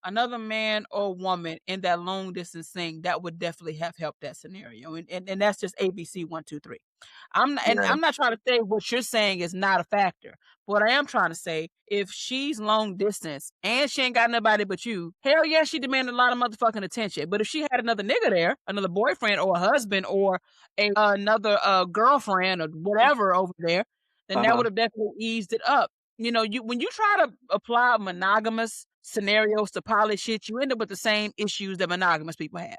another man or woman in that long distance thing, that would definitely have helped that scenario. And that's just ABC 1, 2, 3. Yeah. I'm not trying to say what you're saying is not a factor. What I am trying to say, if she's long distance and she ain't got nobody but you, hell yeah, she demanded a lot of motherfucking attention. But if she had another nigga there, another boyfriend or a husband or another girlfriend or whatever over there, then that Uh-huh. would have definitely eased it up. You when you try to apply monogamous scenarios to poly shit, you end up with the same issues that monogamous people have.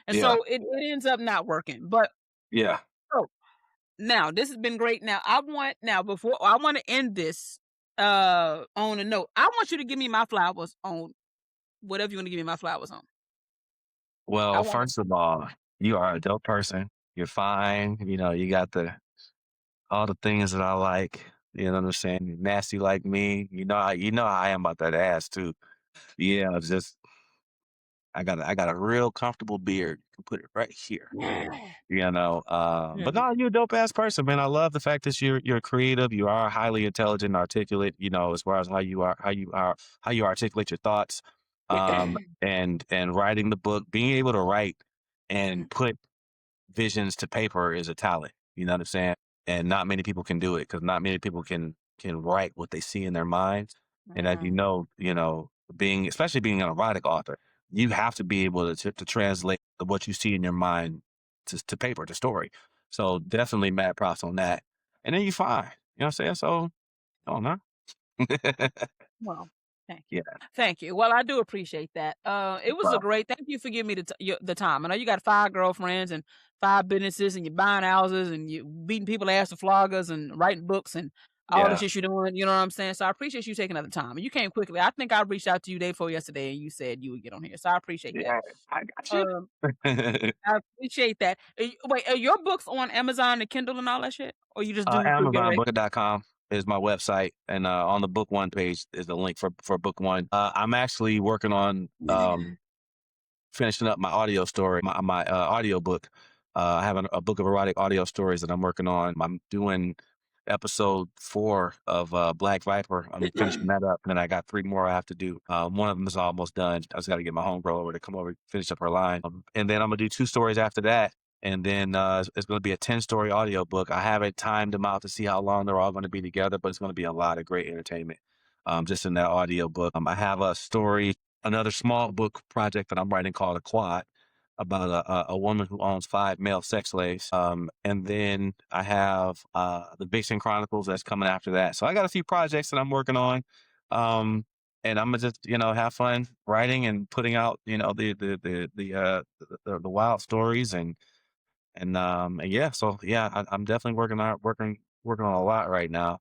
And Yeah. so it ends up not working. But Yeah. oh, now this has been great. Now before I want to end this on a note, I want you to give me my flowers on whatever you want to give me my flowers on. I Well, want first of all, you are a dope person. You're fine. You got all the things that I like. You know what I'm saying? You're nasty like me. You know how I am about that ass too. Yeah, it's just I got a real comfortable beard. You can put it right here. But Mhm. no, you're a dope ass person, man. I love the fact that you're creative. You are highly intelligent, articulate. As far as how you articulate your thoughts, and writing the book, being able to write and put visions to paper is a talent. You know what I'm saying? And not many people can do it because not many people can write what they see in their minds. And as Mhm. being especially being an erotic author, you have to be able to translate what you see in your mind to paper, to story. So definitely mad props on that. And then you fine. You know what I'm saying? So I don't know. Well, thank you. Yeah. Thank you. Well, I do appreciate that. It was a Well, great thank you for giving me the time. I know you got 5 girlfriends and 5 businesses and you're buying houses and you beating people ass to floggers and writing books and all the yeah. shit you're doing, you know what I'm saying? So I appreciate you taking the time. And you came quickly. I think I reached out to you day before yesterday and you said you would get on here. So I appreciate that. Yeah. I got you. Um, I appreciate that. Wait, are your books on Amazon and Kindle and all that shit? Or you just do through your AmazonBooker.com is my website, and on the book one page is the link for book one. I'm actually working on finishing up my audio story, my audio book. I have a book of erotic audio stories that I'm working on. I'm doing episode 4 of Black Viper. I'm finishing that up, and then I got 3 more I have to do. One of them is almost done. I just got to get my homegirl over to come over and finish up her line, and then I'm gonna do 2 stories after that. And then it's going to be a 10-story audio book. I haven't timed them out to see how long they're all going to be together, but it's going to be a lot of great entertainment just in that audio book. I have a story, another small book project that I'm writing called A Quad about a woman who owns 5 male sex slaves. And then I have the Vixen Chronicles that's coming after that. So I got a few projects that I'm working on. Um, and I'm gonna just have fun writing and putting out the wild stories and yeah, so yeah, I'm definitely working on a lot right now.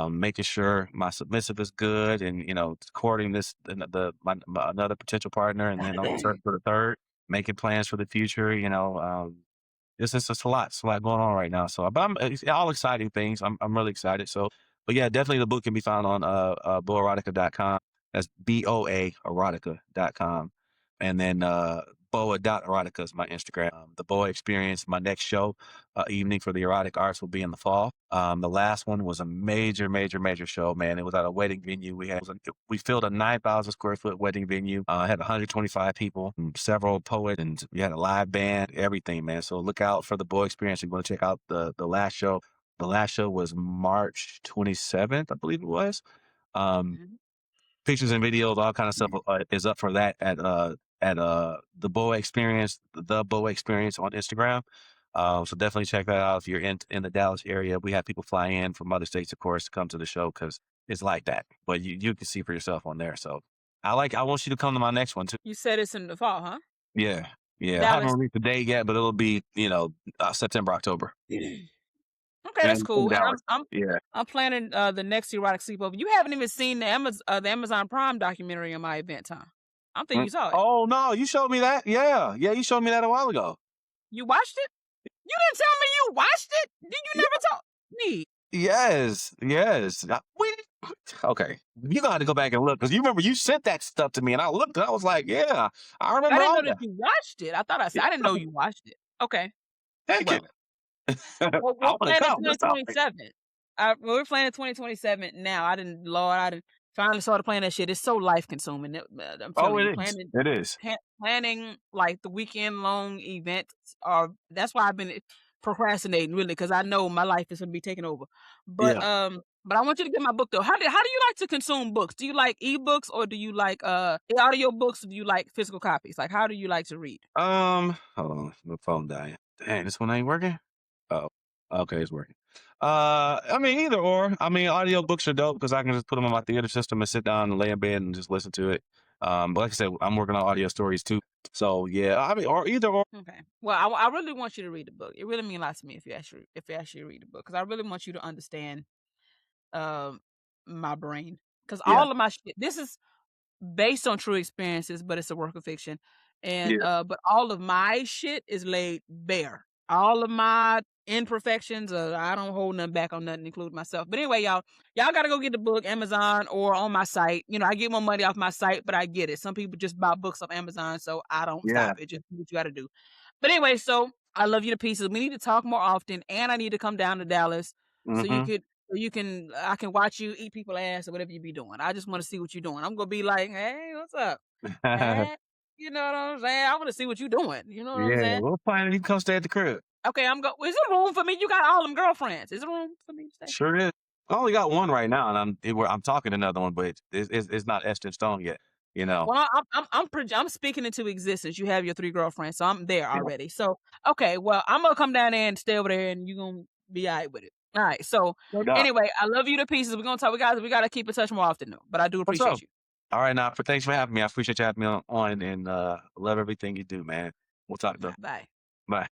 Making sure my submissive is good, and courting this another potential partner, and then I'm searching for the third, making plans for the future. It's a lot. It's a lot going on right now. So, but it's all exciting things. I'm really excited. So, but yeah, definitely the book can be found on boerotica.com. That's BOA erotica.com. And then boa.erotica is my Instagram. The Boa Experience, my next show, evening for the erotic arts, will be in the fall. The last one was a major, major, major show, man. It was at a wedding venue. We filled a 9,000 square foot wedding venue. Had 125 people, and several poets, and we had a live band, everything, man. So look out for the Boa Experience. You're going to check out the last show. The last show was March 27th, I believe it was. Um, Mhm. Pictures and videos, all kind of stuff is up for that at the Boa Experience, the Boa Experience on Instagram. So definitely check that out if you're in the Dallas area. We have people fly in from other states, of course, to come to the show because it's like that. But you can see for yourself on there. So I want you to come to my next one too. You said it's in the fall, huh? Yeah, yeah. I haven't Dallas. released the date yet, but it'll be September, October, Okay, that's in cool. And Dallas. Yeah. I'm planning the next erotic sleepover. You haven't even seen the Amazon Prime documentary on my event, huh? I'm thinking Mm. you saw it. Oh no, you showed me that. Yeah, yeah. You showed me that a while ago. You watched it? You didn't tell me you watched it. Did you never tell me? Yes, yes. Okay. You got to go back and look because you remember you sent that stuff to me, and I looked, and I was like, "Yeah, I I remember didn't all know that that." you watched it. I thought I said Yeah, I didn't know you watched it. Okay. thank you. Well, I we're want to planning come. That's all. 2027. We're planning 2027 now. I didn't, Lord, I didn't. Finally started playing that shit. It's so life consuming. I'm Oh, telling you, it is. It is. planning like the weekend long events are that's why I've been procrastinating really because I know my life is gonna be taken over. Yeah. But I want you to get my book though. How do you like to consume books? Do you like ebooks or do you like audio books or do you like physical copies? Like how do you like to read? Hold on, my phone dying. Dang, this one ain't working? Oh, okay, it's working. I mean, either or. I mean, audiobooks are dope because I can just put them on my theater system and sit down and lay in bed and just listen to it. But like I said, I'm working on audio stories too. So yeah, I mean, or either or. Okay. Well, I really want you to read the book. It really means a lot to me if you actually read the book because I really want you to understand um my brain because Yeah, all of my shit. This is based on true experiences, but it's a work of fiction. And yeah, but all of my shit is laid bare. All of my imperfections, I don't hold nothing back on nothing, including myself. But anyway, y'all gotta go get the book Amazon or on my site. You know, I get more money off my site, but I get it. Some people just buy books off Amazon, so I don't yeah. stop it. Just do what you gotta do. But anyway, so I love you to pieces. We need to talk more often, and I need to come down to Dallas so Hmm. you can I can watch you eat people ass or whatever you be doing. I just want to see what you're doing. I'm gonna be like, hey, what's up? Hey, you know what I'm saying? I want to see what you're doing. You know what I'm Yeah, saying? we'll find it. You can come stay at the crib. Okay, I'm go. Is there room for me? You got all them girlfriends. Is there room for me to stay? Sure is. I only got one right now, and I'm talking to another one, but it's not etched in stone yet. You know. Well, I'm speaking into existence. You have your 3 girlfriends, so I'm there Yeah. already. So, okay, well, I'm gonna come down there and stay over there, and you gonna be alright with it. All right. So, No doubt. anyway, I love you to pieces. We're gonna talk. We gotta keep in touch more often, though. But I do What's up? appreciate you. All right, now, thanks for having me. I appreciate you having me on and love everything you do, man. We'll talk All though. right, bye.